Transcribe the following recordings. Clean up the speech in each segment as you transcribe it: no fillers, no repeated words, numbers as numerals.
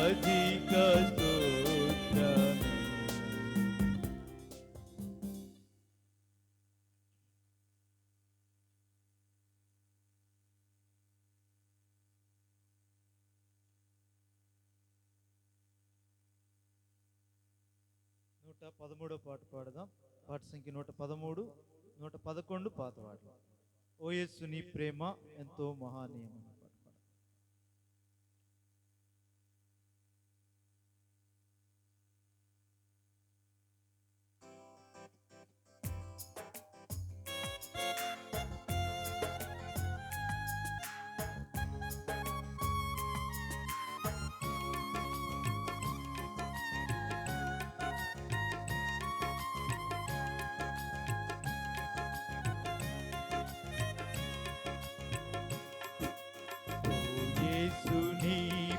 అధిక స్తోత్రమే. నూట 13వ పాట పాడదాం. పాట సంఖ్య 113, 111 పాత పాటలు. ఓ యేసు నీ ప్రేమ ఎంతో మహానీయం.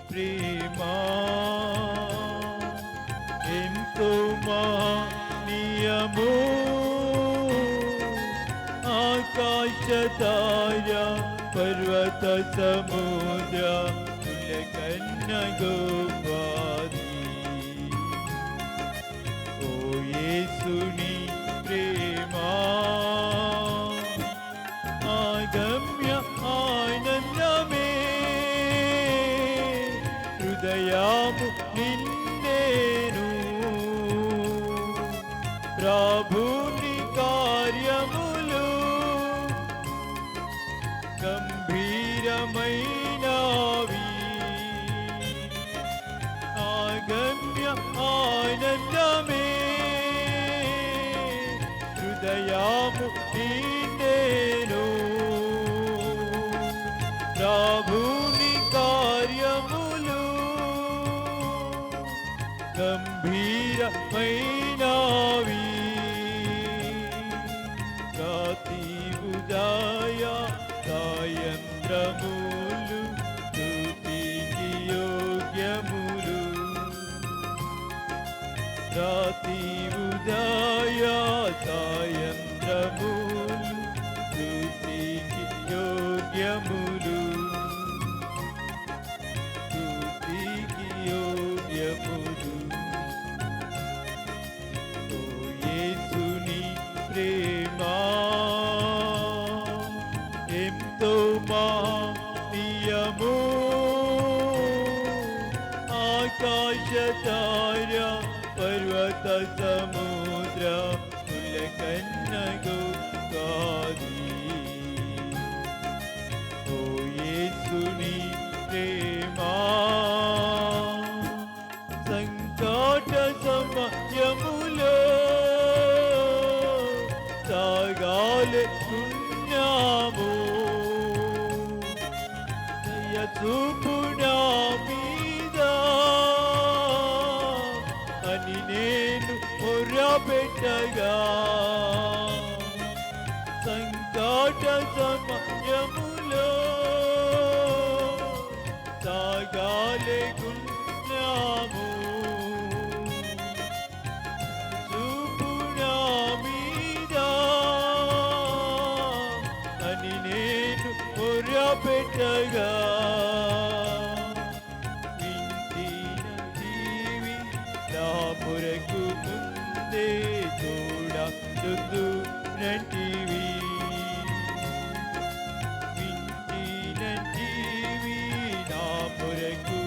ప్రేమా ఎంతో మహనీయము, ఆకాశ తార పర్వత సముద్ర కన్న గోపాది. ఓ యేసుని ప్రేమా ఆగమ్య ఆనందమే, హృదయము నిన్నేను ప్రభుని కార్యములు గంభీరమైనవి. ఆగమ్య ఆనందమే, హృదయము నిన్నేను ప్రభుని కార్యములు గంభీరమైనవి. రాతి ఉదయ సాయంత్రములు స్తుతికి యోగ్యములు. రాతి ఉదయ సాయంత్రములు స్తుతికి యోగ్యములు. స్తుతికి యోగ్యములు. ఓ యేసుని ప్రేమా ఎంతో మహనీయము, ఆకాశ తార పర్వత సముద్ర కన్న గోపాది. ఓ యేసుని ప్రేమా సంకట సమయములో సాగాలే పుణ్యము, దయ చూపు నా మీద అని నేను మొర్రపెట్టగా. సంకట సమయములో సాగాలే పుణ్యము, చూపు నా మీద అని నేను మొర్రపెట్టగా. వింటిన జీవి నా మొరకు ముందే చూడంటివి. వింటిన జీవి నా మొరకు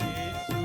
యేసు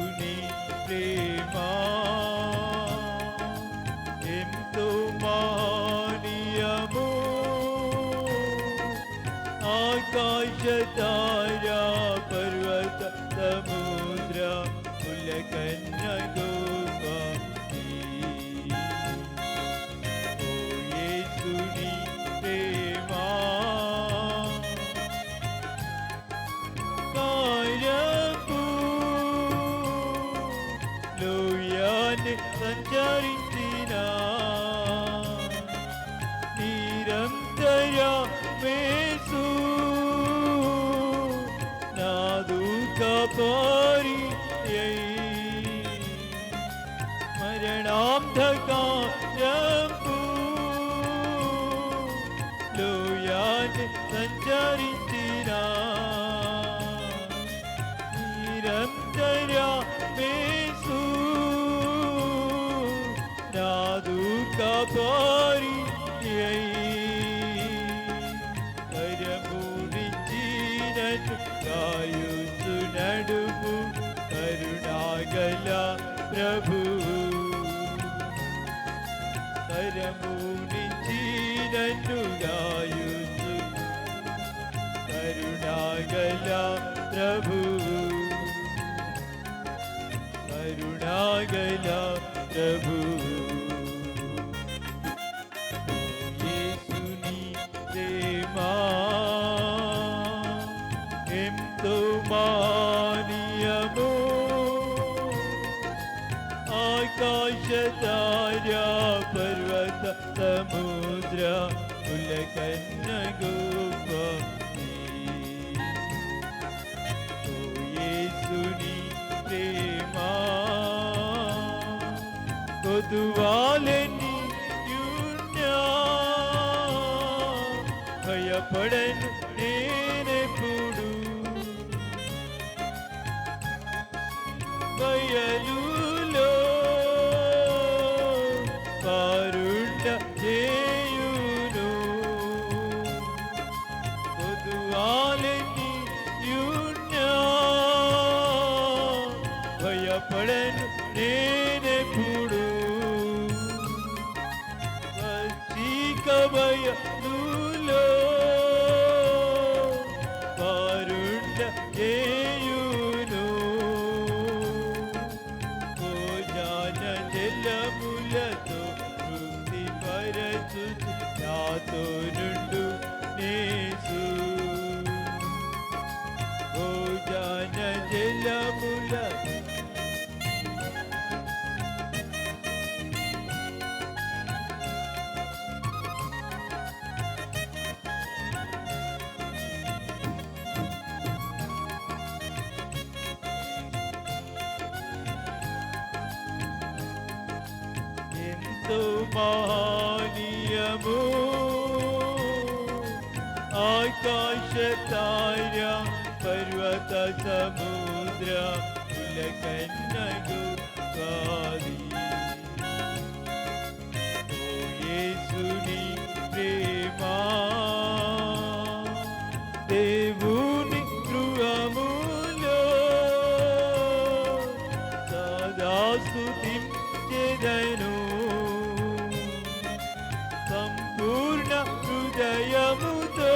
కాపారి మరణాంధకారపు లోయాన్ని సంచరించినా నిరంతరమేసు నాదు కాపారి కరమునిచ్చినట్టు కాయుచు నడుము కరుణాగల ప్రభు కరమునిచ్చినట్టు గాయుచు కరుణాగల ప్రభు కరుణాగల ప్రభు యేసుని ప్రేమ ఎంతో మానీయము ఆకాశ తారా పర్వత సముద్ర పులకన్న గోపి ఓ యేసుని ప్రేమ కొదువాలని భయపడను నేనెప్పుడు బయలులో కారుండ చేయును కొదువాలని భయపడను నేనెప్పుడు భయలులో కారుండ చేయును ఓ జ్ఞాన జలములతో తృప్తి పరచు నాతో నుండు నేసు ఓ జ్ఞాన జలములతో మహనీయము ఆకాశ తారా పర్వత సముద్ర పులకన్నగు కాది ఓ యేసుని ప్రేమ దేవుని గృహములో సదా స్తుతించెదను సంపూర్ణ హృదయముతో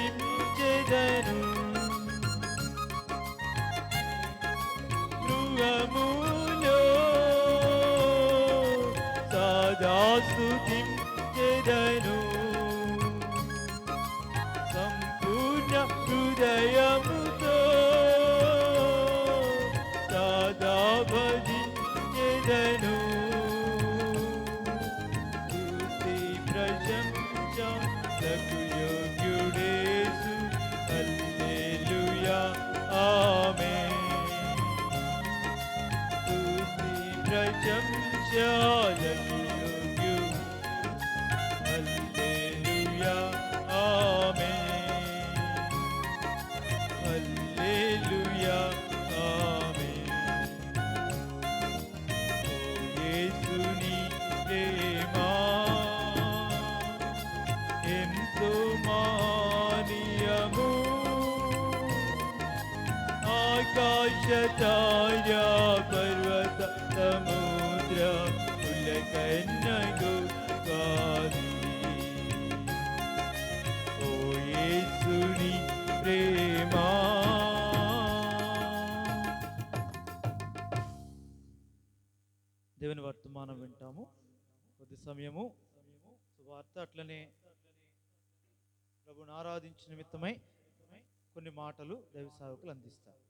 భజించెదను గృహములో సదా స్తుతించెదను సంపూర్ణ హృదయముతో సదా భజించెదను స్తుతి ప్రశంసకు యోగ్యుడేసు హల్లెలూయా ఆమేన్ స్తుతి ప్రశంసకు యోగ్యుడు హల్లెలూయా ఆమేన్ హల్లెలూయా ఆమేన్ ఓ యేసుని ప్రేమ ఎంతో మానీయము ఆకాశ తారా పర్వత సముద్ర పులకన్నగు కాది ఓ యేసుని ప్రేమ దేవుని వర్తమానం వింటాము కొద్ది సమయము సువార్త అట్లనే ప్రభుని ఆరాధించిన నిమిత్తమై కొన్ని మాటలు దైవ సేవకులు అందిస్తారు.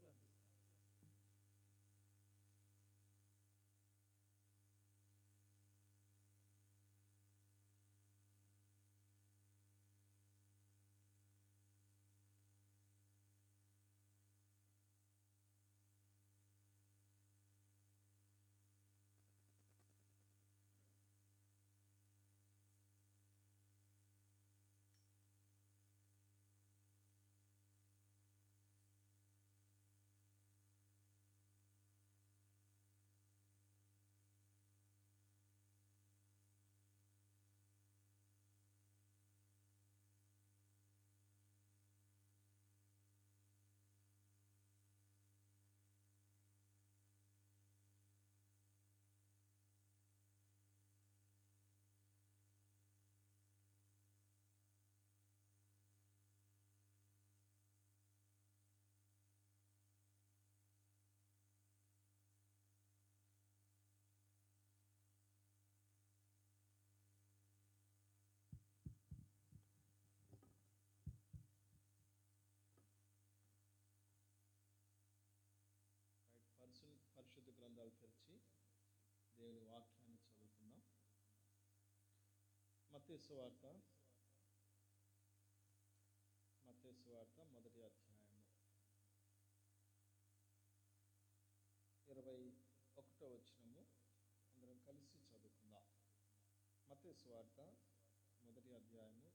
దేవుని వాక్యాన్ని చదువుకుందాం. మత్తయి సువార్త మొదటి అధ్యాయము 21వ వచనము అందరం కలిసి చదువుకుందాం. మత్తయి సువార్త మొదటి అధ్యాయము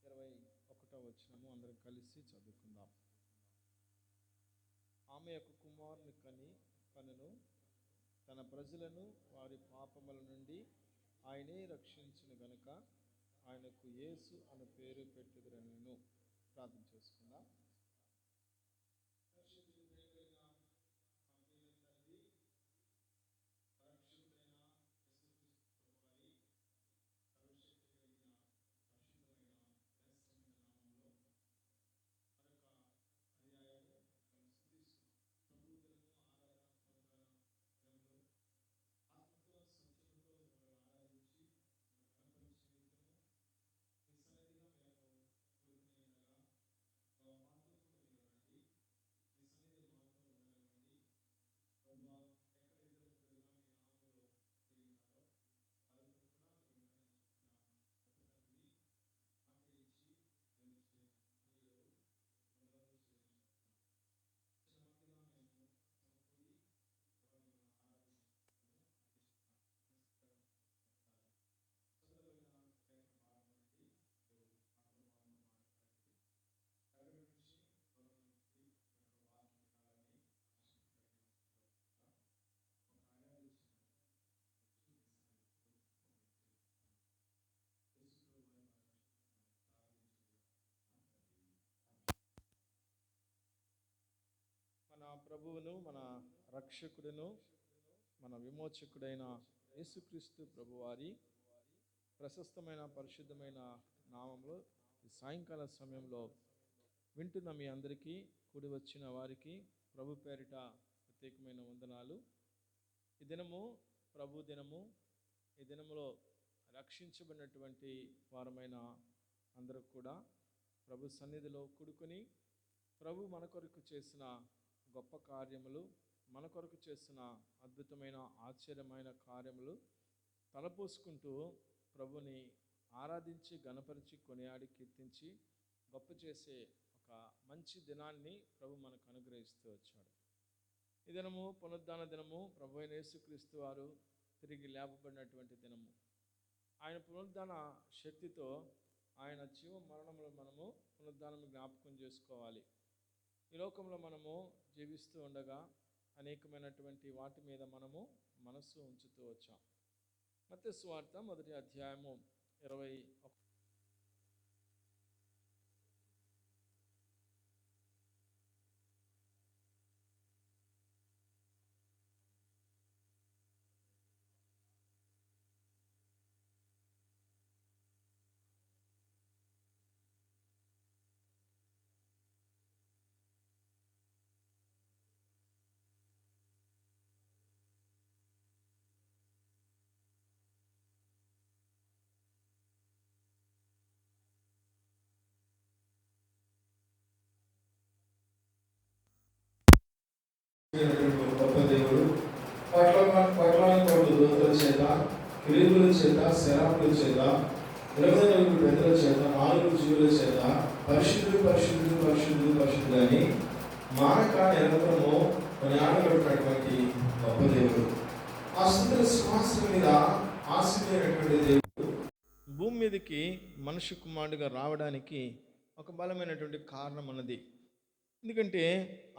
21వ వచనము అందరం కలిసి చదువుకుందాం. ఆమె యొక్క కుమారుని కనును తన ప్రజలను వారి పాపముల నుండి ఆయనే రక్షించును గనుక ఆయనకు యేసు అను పేరు పెట్టుదురనెను. ప్రార్థన చేసుకుందాం. మన ప్రభువును, మన రక్షకుడును, మన విమోచకుడైన యేసుక్రీస్తు ప్రభువారి ప్రశస్తమైన పరిశుద్ధమైన నామంలో ఈ సాయంకాల సమయంలో వింటున్న మీ అందరికీ, కూడి వచ్చిన వారికి ప్రభు పేరిట ప్రత్యేకమైన వందనాలు. ఈ దినము ప్రభు దినము. ఈ దినములో రక్షించబడినటువంటి వారమైన అందరూ కూడా ప్రభు సన్నిధిలో కూడుకొని ప్రభు మన కొరకు చేసిన గొప్ప కార్యములు, మన కొరకు చేసిన అద్భుతమైన ఆశ్చర్యమైన కార్యములు తలపోసుకుంటూ ప్రభుని ఆరాధించి గణపరిచి కొనియాడి కీర్తించి గొప్ప చేసే ఒక మంచి దినాన్ని ప్రభు మనకు అనుగ్రహిస్తూ వచ్చాడు. ఈ దినము పునరుద్ధాన దినము. ప్రభు అయిన యేసుక్రీస్తు వారు తిరిగి లేపబడినటువంటి దినము. ఆయన పునరుద్ధాన శక్తితో ఆయన జీవ మరణంలో మనము పునరుద్ధానం జ్ఞాపకం చేసుకోవాలి. ఈ లోకంలో మనము జీవిస్తూ ఉండగా అనేకమైనటువంటి వాటి మీద మనము మనస్సు ఉంచుతూ వచ్చాం. మత్తయి సువార్త మొదటి అధ్యాయము 21. గొప్ప దేవుడు పట్ల దూతల చేత, కిరీముల చేత, శరాపుల చేత, 24 పెద్దల చేత, 4 జీవుల చేత పరిశుద్ధుడు పరిశుద్ధుడు పరిశుద్ధుడు పరిశుద్ధుడు అని మానక నిరంతరము కొనియాడబడినటువంటి గొప్ప దేవుడు. ఆ సుందర సింహాసనం మీద ఆసీనుడైనటువంటి దేవుడు భూమి మీదకి మనుష్య కుమారుడిగా రావడానికి ఒక బలమైనటువంటి కారణం ఉన్నది. ఎందుకంటే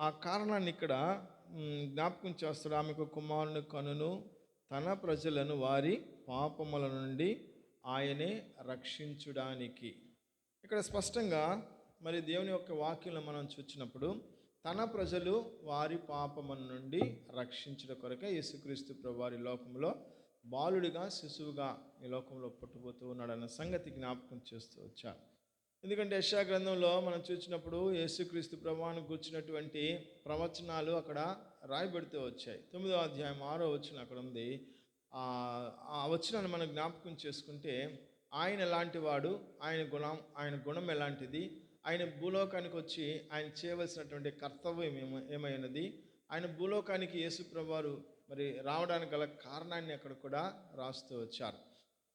ఆ కారణాన్ని ఇక్కడ జ్ఞాపకం చేస్తాడు. ఆమెకు కుమారుని కనును తన ప్రజలను వారి పాపముల నుండి ఆయనే రక్షించడానికి. ఇక్కడ స్పష్టంగా మరి దేవుని యొక్క వాక్యంలో మనం చూసినప్పుడు తన ప్రజలు వారి పాపముల నుండి రక్షించడం కొరకే యేసుక్రీస్తు ప్రభువారి లోకంలో బాలుడిగా, శిశువుగా ఈ లోకంలో పుట్టబోతూ ఉన్నాడన్న సంగతి జ్ఞాపకం చేస్తూ వచ్చారు. ఎందుకంటే యెషయా గ్రంథంలో మనం చూసినప్పుడు యేసుక్రీస్తు ప్రభువును గూర్చినటువంటి ప్రవచనాలు అక్కడ రాయబడుతూ వచ్చాయి. 9వ అధ్యాయం 6వ వచనం అక్కడ ఉంది. ఆ వచనాన్ని మనం జ్ఞాపకం చేసుకుంటే ఆయన ఎలాంటి వాడు, ఆయన గుణం ఎలాంటిది, ఆయన భూలోకానికి వచ్చి ఆయన చేయవలసినటువంటి కర్తవ్యం ఏమైనది, ఆయన భూలోకానికి యేసు ప్రభువారు మరి రావడానికి గల కారణాన్ని అక్కడ కూడా రాస్తూ వచ్చారు.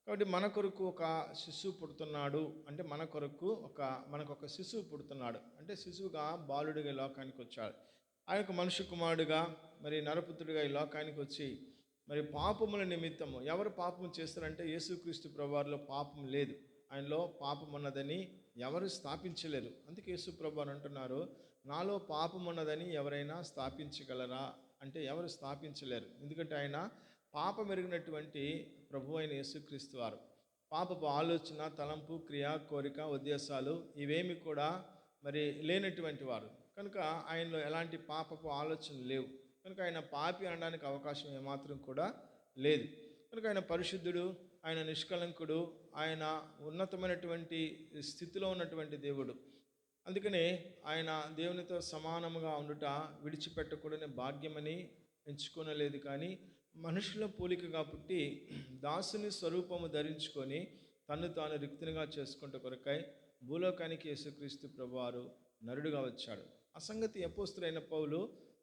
కాబట్టి మన కొరకు ఒక శిశువు పుడుతున్నాడు అంటే మనకు ఒక శిశువు పుడుతున్నాడు అంటే శిశువుగా బాలుడిగా ఈ లోకానికి వచ్చాడు. ఆయన ఒక మనుష్య కుమారుడిగా మరి నరపుత్రుడిగా ఈ లోకానికి వచ్చి మరి పాపముల నిమిత్తము ఎవరు పాపం చేస్తారంటే యేసుక్రీస్తు ప్రభువారిలో పాపం లేదు, ఆయనలో పాపం ఉన్నదని ఎవరు స్థాపించలేరు. అందుకే యేసు ప్రభువారు అంటున్నారు, నాలో పాపం ఉన్నదని ఎవరైనా స్థాపించగలరా అంటే ఎవరు స్థాపించలేరు. ఎందుకంటే ఆయన పాపం ఎరిగినటువంటి ప్రభు అయిన యేసుక్రీస్తు వారు. పాపపు ఆలోచన, తలంపు, క్రియ, కోరిక, ఉద్దేశాలు ఇవేమి కూడా మరి లేనటువంటి వారు కనుక ఆయనలో ఎలాంటి పాపపు ఆలోచనలు లేవు. కనుక ఆయన పాపి అనడానికి అవకాశం ఏమాత్రం కూడా లేదు. కనుక ఆయన పరిశుద్ధుడు, ఆయన నిష్కలంకుడు, ఆయన ఉన్నతమైనటువంటి స్థితిలో ఉన్నటువంటి దేవుడు. అందుకనే ఆయన దేవునితో సమానముగా ఉండుట విడిచిపెట్టకూడని భాగ్యమని ఎంచుకోనలేదు. కానీ మనుషుల పోలికగా పుట్టి దాసుని స్వరూపము ధరించుకొని తన్ను తాను రిక్తునిగా చేసుకుంటే కొరకై భూలోకానికి యేసుక్రీస్తు ప్రభువారు నరుడుగా వచ్చాడు. ఆ సంగతి అపోస్తులైన పౌలు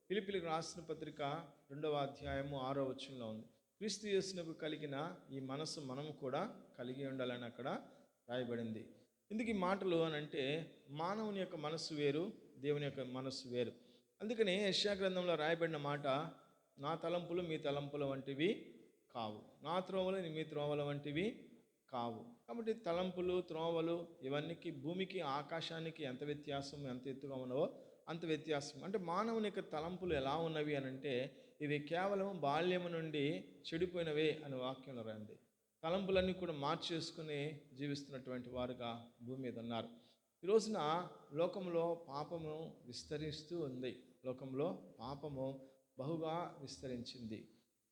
ఫిలిప్పీలకు రాసిన పత్రిక 2వ అధ్యాయము 6వ వచనంలో ఉంది. క్రీస్తు యేసునకు కలిగిన ఈ మనసు మనము కూడా కలిగి ఉండాలని అక్కడ రాయబడింది. ఎందుకు ఈ మాటలు అని అంటే మానవుని యొక్క మనస్సు వేరు, దేవుని యొక్క మనస్సు వేరు. అందుకని యెషయా గ్రంథంలో రాయబడిన మాట, నా తలంపులు మీ తలంపుల వంటివి కావు, నా త్రోవలు మీ త్రోవల వంటివి కావు. కాబట్టి తలంపులు, త్రోవలు ఇవన్నీ భూమికి ఆకాశానికి ఎంత వ్యత్యాసం, ఎంత ఎత్తుగా ఉన్నవో అంత వ్యత్యాసం. అంటే మానవుని యొక్క తలంపులు ఎలా ఉన్నవి అని అంటే ఇవి కేవలం బాల్యము నుండి చెడిపోయినవే అని వాక్యంలో రాంది. తలంపులన్నీ కూడా మార్చేసుకుని జీవిస్తున్నటువంటి వారుగా భూమి మీద ఉన్నారు. ఈ రోజున లోకంలో పాపము విస్తరిస్తూ ఉంది. లోకంలో పాపము బహుగా విస్తరించింది.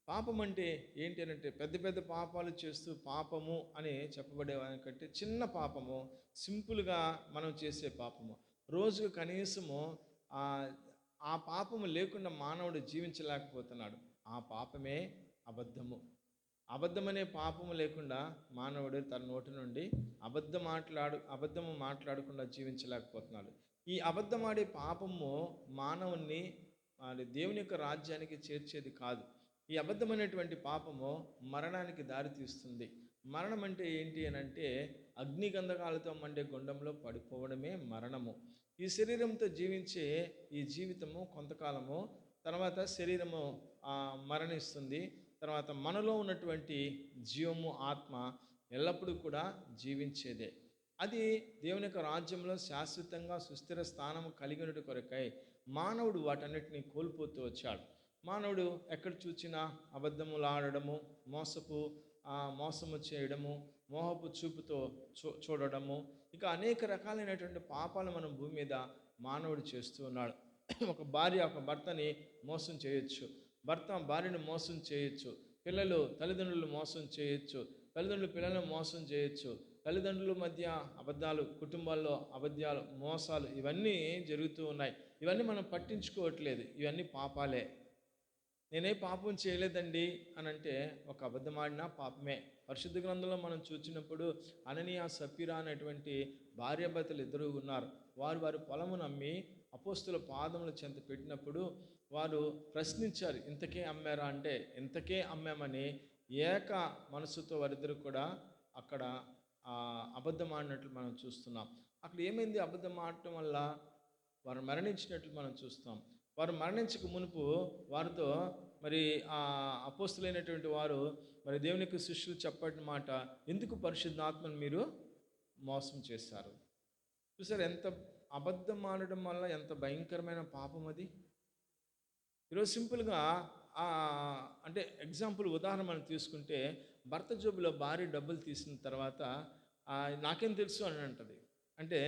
పాపం అంటే ఏంటి అని అంటే పెద్ద పెద్ద పాపాలు చేస్తూ పాపము అని చెప్పబడేవానికంటే చిన్న పాపము, సింపుల్గా మనం చేసే పాపము, రోజుకు కనీసము ఆ పాపము లేకుండా మానవుడు జీవించలేకపోతున్నాడు. ఆ పాపమే అబద్ధము. అబద్ధమనే పాపము లేకుండా మానవుడు తన నోటి నుండి అబద్ధము మాట్లాడకుండా జీవించలేకపోతున్నాడు. ఈ అబద్ధమాడే పాపము మానవుణ్ణి దేవుని యొక్క రాజ్యానికి చేర్చేది కాదు. ఈ అబద్ధమైనటువంటి పాపము మరణానికి దారితీస్తుంది. మరణం అంటే ఏంటి అని అంటే అగ్నిగంధకాలతో మండే గుండంలో పడిపోవడమే మరణము. ఈ శరీరంతో జీవించే ఈ జీవితము కొంతకాలము, తర్వాత శరీరము మరణిస్తుంది. తర్వాత మనలో ఉన్నటువంటి జీవము, ఆత్మ ఎల్లప్పుడూ కూడా జీవించేదే. అది దేవుని యొక్క రాజ్యంలో శాశ్వతంగా సుస్థిర స్థానం కలిగినట్టు కొరకై మానవుడు వాటన్నిటిని కోల్పోతూ వచ్చాడు. మానవుడు ఎక్కడ చూచినా అబద్ధములు ఆడడము, మోసము చేయడము, మోహపు చూపుతో చూడడము, ఇక అనేక రకాలైనటువంటి పాపాలు మనం భూమి మీద మానవుడు చేస్తూ ఉన్నాడు. ఒక భార్య ఒక భర్తని మోసం చేయొచ్చు, భర్త భార్యను మోసం చేయొచ్చు, పిల్లలు తల్లిదండ్రులు మోసం చేయొచ్చు, తల్లిదండ్రులు పిల్లలను మోసం చేయొచ్చు, తల్లిదండ్రుల మధ్య అబద్ధాలు, కుటుంబాల్లో అబద్ధాలు, మోసాలు ఇవన్నీ జరుగుతూ ఉన్నాయి. ఇవన్నీ మనం పట్టించుకోవట్లేదు. ఇవన్నీ పాపాలే. నేనే పాపం చేయలేదండి అని అంటే ఒక అబద్ధం ఆడినా పాపమే. పరిశుద్ధ గ్రంథంలో మనం చూసినప్పుడు అననీయ సప్పీరా అనేటువంటి భార్యాభర్తలు ఇద్దరు ఉన్నారు. వారి పొలమును అమ్మి అపోస్తుల పాదముల చెంత పెట్టినప్పుడు వారు ప్రశ్నించారు, ఇంతకే అమ్మారా అంటే ఇంతకే అమ్మామని ఏక మనసుతో వారిద్దరు కూడా అక్కడ అబద్ధం ఆడినట్లు మనం చూస్తున్నాం. అక్కడ ఏమైంది? అబద్ధం ఆడటం వల్ల వారు మరణించినట్లు మనం చూస్తాం. వారు మరణించక మునుపు వారితో మరి అపోస్తులైనటువంటి వారు మరి దేవుని యొక్క శిష్యులు చెప్పిన మాట, ఎందుకు పరిశుద్ధాత్మను మీరు మోసం చేశారు? చూసారు ఎంత అబద్ధం ఆడడం వల్ల ఎంత భయంకరమైన పాపం అది. ఈరోజు సింపుల్గా అంటే ఎగ్జాంపుల్ ఉదాహరణ మనం తీసుకుంటే, భర్త జోబులో భార్య డబ్బులు తీసిన తర్వాత నాకేం తెలుసు అని అంటది. అంటే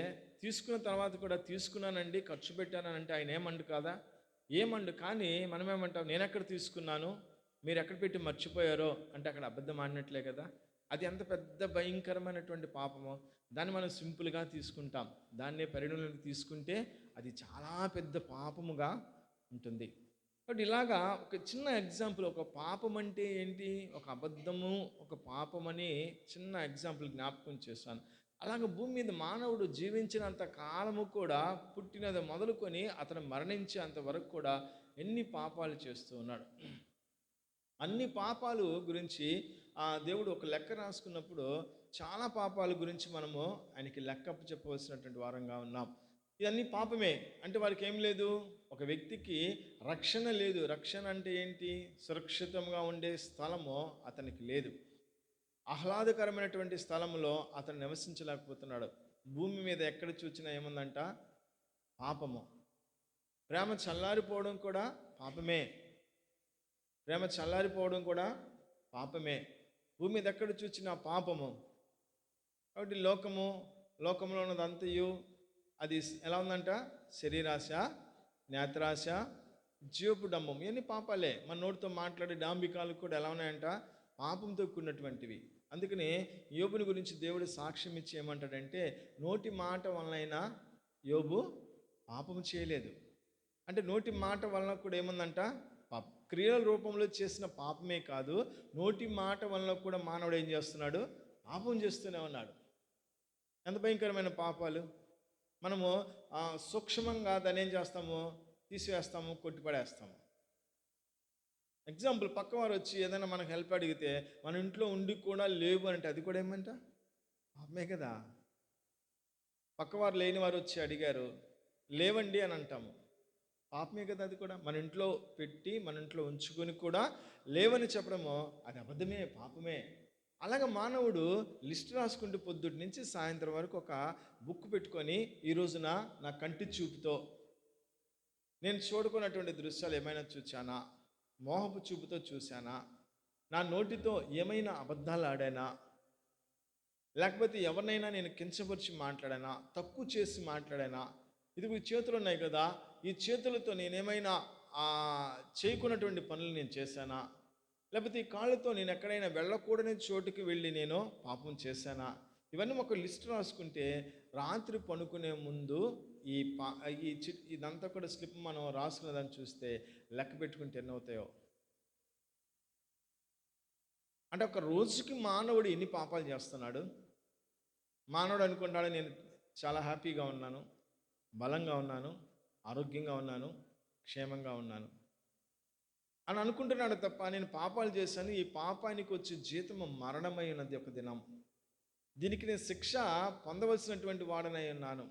తీసుకున్న తర్వాత కూడా తీసుకున్నానండి, ఖర్చు పెట్టానంటే ఆయన ఏమండు కాదా? ఏమండు. కానీ మనమేమంటాం, నేను ఎక్కడ తీసుకున్నాను, మీరు ఎక్కడ పెట్టి మర్చిపోయారో అంటే అక్కడ అబద్ధం ఆడినట్లే కదా. అది ఎంత పెద్ద భయంకరమైనటువంటి పాపమో దాన్ని మనం సింపుల్గా తీసుకుంటాం. దాన్నే పరిగణలోకి తీసుకుంటే అది చాలా పెద్ద పాపముగా ఉంటుంది. బట్ ఇలాగా ఒక చిన్న ఎగ్జాంపుల్, ఒక పాపం అంటే ఏంటి, ఒక అబద్ధము ఒక పాపమని చిన్న ఎగ్జాంపుల్ జ్ఞాపకం చేశాను. అలాగే భూమి మీద మానవుడు జీవించినంత కాలము కూడా పుట్టినది మొదలుకొని అతను మరణించేంత వరకు కూడా ఎన్ని పాపాలు చేస్తూ ఉన్నాడు. అన్ని పాపాలు గురించి దేవుడు ఒక లెక్క రాసుకున్నప్పుడు చాలా పాపాల గురించి మనము ఆయనకి లెక్క చెప్పవలసినటువంటి వారంగా ఉన్నాం. ఇవన్నీ పాపమే అంటే వారికి ఏం లేదు, ఒక వ్యక్తికి రక్షణ లేదు. రక్షణ అంటే ఏంటి? సురక్షితంగా ఉండే స్థలము అతనికి లేదు. ఆహ్లాదకరమైనటువంటి స్థలంలో అతను నివసించలేకపోతున్నాడు. భూమి మీద ఎక్కడ చూసినా ఏముందంట? పాపము. ప్రేమ చల్లారిపోవడం కూడా పాపమే. ప్రేమ చల్లారిపోవడం కూడా పాపమే. భూమి మీద ఎక్కడ చూసినా పాపము. కాబట్టి లోకంలో ఉన్నదంతయు అది ఎలా ఉందంట? శరీరాశ, నేత్రాశ, జీవపు డంబం, ఇవన్నీ పాపాలే. మన నోటితో మాట్లాడే డాంబికాలు కూడా ఎలా ఉన్నాయంట? పాపంతో కూడినటువంటివి. అందుకని యోబుని గురించి దేవుడు సాక్ష్యం ఇచ్చి ఏమంటాడంటే, నోటి మాట వలనైనా యోబు పాపం చేయలేదు. అంటే నోటి మాట వలన కూడా ఏముందంట? పాపం. క్రియల రూపంలో చేసిన పాపమే కాదు, నోటి మాట వలన కూడా మానవుడు ఏం చేస్తున్నాడు? పాపం చేస్తూనే ఉన్నాడు. ఎంత భయంకరమైన పాపాలు! మనము సూక్ష్మంగా దాన్ని ఏం చేస్తాము? తీసివేస్తాము, కొట్టిపడేస్తాము. ఎగ్జాంపుల్, పక్కవారు వచ్చి ఏదైనా మనకు హెల్ప్ అడిగితే మన ఇంట్లో ఉండి కూడా లేవు అంటే అది కూడా ఏమంట? పాపమే కదా. పక్కవారు లేని వారు వచ్చి అడిగారు, లేవండి అని అంటాము, పాపమే కదా అది కూడా. మన ఇంట్లో పెట్టి మన ఇంట్లో ఉంచుకొని కూడా లేవని చెప్పడము అది అబద్ధమే, పాపమే. అలాగ మానవుడు లిస్ట్ రాసుకుంటూ పొద్దుటి నుంచి సాయంత్రం వరకు ఒక బుక్ పెట్టుకొని, ఈ రోజున నా కంటి చూపుతో నేను చూడుకున్నటువంటి దృశ్యాలు ఏమైనా చూచానా, మోహపు చూపుతో చూశానా, నా నోటితో ఏమైనా అబద్ధాలు ఆడానా, లేకపోతే ఎవరినైనా నేను కించపరిచి మాట్లాడానా, తక్కువ చేసి మాట్లాడానా, ఇది చేతులు ఉన్నాయి కదా, ఈ చేతులతో నేనేమైనా చేయకున్నటువంటి పనులు నేను చేశానా, లేకపోతే ఈ కాళ్ళతో నేను ఎక్కడైనా వెళ్ళకూడని చోటుకి వెళ్ళి నేను పాపం చేశానా, ఇవన్నీ ఒక లిస్ట్ రాసుకుంటే రాత్రి పడుకునే ముందు ఇదంతా కూడా స్లిప్ మనం రాసుకున్నదాన్ని చూస్తే లెక్క పెట్టుకుంటే ఎన్ని అవుతాయో. అంటే ఒక రోజుకి మానవుడు ఎన్ని పాపాలు చేస్తున్నాడు? మానవుడు అనుకుంటాడు, నేను చాలా హ్యాపీగా ఉన్నాను, బలంగా ఉన్నాను, ఆరోగ్యంగా ఉన్నాను, క్షేమంగా ఉన్నాను అని అనుకుంటున్నాడు తప్ప, నేను పాపాలు చేశాను, ఈ పాపానికి వచ్చే జీతము మరణమై ఉన్నది ఒక దినం, దీనికి నేను శిక్ష పొందవలసినటువంటి వాడనై ఉన్నాను,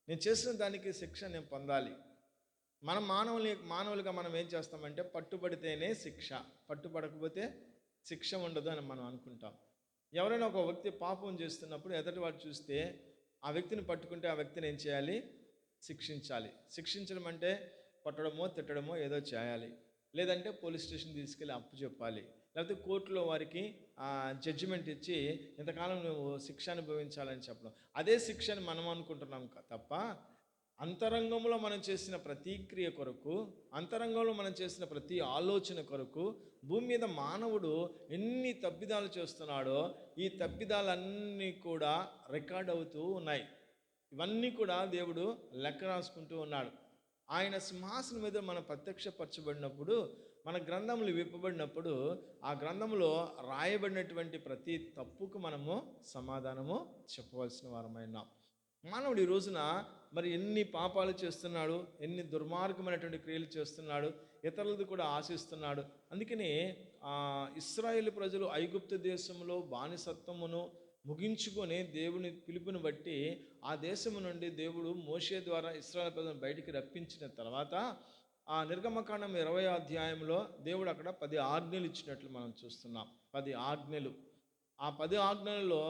నేను చేసిన దానికి శిక్ష నేను పొందాలి. మనం మానవులుగా మనం ఏం చేస్తామంటే, పట్టుబడితేనే శిక్ష, పట్టుబడకపోతే శిక్ష ఉండదు అని మనం అనుకుంటాం. ఎవరైనా ఒక వ్యక్తి పాపం చేస్తున్నప్పుడు ఎదుటి వాడు చూస్తే ఆ వ్యక్తిని పట్టుకుంటే ఆ వ్యక్తిని ఏం చేయాలి? శిక్షించాలి. శిక్షించడం అంటే కొట్టడమో తిట్టడమో ఏదో చేయాలి, లేదంటే పోలీస్ స్టేషన్ తీసుకెళ్ళి అప్పు చెప్పాలి, లేకపోతే కోర్టులో వారికి జడ్జిమెంట్ ఇచ్చి ఇంతకాలం నువ్వు శిక్ష అనుభవించాలని చెప్పడం. అదే శిక్షని మనం అనుకుంటున్నాం తప్ప, అంతరంగంలో మనం చేసిన ప్రతి క్రియ కొరకు, అంతరంగంలో మనం చేసిన ప్రతి ఆలోచన కొరకు భూమి మీద మానవుడు ఎన్ని తప్పిదాలు చేస్తున్నాడో ఈ తప్పిదాలన్నీ కూడా రికార్డ్ అవుతూ ఉన్నాయి. ఇవన్నీ కూడా దేవుడు లెక్క రాసుకుంటూ ఉన్నాడు. ఆయన సింహాసనం మీద మనం ప్రత్యక్షపరచబడినప్పుడు, మన గ్రంథములు విప్పబడినప్పుడు, ఆ గ్రంథంలో రాయబడినటువంటి ప్రతి తప్పుకు మనము సమాధానము చెప్పవలసిన వారమైనాం. మానవుడు ఈ రోజున మరి ఎన్ని పాపాలు చేస్తున్నాడు, ఎన్ని దుర్మార్గమైనటువంటి క్రియలు చేస్తున్నాడు, ఇతరులది కూడా ఆశిస్తున్నాడు. అందుకని ఇశ్రాయేలు ప్రజలు ఐగుప్తు దేశంలో బానిసత్వమును ముగించుకొని దేవుని పిలుపుని బట్టి ఆ దేశము నుండి దేవుడు మోషే ద్వారా ఇశ్రాయేలు ప్రజలను బయటికి రప్పించిన తర్వాత, ఆ నిర్గమకాండం 20వ అధ్యాయంలో దేవుడు అక్కడ 10 ఆజ్ఞలు ఇచ్చినట్లు మనం చూస్తున్నాం. 10 ఆజ్ఞలు. ఆ 10 ఆజ్ఞలలో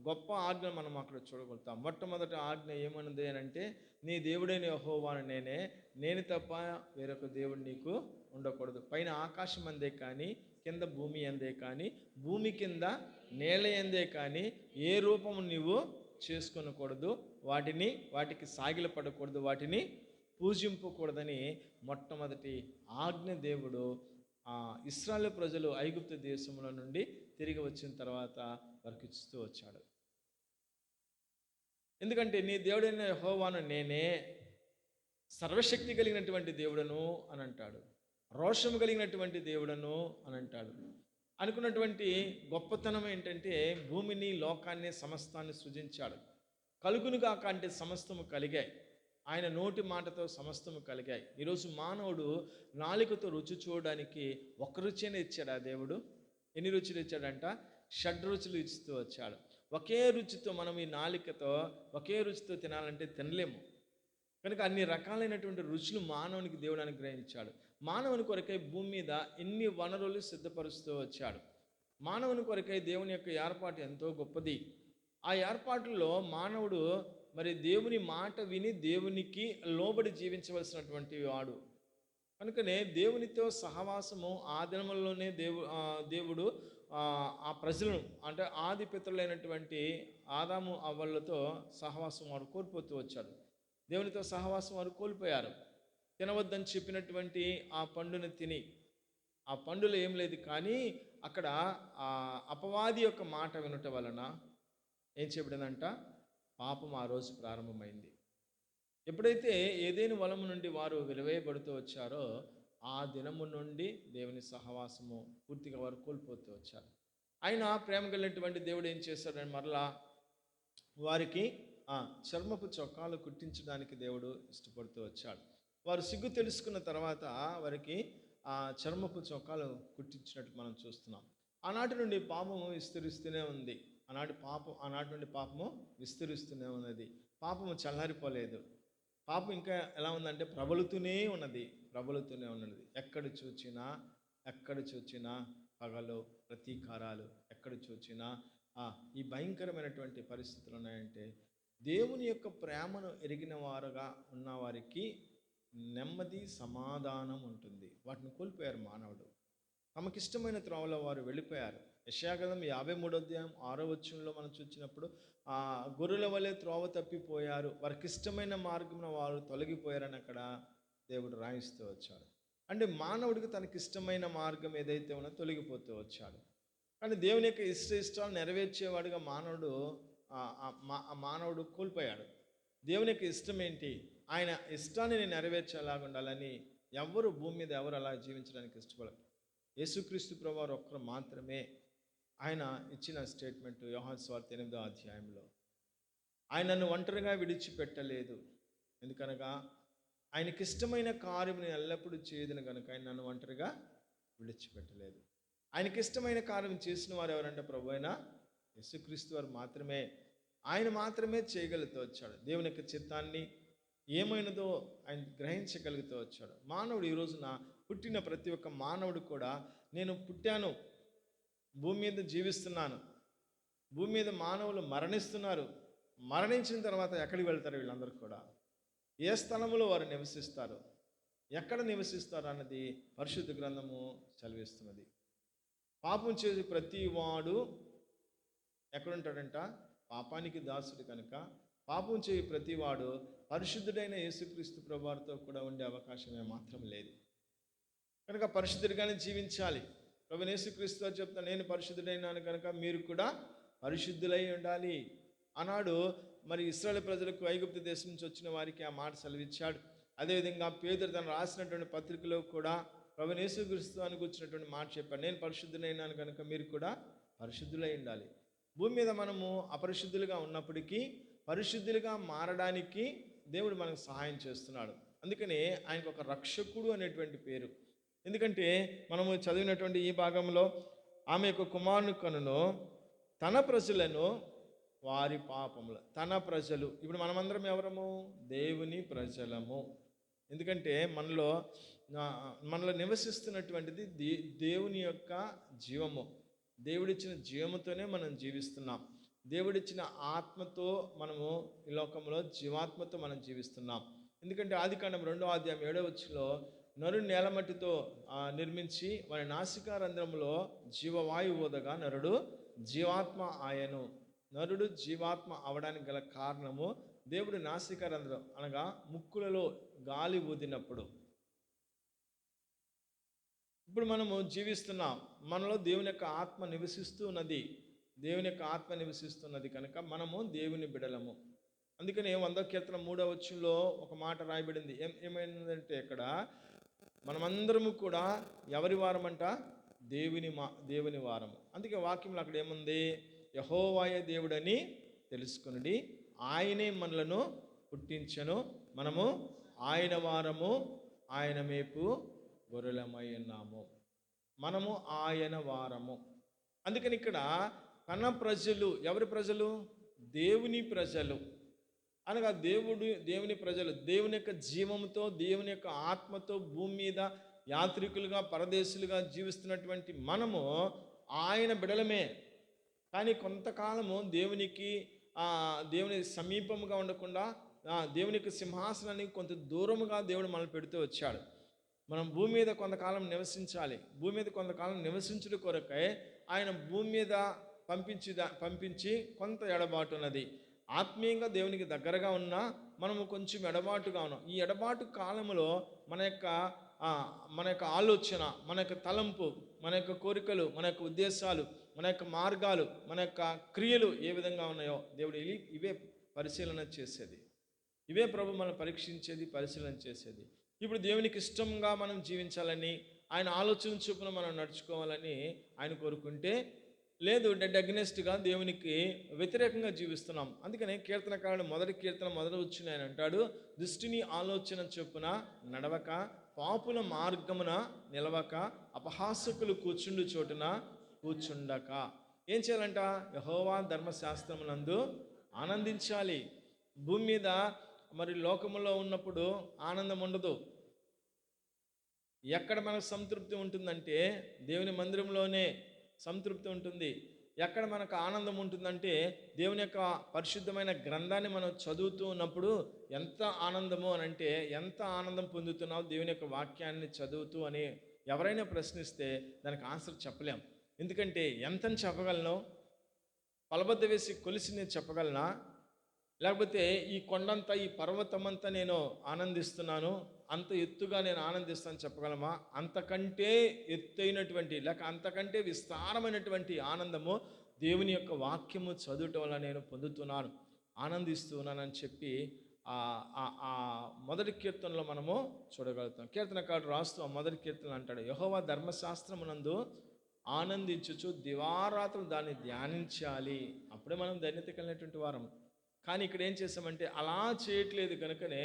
గొప్ప ఆజ్ఞ మనం అక్కడ చూడగలుగుతాం. మొట్టమొదటి ఆజ్ఞ ఏమన్నది అని అంటే, నీ దేవుడైన యెహోవాను నేను తప్ప వేరొక దేవుడు నీకు ఉండకూడదు. పైన ఆకాశం అందే కానీ, కింద భూమి అందే కానీ, భూమి కింద నేల అందే కానీ ఏ రూపము నీవు చేసుకొనకూడదు, వాటికి సాగిలపడకూడదు, వాటిని పూజింపకూడదని మొట్టమొదటి ఆజ్ఞ దేవుడు ఇశ్రాయేలు ప్రజలు ఐగుప్తు దేశంలో నుండి తిరిగి వచ్చిన తర్వాత వారికి ఇస్తూ వచ్చాడు. ఎందుకంటే నీ దేవుడైన యెహోవాను నేనే, సర్వశక్తి కలిగినటువంటి దేవుడను అని అంటాడు, రోషము కలిగినటువంటి దేవుడను అని అంటాడు. అనుకున్నటువంటి గొప్పతనం ఏంటంటే, భూమిని లోకాన్ని సమస్తాన్ని సృజించాడు. కలుగును గాక అంటే సమస్తము కలిగాయి. ఆయన నోటి మాటతో సమస్తము కలిగాయి. ఈరోజు మానవుడు నాలుకతో రుచి చూడడానికి ఒక రుచినే ఇచ్చాడు ఆ దేవుడు. ఎన్ని రుచులు ఇచ్చాడంట? 6 రుచులు ఇస్తూ వచ్చాడు. ఒకే రుచితో మనం ఈ నాలుకతో ఒకే రుచితో తినాలంటే తినలేము. కనుక అన్ని రకాలైనటువంటి రుచులు మానవునికి దేవుడు అనుగ్రహించాడు. మానవుని కొరకై భూమి మీద ఎన్ని వనరులు సిద్ధపరుస్తూ వచ్చాడు. మానవుని కొరకై దేవుని యొక్క ఏర్పాటు ఎంతో గొప్పది. ఆ ఏర్పాటులో మానవుడు మరి దేవుని మాట విని దేవునికి లోబడి జీవించవలసినటువంటి వాడు. కనుకనే దేవునితో సహవాసము ఆ దినముల్లోనే దేవుడు ఆ ప్రజలను, అంటే ఆది పితరులైనటువంటి ఆదాము అవ్వలతో సహవాసం వారు కోల్పోతూ వచ్చారు. దేవునితో సహవాసం వారు కోల్పోయారు. తినవద్దని చెప్పినటువంటి ఆ పండును తిని, ఆ పండులో ఏం లేదు, కానీ అక్కడ ఆ అపవాది యొక్క మాట వినటం వలన ఏం చెప్పడిందంట? పాపం ఆ రోజు ప్రారంభమైంది. ఎప్పుడైతే ఏదైనా వలము నుండి వారు వెలివేయబడుతూ వచ్చారో ఆ దినము నుండి దేవుని సహవాసము పూర్తిగా వారు కోల్పోతూ వచ్చారు. ఆయన ప్రేమ కలిగినటువంటి దేవుడు ఏం చేశాడని మరలా వారికి చర్మపు చొక్కాలు కుట్టించడానికి దేవుడు ఇష్టపడుతూ వచ్చాడు. వారు సిగ్గు తెలుసుకున్న తర్వాత వారికి ఆ చర్మపు చొక్కాలు కుట్టించినట్టు మనం చూస్తున్నాం. ఆనాటి నుండి పాపము విస్తరిస్తూనే ఉంది. ఆనాటి నుండి పాపము విస్తరిస్తూనే ఉన్నది. పాపము చల్లారిపోలేదు. పాపం ఇంకా ఎలా ఉందంటే ప్రబలుతూనే ఉన్నది. ఎక్కడ చూచినా పగలు, ప్రతీకారాలు, ఎక్కడ చూచినా ఈ భయంకరమైనటువంటి పరిస్థితులు ఉన్నాయంటే దేవుని యొక్క ప్రేమను ఎరిగిన వారుగా ఉన్న వారికి నెమ్మది, సమాధానం ఉంటుంది. వాటిని కోల్పోయారు మానవుడు. తమకిష్టమైన త్రోవలో వారు వెళ్ళిపోయారు. యెషయా గ్రంథం 53వ అధ్యాయం 6వ వచనంలో మనం చూసినప్పుడు గొర్రెల వలె త్రోవ తప్పిపోయారు, వారికి ఇష్టమైన మార్గంలో వారు తొలగిపోయారని అక్కడ దేవుడు రాయిస్తూ వచ్చాడు. అంటే మానవుడికి తనకిష్టమైన మార్గం ఏదైతే ఉన్నా తొలగిపోతూ వచ్చాడు. కానీ దేవుని యొక్క ఇష్టాలు నెరవేర్చేవాడుగా మానవుడు కోల్పోయాడు. దేవుని యొక్క ఇష్టం ఏంటి? ఆయన ఇష్టాన్ని నేను నెరవేర్చేలాగా ఉండాలని ఎవరు భూమి మీద ఎవరు అలా జీవించడానికి ఇష్టపడరు. యేసుక్రీస్తు ప్రభువారు ఒక్కరు మాత్రమే ఆయన ఇచ్చిన స్టేట్మెంట్ యోహాను సువార్త 8వ అధ్యాయంలో, ఆయన నన్ను ఒంటరిగా విడిచిపెట్టలేదు, ఎందుకనగా ఆయనకి ఇష్టమైన కార్యం నేను ఎల్లప్పుడూ చేయదును కనుక ఆయన నన్ను ఒంటరిగా విడిచిపెట్టలేదు. ఆయనకి ఇష్టమైన కార్యం చేసిన వారు ఎవరంటే ప్రభు అయిన యేసుక్రీస్తు వారు మాత్రమే. ఆయన మాత్రమే చేయగలుగుతూ వచ్చాడు. దేవుని యొక్క చిత్తాన్ని ఏమైనదో ఆయన గ్రహించగలుగుతూ వచ్చాడు. మానవుడు ఈ రోజున పుట్టిన ప్రతి ఒక్క మానవుడు కూడా, నేను పుట్టాను, భూమి మీద జీవిస్తున్నాను, భూమి మీద మానవులు మరణిస్తున్నారు, మరణించిన తర్వాత ఎక్కడికి వెళ్తారు వీళ్ళందరూ కూడా? ఏ స్థలంలో వారు నివసిస్తారు, ఎక్కడ నివసిస్తారు అన్నది పరిశుద్ధ గ్రంథము సెలవిస్తున్నది. పాపం చేసి ప్రతి వాడు ఎక్కడుంటాడంట? పాపానికి దాసుడు కనుక పాపం చేయి ప్రతివాడు పరిశుద్ధుడైన యేసుక్రీస్తు ప్రభువారితో కూడా ఉండే అవకాశమే మాత్రం లేదు. కనుక పరిశుద్ధుడిగానే జీవించాలి. ప్రభువైన యేసుక్రీస్తు వారు చెప్తాను, నేను పరిశుద్ధుడైనాను కనుక మీరు కూడా పరిశుద్ధులై ఉండాలి. ఆనాడు మరి ఇశ్రాయేలు ప్రజలకు ఐగుప్తు దేశం నుంచి వచ్చిన వారికి ఆ మాట సెలవిచ్చాడు. అదేవిధంగా పేతురు తను రాసినటువంటి పత్రికలో కూడా ప్రభువైన యేసుక్రీస్తు అని కూర్చున్నటువంటి మాట చెప్పాడు, నేను పరిశుద్ధుడైనాను కనుక మీరు కూడా పరిశుద్ధులై ఉండాలి. భూమి మీద మనము అపరిశుద్ధులుగా ఉన్నప్పటికీ పరిశుద్ధులుగా మారడానికి దేవుడు మనకు సహాయం చేస్తున్నాడు. అందుకనే ఆయనకు ఒక రక్షకుడు అనేటువంటి పేరు. ఎందుకంటే మనము చదివినటువంటి ఈ భాగంలో ఆమె యొక్క కుమారుని కనును తన ప్రజలను వారి పాపములు, తన ప్రజలు. ఇప్పుడు మనమందరం ఎవరము? దేవుని ప్రజలము. ఎందుకంటే మనలో నివసిస్తున్నటువంటిది దేవుని యొక్క జీవము. దేవుడిచ్చిన జీవముతోనే మనం జీవిస్తున్నాం. దేవుడిచ్చిన ఆత్మతో మనము ఈ లోకంలో జీవాత్మతో మనం జీవిస్తున్నాం. ఎందుకంటే ఆదికాండం 2వ అధ్యాయం 7వ వచనంలో నరుడు నేలమట్టితో నిర్మించి వారి నాసికారంధ్రములో జీవవాయువు ఊదగా నరుడు జీవాత్మ ఆయను. నరుడు జీవాత్మ అవడానికి గల కారణము దేవుడు నాసికారంధ్రం అనగా ముక్కులలో గాలి ఊదినప్పుడు. ఇప్పుడు మనము జీవిస్తున్నాం, మనలో దేవుని యొక్క ఆత్మ నివసిస్తూ ఉన్నది. దేవుని యొక్క ఆత్మ నివసిస్తున్నది కనుక మనము దేవుని బిడలము. అందుకని 100వ కీర్తన 3వ వచనంలో ఒక మాట రాయబడింది. ఏమైందంటే ఇక్కడ మనమందరము కూడా ఎవరి వారమంట? దేవుని వారము. అందుకే వాక్యంలో అక్కడ ఏముంది? యెహోవాయే దేవుడని తెలుసుకొనుడి, ఆయనే మనలను పుట్టించెను, మనము ఆయన వారము, ఆయన మేపు గొర్రెలమై ఉన్నాము. మనము ఆయన వారము. అందుకని ఇక్కడ తన ప్రజలు, ఎవరి ప్రజలు? దేవుని ప్రజలు అనగా దేవుని ప్రజలు, దేవుని యొక్క జీవంతో, దేవుని యొక్క ఆత్మతో భూమి మీద యాత్రికులుగా, పరదేశులుగా జీవిస్తున్నటువంటి మనము ఆయన బిడలమే. కానీ కొంతకాలము దేవుని సమీపముగా ఉండకుండా దేవునికి సింహాసనానికి కొంత దూరముగా దేవుడు మనల్ని పెడుతూ వచ్చాడు. మనం భూమి మీద కొంతకాలం నివసించాలి. భూమి మీద కొంతకాలం నివసించుట కొరకై ఆయన భూమి మీద పంపించి కొంత ఎడబాటు ఉన్నది. ఆత్మీయంగా దేవునికి దగ్గరగా ఉన్నా మనము కొంచెం ఎడబాటుగా ఉన్నాం. ఈ ఎడబాటు కాలంలో మన యొక్క ఆలోచన, మన యొక్క తలంపు, మన యొక్క కోరికలు, మన యొక్క ఉద్దేశాలు, మన యొక్క మార్గాలు, మన యొక్క క్రియలు ఏ విధంగా ఉన్నాయో దేవుడు ఇవే పరిశీలన చేసేది. ఇవే ప్రభు మనం పరీక్షించేది, పరిశీలన చేసేది. ఇప్పుడు దేవునికి ఇష్టంగా మనం జీవించాలని, ఆయన ఆలోచన చొప్పున మనం నడుచుకోవాలని ఆయన కోరుకుంటే, లేదు డెడ్ అగ్నెస్ట్గా దేవునికి వ్యతిరేకంగా జీవిస్తున్నాం. అందుకనే కీర్తనకారుడు మొదటి కీర్తన మొదలు వచ్చిన ఆయన అంటాడు, దుష్టుని ఆలోచన చొప్పున నడవక, పాపుల మార్గమున నిలవక, అపహాసకులు కూర్చుండు చోటున కూర్చుండక. ఏం చేయాలంట? యెహోవా ధర్మశాస్త్రమునందు ఆనందించాలి. భూమి మీద మరి లోకములో ఉన్నప్పుడు ఆనందం ఉండదు. ఎక్కడ మనకు సంతృప్తి ఉంటుందంటే దేవుని మందిరంలోనే సంతృప్తి ఉంటుంది. ఎక్కడ మనకు ఆనందం ఉంటుందంటే దేవుని యొక్క పరిశుద్ధమైన గ్రంథాన్ని మనం చదువుతూ ఉన్నప్పుడు ఎంత ఆనందము అని అంటే, ఎంత ఆనందం పొందుతున్నావు దేవుని యొక్క వాక్యాన్ని చదువుతూ అని ఎవరైనా ప్రశ్నిస్తే దానికి ఆన్సర్ చెప్పలేం. ఎందుకంటే ఎంతని చెప్పగలను? పలబద్ద వేసి కొలిసి నేను చెప్పగలనా? లేకపోతే ఈ కొండంతా, ఈ పర్వతమంతా నేను ఆనందిస్తున్నాను, అంత ఎత్తుగా నేను ఆనందిస్తాను చెప్పగలమా? అంతకంటే ఎత్తైనటువంటి లేక అంతకంటే విస్తారమైనటువంటి ఆనందము దేవుని యొక్క వాక్యము చదువుట వల్ల నేను పొందుతున్నాను, ఆనందిస్తున్నానని చెప్పి ఆ మొదటి కీర్తనలో మనము చూడగలుగుతాం. కీర్తనకారుడు రాస్తూ ఆ మొదటి కీర్తన అంటాడు, యెహోవా ధర్మశాస్త్రమునందు ఆనందించుచు దివారాత్రులు దాన్ని ధ్యానించాలి, అప్పుడే మనం ధన్యత కలిగినటువంటి వారం. కానీ ఇక్కడ ఏం చేసామంటే అలా చేయట్లేదు. కనుకనే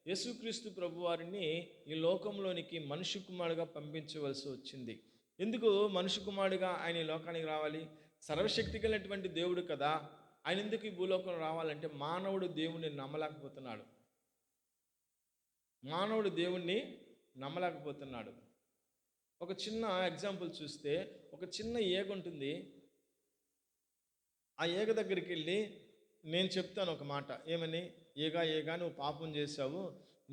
యేసుక్రీస్తు ప్రభు వారిని ఈ లోకంలోనికి మనుష్య కుమారుడిగా పంపించవలసి వచ్చింది. ఎందుకు మనుష్య కుమారుడిగా ఆయన ఈ లోకానికి రావాలి? సర్వశక్తి కలిగినటువంటి దేవుడు కదా. ఆయన ఎందుకు ఈ భూలోకం రావాలంటే మానవుడు దేవుణ్ణి నమ్మలేకపోతున్నాడు. మానవుడు దేవుణ్ణి నమ్మలేకపోతున్నాడు. ఒక చిన్న ఎగ్జాంపుల్ చూస్తే, ఒక చిన్న ఏగ ఉంటుంది. ఆ ఏగ దగ్గరికి వెళ్ళి నేను చెప్తాను ఒక మాట, ఏమని? ఏగా నువ్వు పాపం చేశావు,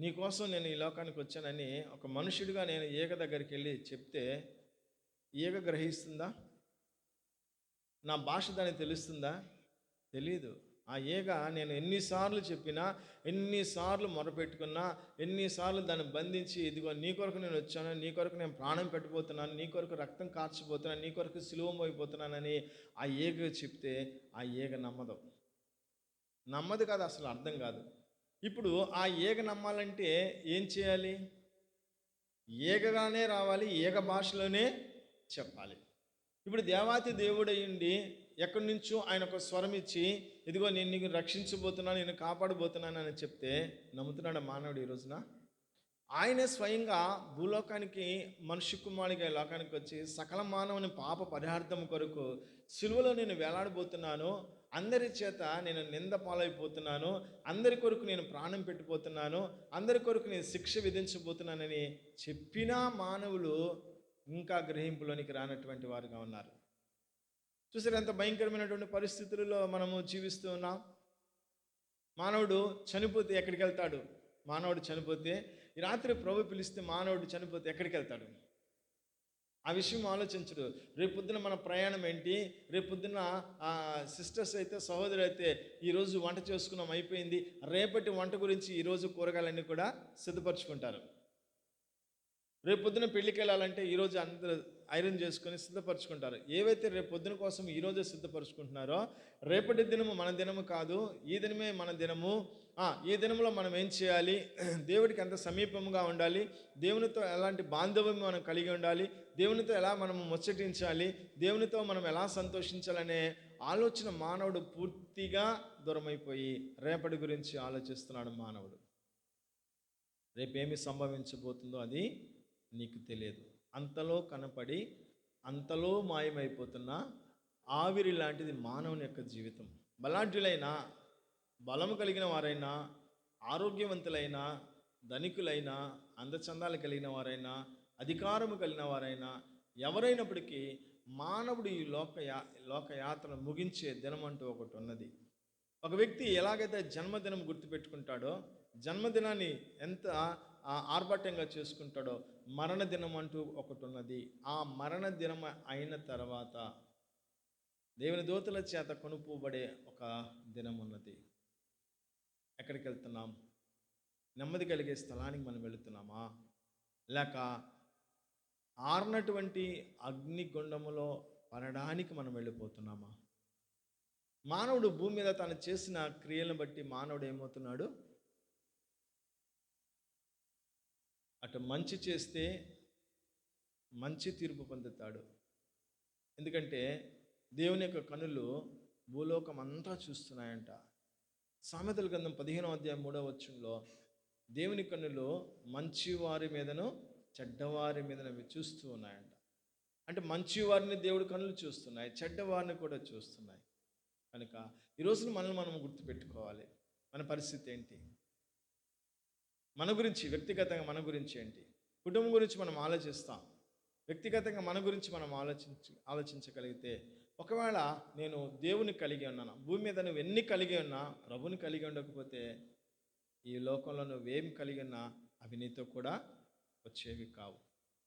నీకోసం నేను ఈ లోకానికి వచ్చానని ఒక మనుషుడిగా నేను ఏగ దగ్గరికి వెళ్ళి చెప్తే ఏగ గ్రహిస్తుందా? నా భాష దానికి తెలుస్తుందా? తెలీదు. ఆ ఏగ నేను ఎన్నిసార్లు చెప్పినా, ఎన్నిసార్లు మొరపెట్టుకున్నా, ఎన్నిసార్లు దాన్ని బంధించి, ఇదిగో నీ కొరకు నేను వచ్చాను, నీ కొరకు నేను ప్రాణం పెట్టిపోతున్నాను, నీ కొరకు రక్తం కార్చిపోతున్నాను, నీ కొరకు సిలువ అయిపోతున్నానని ఆ ఏగ చెప్తే ఆ ఏగ నమ్మదు కాదు, అసలు అర్థం కాదు. ఇప్పుడు ఆ ఏగ నమ్మాలంటే ఏం చేయాలి? ఏగగానే రావాలి, ఏగ భాషలోనే చెప్పాలి. ఇప్పుడు దేవాతి దేవుడయ్యుండి ఎక్కడి నుంచో ఆయన ఒక స్వరం ఇచ్చి, ఇదిగో నేను నీకు రక్షించబోతున్నాను, నేను కాపాడబోతున్నాను అని చెప్తే నమ్ముతున్నాడు మానవుడు ఈ రోజున? ఆయనే స్వయంగా భూలోకానికి మనుష్య కుమారుడిగా లోకానికి వచ్చి సకల మానవుని పాప పరిహార్థం కొరకు సిలువలో నేను వేలాడబోతున్నాను, అందరి చేత నేను నింద పాలైపోతున్నాను, అందరి కొరకు నేను ప్రాణం పెట్టిపోతున్నాను, అందరి కొరకు నేను శిక్ష విధించబోతున్నానని చెప్పినా మానవులు ఇంకా గ్రహింపులోనికి రానటువంటి వారుగా ఉన్నారు. చూసారు ఎంత భయంకరమైనటువంటి పరిస్థితులలో మనము జీవిస్తూ ఉన్నాం. మానవుడు చనిపోతే ఎక్కడికి వెళ్తాడు? మానవుడు చనిపోతే, ఈ రాత్రి ప్రభు పిలిస్తే మానవుడు చనిపోతే ఎక్కడికి వెళ్తాడు? ఆ విషయం ఆలోచించడు. రేపొద్దున మన ప్రయాణం ఏంటి? రేపొద్దున సిస్టర్స్ అయితే, సహోదరు అయితే, ఈరోజు వంట చేసుకున్నాం అయిపోయింది, రేపటి వంట గురించి ఈరోజు కూరగాయలన్నీ కూడా సిద్ధపరచుకుంటారు. రేపొద్దున పెళ్ళికి వెళ్ళాలంటే ఈరోజు అందరూ ఐరన్ చేసుకొని సిద్ధపరచుకుంటారు. ఏవైతే రేపొద్దున కోసం ఈరోజే సిద్ధపరచుకుంటున్నారో, రేపటి దినము మన దినము కాదు, ఈ దినమే మన దినము. ఈ దినంలో మనం ఏం చేయాలి? దేవుడికి ఎంత సమీపంగా ఉండాలి, దేవునితో ఎలాంటి బాంధవ్యం మనం కలిగి ఉండాలి, దేవునితో ఎలా మనము ముచ్చటించాలి, దేవునితో మనం ఎలా సంతోషించాలనే ఆలోచన మానవుడు పూర్తిగా దూరమైపోయి రేపటి గురించి ఆలోచిస్తున్నాడు మానవుడు. రేపేమి సంభవించబోతుందో అది నీకు తెలియదు. అంతలో కనపడి అంతలో మాయమైపోతున్న ఆవిరి లాంటిది మానవుని యొక్క జీవితం. బలాఢ్యులైనా, బలము కలిగిన వారైనా, ఆరోగ్యవంతులైనా, ధనికులైనా, అందచందాలు కలిగిన వారైనా, అధికారము కలిగిన వారైనా, ఎవరైనప్పటికీ మానవుడు ఈ లోకయాత్ర ముగించే దినం అంటూ ఒకటి ఉన్నది. ఒక వ్యక్తి ఎలాగైతే జన్మదినం గుర్తుపెట్టుకుంటాడో, జన్మదినాన్ని ఎంత ఆర్భాటంగా చేసుకుంటాడో, మరణ దినం అంటూ ఒకటి ఉన్నది. ఆ మరణ దినం అయిన తర్వాత దేవుని దూతల చేత కొనుక్కోబడే ఒక దినం ఉన్నది. ఎక్కడికి వెళ్తున్నాం? నెమ్మది కలిగే స్థలానికి మనం వెళుతున్నామా, లేక ఆరినటువంటి అగ్నిగుండములో పడడానికి మనం వెళ్ళిపోతున్నామా? మానవుడు భూమి మీద తను చేసిన క్రియలను బట్టి మానవుడు ఏమవుతున్నాడు? అటు మంచి చేస్తే మంచి తీర్పు పొందుతాడు. ఎందుకంటే దేవుని యొక్క కనులు భూలోకం అంతా చూస్తున్నాయంట. సామెతల గ్రంథం 15వ అధ్యాయం 3వ వచనంలో దేవుని కన్నులు మంచివారి మీదను చెడ్డవారి మీదను చూస్తూ ఉన్నాయంట. అంటే మంచివారిని దేవుడి కన్నులు చూస్తున్నాయి, చెడ్డవారిని కూడా చూస్తున్నాయి. కనుక ఈరోజు మనం గుర్తుపెట్టుకోవాలి, మన పరిస్థితి ఏంటి, మన గురించి వ్యక్తిగతంగా మన గురించి ఏంటి. కుటుంబం గురించి మనం ఆలోచిస్తాం, వ్యక్తిగతంగా మన గురించి మనం ఆలోచించగలిగితే, ఒకవేళ నేను దేవుని కలిగి ఉన్నాను, భూమి మీద నువ్వు ఎన్ని కలిగి ఉన్నా ప్రభుని కలిగి ఉండకపోతే ఈ లోకంలో నువ్వేం కలిగి ఉన్నా అవి నీతో కూడా వచ్చేవి కావు.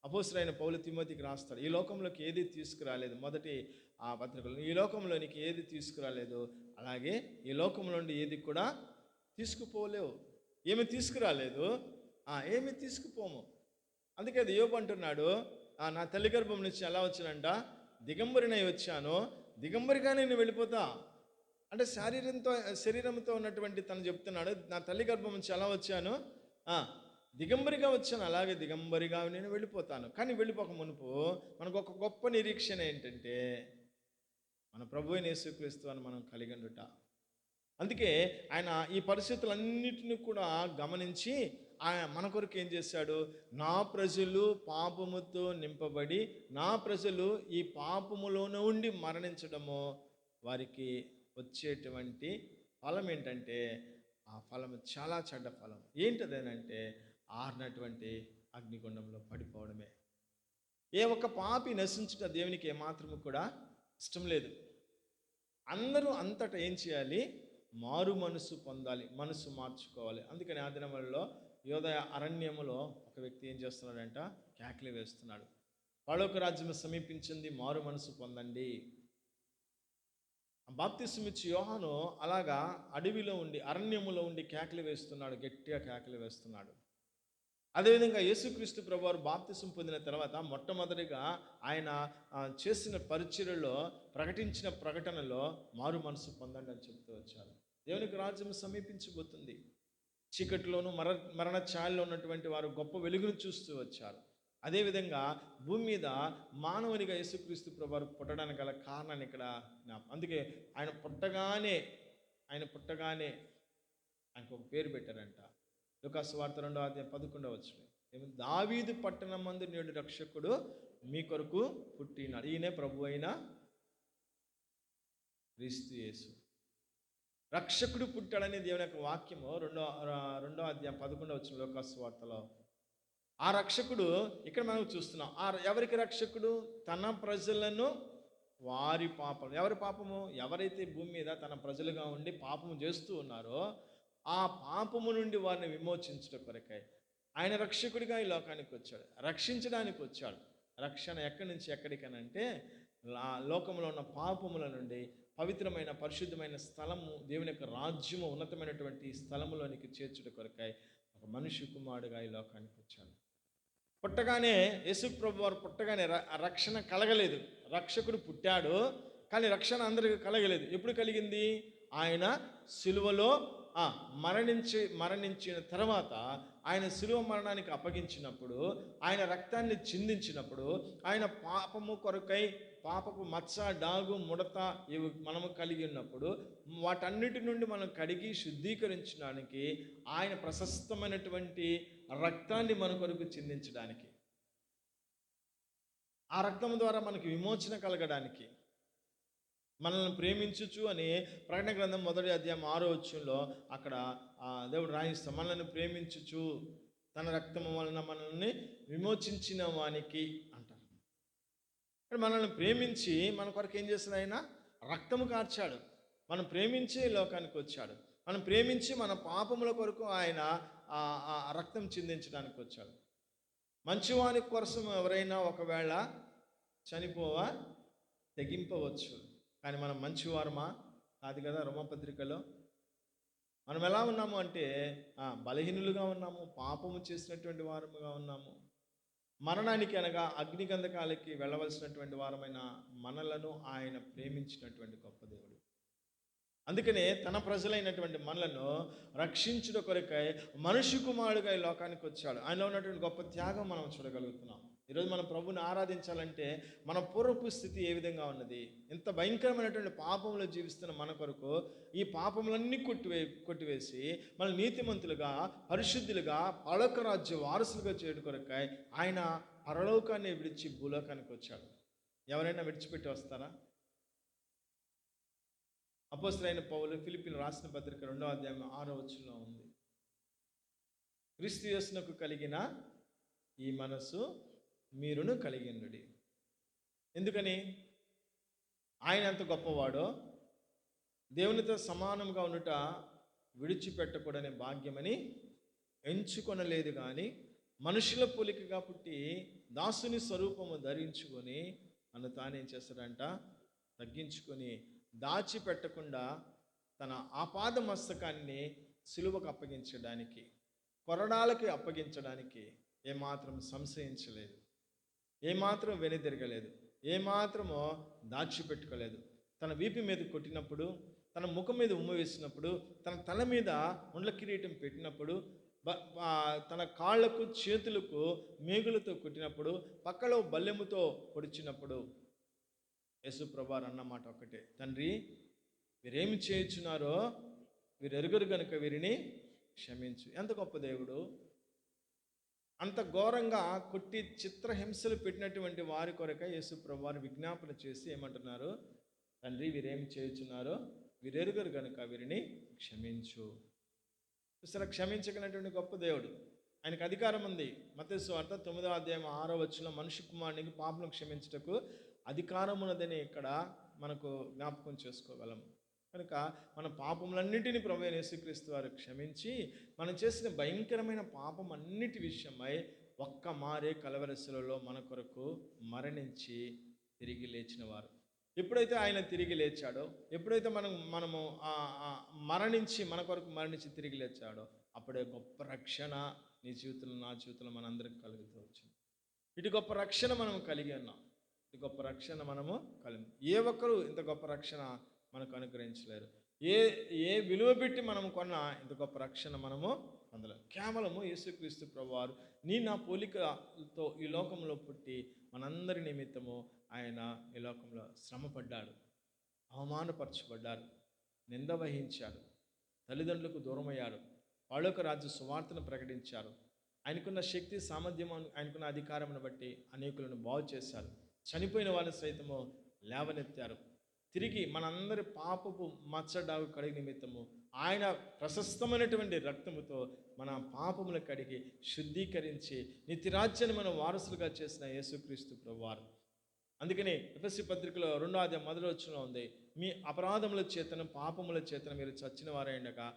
అపోస్తలుడైన పౌలు తిమోతికి రాస్తాడు, ఈ లోకంలోకి ఏది తీసుకురాలేదు, మొదటి ఆ పత్రికలో, ఈ లోకంలోనికి ఏది తీసుకురాలేదు, అలాగే ఈ లోకంలో నుండి ఏది కూడా తీసుకుపోలేవు. ఏమి తీసుకురాలేదు, ఏమి తీసుకుపోము. అందుకే అది యోబు అంటున్నాడు, నా తల్లి గర్భం నుంచి ఎలా వచ్చానంట, దిగంబరినై వచ్చాను, దిగంబరిగానే నేను వెళ్ళిపోతా. అంటే శరీరంతో ఉన్నటువంటి తను చెప్తున్నాడు, నా తల్లి గర్భం నుంచి ఎలా వచ్చాను, దిగంబరిగా వచ్చాను, అలాగే దిగంబరిగా నేను వెళ్ళిపోతాను. కానీ వెళ్ళిపోక మునుపు మనకు ఒక గొప్ప నిరీక్షణ ఏంటంటే మన ప్రభు అయిన యేసుక్రీస్తు అని మనం కలిగి ఉండుట. అందుకే ఆయన ఈ పరిస్థితులన్నిటిని కూడా గమనించి ఆయన మన కొరకు ఏం చేశాడు, నా ప్రజలు పాపముతో నింపబడి నా ప్రజలు ఈ పాపములోనే ఉండి మరణించడము వారికి వచ్చేటువంటి ఫలం ఏంటంటే, ఆ ఫలం చాలా చెడ్డ ఫలం. ఏంటదేనంటే ఆరినటువంటి అగ్నిగుండంలో పడిపోవడమే. ఏ ఒక్క పాపి నశించుట దేవునికి ఏమాత్రము కూడా ఇష్టం లేదు. అందరూ అంతటా ఏం చేయాలి, మారు మనసు పొందాలి, మనసు మార్చుకోవాలి. అందుకని ఆ దినములలో యోదయ అరణ్యములో ఒక వ్యక్తి ఏం చేస్తున్నాడంట, కేకలు వేస్తున్నాడు, పరలోక రాజ్యము సమీపించింది, మారు మనసు పొందండి. బాప్తిస్మం ఇచ్చి యోహాను అలాగా అడవిలో ఉండి అరణ్యములో ఉండి కేకలు వేస్తున్నాడు, గట్టిగా కేకలు వేస్తున్నాడు. అదేవిధంగా యేసుక్రీస్తు ప్రభువారు బాప్తిస్మం పొందిన తర్వాత మొట్టమొదటిగా ఆయన చేసిన పరిచర్యలో ప్రకటించిన ప్రకటనలో మారు మనసు పొందండి అని చెప్తూ వచ్చారు. దేవునికి రాజ్యం సమీపించబోతుంది. చీకటిలోను మరణ ఛాయల్లో ఉన్నటువంటి వారు గొప్ప వెలుగును చూస్తూ వచ్చారు. అదేవిధంగా భూమి మీద మానవునిగా యేసుక్రీస్తు ప్రభువారు పుట్టడానికి గల కారణాన్ని ఇక్కడ అందుకే ఆయన పుట్టగానే ఆయనకు ఒక పేరు పెట్టారంట. లూకాసు వార్త 2వ అధ్యాయం 11వ వచనం, దావీదు పట్టణమందు నేడు రక్షకుడు మీ కొరకు పుట్టినాడు, ఈయనే ప్రభు అయిన క్రీస్తు యేసు. రక్షకుడు పుట్టాడని దేవుని యొక్క వాక్యము 2వ అధ్యాయం 11వ వచనం లూకాసు వార్తలో. ఆ రక్షకుడు ఇక్కడ మనం చూస్తున్నాం. ఎవరికి రక్షకుడు? తన ప్రజలను వారి పాపం. ఎవరి పాపము? ఎవరైతే భూమి మీద తన ప్రజలుగా ఉండి పాపము చేస్తూ ఉన్నారో ఆ పాపము నుండి వారిని విమోచించడం కొరకై ఆయన రక్షకుడిగా ఈ లోకానికి వచ్చాడు, రక్షించడానికి వచ్చాడు. రక్షణ ఎక్కడి నుంచి ఎక్కడికనంటే లోకంలో ఉన్న పాపముల నుండి పవిత్రమైన పరిశుద్ధమైన స్థలము, దేవుని యొక్క రాజ్యము, ఉన్నతమైనటువంటి స్థలములోనికి చేర్చుట కొరకై ఒక మనిషి కుమారుడుగా ఈ లోకానికి వచ్చాడు. పుట్టగానే యేసు ప్రభు వారు పుట్టగానే రక్షణ కలగలేదు. రక్షకుడు పుట్టాడు కానీ రక్షణ అందరికీ కలగలేదు. ఎప్పుడు కలిగింది? ఆయన సిలువలో మరణించిన తర్వాత ఆయన శిలువ మరణానికి అప్పగించినప్పుడు, ఆయన రక్తాన్ని చిందించినప్పుడు, ఆయన పాపము కొరకై పాపపు మచ్చ, డాగు, ముడత ఇవి మనము కలిగి ఉన్నప్పుడు వాటన్నిటి నుండి మనం కడిగి శుద్ధీకరించడానికి ఆయన ప్రశస్తమైనటువంటి రక్తాన్ని మన కొరకు చిందించడానికి, ఆ రక్తం ద్వారా మనకి విమోచన కలగడానికి, మనల్ని ప్రేమించుచు అని ప్రకటన గ్రంథం 1వ అధ్యాయం 6వ వచనంలో అక్కడ దేవుడు రాయిస్తాం, మనల్ని ప్రేమించుచు తన రక్తము వలన మనల్ని విమోచించిన వానికి అంటారు. మనల్ని ప్రేమించి మన కొరకు ఏం చేసిన ఆయన రక్తము కార్చాడు. మనం ప్రేమించి లోకానికి వచ్చాడు. మనం ప్రేమించి మన పాపముల కొరకు ఆయన రక్తం చిందించడానికి వచ్చాడు. మంచివాని కోసం ఎవరైనా ఒకవేళ చనిపోవా తెగింపవచ్చు, కానీ మనం మంచివారమా కాదు కదా. రోమపత్రికలో మనం ఎలా ఉన్నాము అంటే బలహీనులుగా ఉన్నాము, పాపము చేసినటువంటి వారముగా ఉన్నాము, మరణానికి అనగా అగ్నిగంధకాలకి వెళ్ళవలసినటువంటి వారమైన మనలను ఆయన ప్రేమించినటువంటి గొప్ప దేవుడు. అందుకనే తన ప్రజలైనటువంటి మనలను రక్షించుట కొరకై మనుష్య కుమారుడుగా ఈ లోకానికి వచ్చాడు. ఆయనలో ఉన్నటువంటి గొప్ప త్యాగం మనం చూడగలుగుతున్నాం. ఈరోజు మన ప్రభుని ఆరాధించాలంటే మన పూర్వపు స్థితి ఏ విధంగా ఉన్నది, ఎంత భయంకరమైనటువంటి పాపంలో జీవిస్తున్న మన కొరకు ఈ పాపములన్నీ కొట్టివేసి మన నీతిమంతులుగా, పరిశుద్ధులుగా, పరలోక రాజ్య వారసులుగా చేయడం కొరకై ఆయన పరలోకాన్ని విడిచి భూలోకానికి వచ్చాడు. ఎవరైనా విడిచిపెట్టి వస్తారా? అపోస్తలుడైన పౌలు ఫిలిప్పీయులకు రాసిన పత్రిక 2వ అధ్యాయం 6వ వచనంలో ఉంది, క్రీస్తు యేసునకు కలిగిన ఈ మనసు మీరును కలిగినది. ఎందుకని? ఆయన ఎంత గొప్పవాడో, దేవునితో సమానంగా ఉండుట విడిచిపెట్టకూడని భాగ్యమని ఎంచుకొనలేదు, కానీ మనుషుల పోలికగా పుట్టి దాసుని స్వరూపము ధరించుకొని నన్ను తానేం చేస్తాడంట తగ్గించుకొని దాచిపెట్టకుండా తన ఆపాద మస్తకాన్ని సిలువకు అప్పగించడానికి, కొరడాలకి అప్పగించడానికి ఏమాత్రం సంశయించలేదు, ఏమాత్రం వెనుదిరగలేదు, ఏమాత్రమో దాచిపెట్టుకోలేదు. తన వీపు మీద కొట్టినప్పుడు, తన ముఖం మీద ఉమ్మ వేసినప్పుడు, తన తల మీద ముండ్ల కిరీటం పెట్టినప్పుడు, తన కాళ్లకు చేతులకు మేగులతో కొట్టినప్పుడు, పక్కలో బల్లెముతో పొడిచినప్పుడు యేసు ప్రభువారు అన్నమాట ఒకటే, తండ్రి వీరేమి చేయుచున్నారో వీరు ఎరుగరు గనుక వీరిని క్షమించు. ఎంత గొప్ప దేవుడు! అంత ఘోరంగా కొట్టి చిత్రహింసలు పెట్టినటువంటి వారి కొరక యేసు ప్రభువారు విజ్ఞాపన చేసి ఏమంటున్నారు, తండ్రి వీరేమి చేయుచున్నారో వీరెరుగరు గనుక వీరిని క్షమించు. చూసారా, క్షమించగలిగినటువంటి గొప్ప దేవుడు. ఆయనకు అధికారం ఉంది. మత్తయి సువార్త 9వ అధ్యాయం 6వ వచనంలో మనుష్య కుమారునికి పాపను క్షమించుటకు అధికారం ఉన్నదని ఇక్కడ మనకు జ్ఞాపకం చేసుకోగలం. కనుక మన పాపములన్నింటినీ ప్రభువైన యేసుక్రీస్తు వారు క్షమించి మనం చేసిన భయంకరమైన పాపం అన్నిటి విషయమై ఒక్క మారే కలవరశిలలో మన కొరకు మరణించి తిరిగి లేచిన వారు. ఎప్పుడైతే ఆయన తిరిగి లేచాడో, ఎప్పుడైతే మనము మరణించి మన కొరకు మరణించి తిరిగి లేచాడో, అప్పుడే గొప్ప రక్షణ నీ జీవితంలో, నా జీవితంలో మనందరికి కలుగుతూ వచ్చింది. ఇటు గొప్ప రక్షణ మనం కలిగి ఉన్నాం. ఇటు గొప్ప రక్షణ మనము కలిగి, ఏ ఒక్కరు ఇంత గొప్ప రక్షణ మనకు అనుగ్రహించలేరు. ఏ విలువ పెట్టి మనం కొన్న ఇంత గొప్ప రక్షణ మనము పొందలేము. కేవలము యేసుక్రీస్తు ప్రభువారు నీ నా పోలికతో ఈ లోకంలో పుట్టి మనందరి నిమిత్తము ఆయన ఈ లోకంలో శ్రమపడ్డాడు, అవమానపరచబడ్డాడు, నింద వహించాడు, తల్లిదండ్రులకు దూరమయ్యాడు, పరలోక రాజ్య సువార్తను ప్రకటించారు. ఆయనకున్న శక్తి, సామర్థ్యం, ఆయనకున్న అధికారమును బట్టి అనేకులను బాగు చేశారు. చనిపోయిన వాళ్ళని సైతము లేవనెత్తారు. తిరిగి మనందరి పాపపు మచ్చడాగు కడిగి నిమిత్తము ఆయన ప్రశస్తమైనటువంటి రక్తముతో మన పాపములు కడిగి శుద్ధీకరించి నిత్యరాజ్యాన్ని మనం వారసులుగా చేసిన యేసుక్రీస్తు ప్రభువారు. అందుకని ఎఫెసీ పత్రికలో 2వ అధ్యాయం 1వ వచనంలో ఉంది, మీ అపరాధముల చేతను పాపముల చేతను మీరు చచ్చిన వారైండగా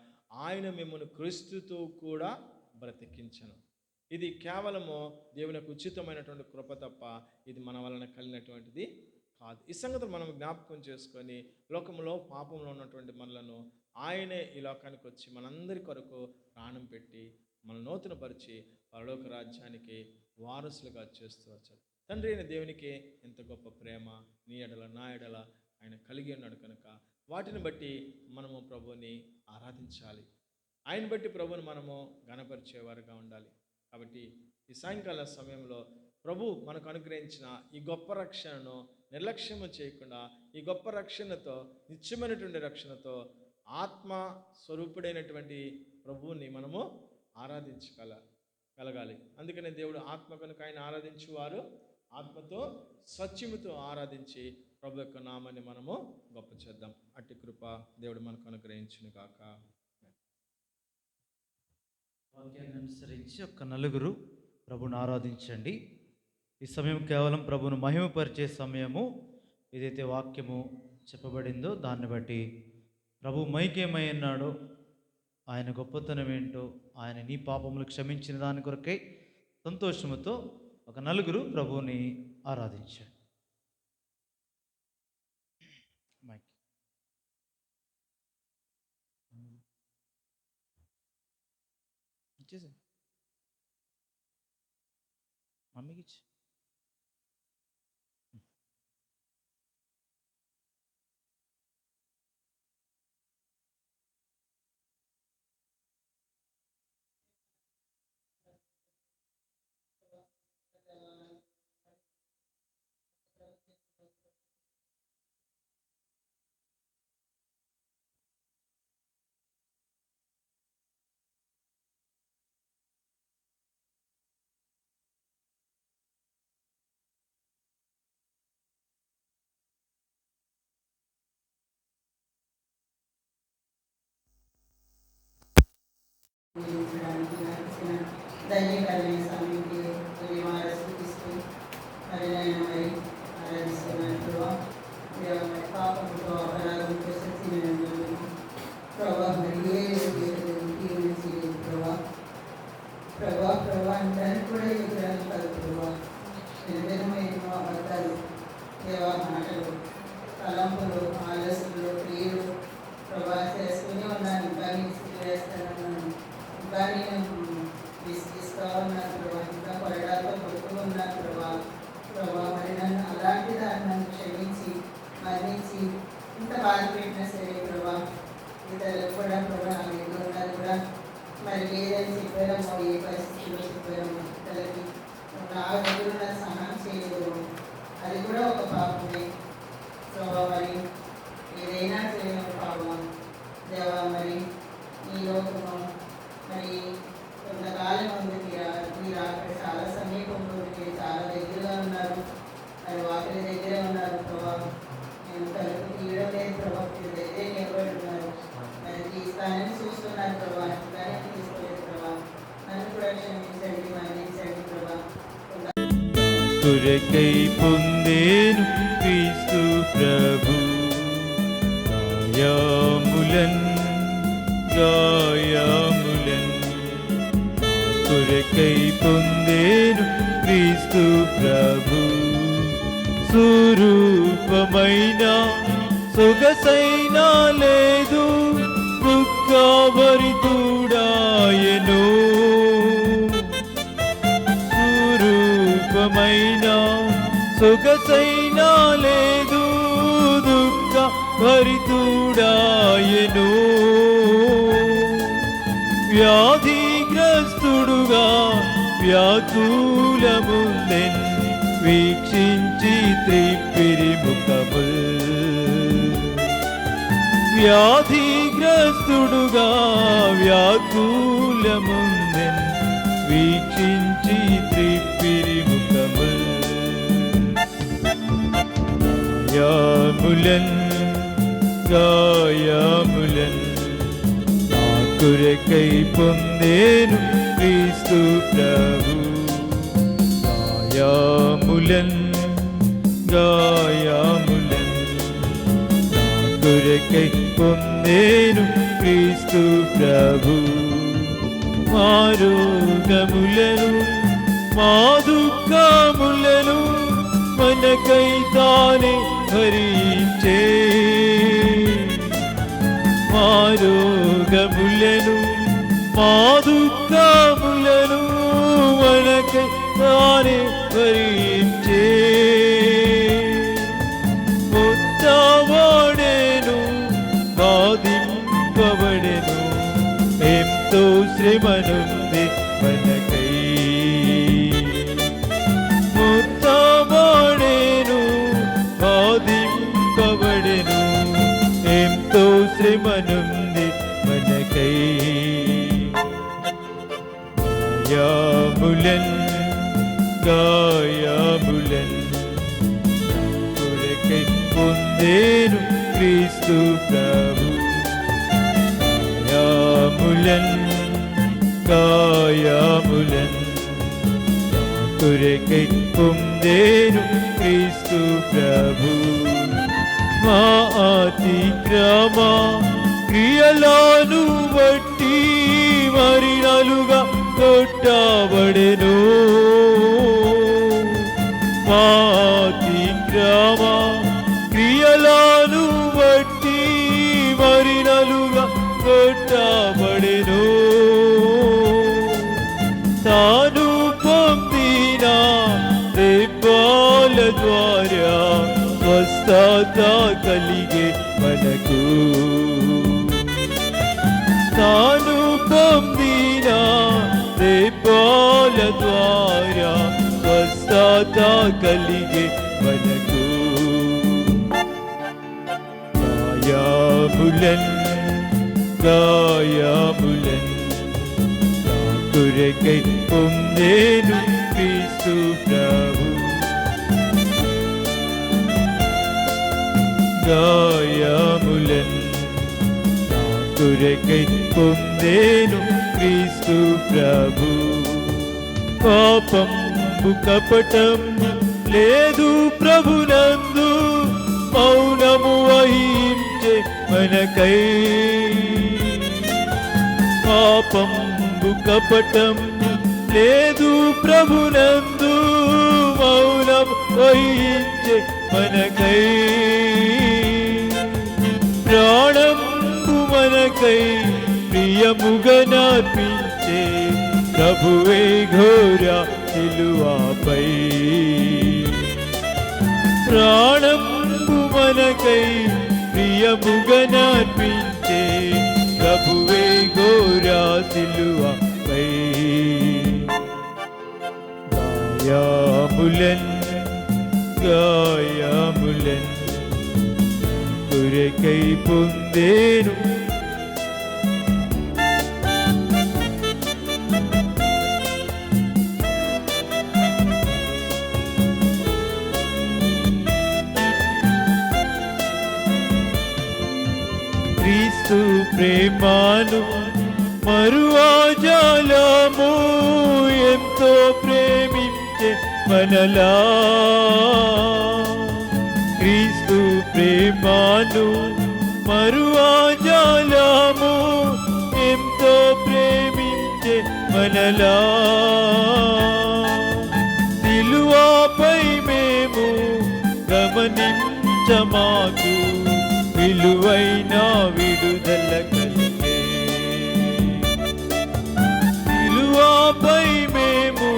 ఆయన మిమ్మల్ని క్రీస్తుతో కూడా బ్రతికించను. ఇది కేవలము దేవునికి ఉచితమైనటువంటి కృప తప్ప ఇది మన వలన కలిగినటువంటిది కాదు. ఈ సంగతులు మనం జ్ఞాపకం చేసుకొని లోకంలో పాపంలో ఉన్నటువంటి మనలను ఆయనే ఈ లోకానికి వచ్చి మనందరి కొరకు ప్రాణం పెట్టి మన నూతనపరిచి పరలోక రాజ్యానికి వారసులుగా చేస్తూ వచ్చాడు. తండ్రి అయిన దేవునికి ఎంత గొప్ప ప్రేమ నీ ఎడల నా ఎడల ఆయన కలిగి ఉన్నాడు కనుక వాటిని బట్టి మనము ప్రభువుని ఆరాధించాలి. ఆయన బట్టి ప్రభుని మనము ఘనపరిచేవారుగా ఉండాలి. కాబట్టి ఈ సాయంకాల సమయంలో ప్రభు మనకు అనుగ్రహించిన ఈ గొప్ప రక్షణను నిర్లక్ష్యము చేయకుండా, ఈ గొప్ప రక్షణతో, నిత్యమైనటువంటి రక్షణతో ఆత్మ స్వరూపుడైనటువంటి ప్రభువుని మనము ఆరాధించగలగాలి. అందుకనే దేవుడు ఆత్మ కనుక ఆయన ఆరాధించువారు ఆత్మతో సత్యముతో ఆరాధించి ప్రభు యొక్క నామాన్ని మనము గొప్ప చేద్దాం. అట్టి కృప దేవుడు మనకు అనుగ్రహించును గాక. వాక్యాన్ని అనుసరించి ఒక నలుగురు ప్రభుని ఆరాధించండి. ఈ సమయం కేవలం ప్రభును మహిమపరిచే సమయము. ఏదైతే వాక్యము చెప్పబడిందో దాన్ని బట్టి ప్రభు మైకేమై ఉన్నాడో, ఆయన గొప్పతనం ఏంటో, ఆయన నీ పాపములు క్షమించిన దాని కొరకై సంతోషముతో ఒక నలుగురు ప్రభువుని ఆరాధించండి. మైక్ ఇచ్చేసి మమ్మీకి ఇచ్చి ధన్యకరమైన సమయంకి స్థుతిస్తూ మరి నేను మరి ఆరాధిస్తున్నాను ప్రభా. మరి పాపంతో అపరాధంతో సత్యమైన ప్రభా మరి ఏ చేయలేదు ప్రభా. ప్రభా అంటానికి కూడా ఎదురాలు కాదు ప్రభా. విధమైన అబద్ధాలు, దేవా మాటలు, తలంపులు, ఆలోచనలు, క్రియలు ప్రభా చేస్తూనే ఉన్నాను. ఇంకా నేను వేస్తానన్నాను, ఇంకా నేను విసిగిస్తూ ఉన్నాను ప్రభా, ఇంకా కొరడాలతో కొడుతూ ఉన్నాను ప్రభా. మరి నన్ను అలాంటి దాన్ని నన్ను క్షమించి మరణించి ఇంత బాధ పెట్టినా సరే ప్రభా, ఇతరులకు కూడా ప్రభా నా మీద ఉన్నది కూడా మరి లేదని చెప్పారమ్మో, ఏ పరిస్థితుల్లో చెప్పారమ్మో, ఇతరులకి నా దగ్గర నన్ను సహాయం చేయలేదు, అది కూడా ఒక పాపమే ప్రభా. మరి ఏదైనా చేయడం పాపం దేవా. మరి ఈ లోకము మరి కొంతకాలం ఉంది, మీరు అక్కడ చాలా సమీపంలో ఉంది, చాలా దగ్గరగా ఉన్నారు, మరి వాకిలి దగ్గరే ఉన్నారు ప్రభా. నేను తలుపు తీయడం లేదు ప్రభా, మీరు దగ్గరే నిలబడి ఉన్నారు, మరి తీస్తానని చూస్తున్నారు ప్రభా, కానీ తీసుకోలేదు ప్రభా. నన్ను కూడా క్షమించండి, మన్నించండి ప్రభా. కొరకై పొందేను క్రీస్తు ప్రభు గాయములన్ కొరకై పొందేను క్రీస్తు ప్రభు స్వరూపమైన సొగసైన లేదు దుఃఖభరితుడాయెను స్వరూపమైన సొగసైన లేదు దుఃఖభరితుడాయెను వ్యాధిగ్రస్తుడుగా వ్యాకులముందెన్ వీక్షించి త్రిప్పిరి ముఖముల్ వ్యాధిగ్రస్తుడుగా వ్యాకులముందెన్ వీక్షించి త్రిప్పిరి ముఖముల్ గాయములన్ నా కొరకై పొందేను క్రీస్తు ప్రభు గాయములన్ నా కొరకై పొందేను క్రీస్తు ప్రభు మా రోగములను మా దుఃఖములను మనకై తానే భరించే మా రోగములను మా దుఃఖములను మనకై తానే భరించే మొత్తవాడెను బాధింపబడెను మనకై గాయములన్ కొరకై పొందేను క్రీస్తు ప్రభు. గాయములన్ కొరకై పొందేను క్రీస్తు ప్రభు. మా అతిక్రమ క్రియలను బట్టి మరినలుగా కొట్టబడెను. మా అతిక్రమ క్రియలను బట్టి మరినలుగా కొట్టబడెను. తాను పొందిన దెబ్బల ద్వారా స్వస్థత కలిగే మనకు. తాను పొందిన దెబ్బల ద్వారా స్వస్థత కలిగే మనకు. గాయములన్ కొరకై పొందేను క్రీస్తు ప్రభు. గాయములన్ కొరకై పొందేను క్రీస్తు ప్రభు. పాపం కపటం లేదు ప్రభునందు, మౌనము వహించే మనకై. పాపం కపటం లేదు ప్రభునందు, మౌనం వహించే మనకై. ప్రాణంబు మనకై ప్రియముగా నర్పించే ప్రభువే ఘోర సిలువపై. ప్రాణంబు మనకై ప్రియముగా నర్పించే ప్రభువే ఘోర సిలువపై. గాయములన్ కొరకై పొందేను. క్రీస్తు ప్రేమను మరువజాలము, ఎంతో ప్రేమించే మనలా. క్రీస్తు ప్రేమను మరువజాలము, ఎంతో ప్రేమించే మనలా. సిలువపై మేము గమనించమాకు విలువైన విడుదల కలిగే. సిలువపై మేము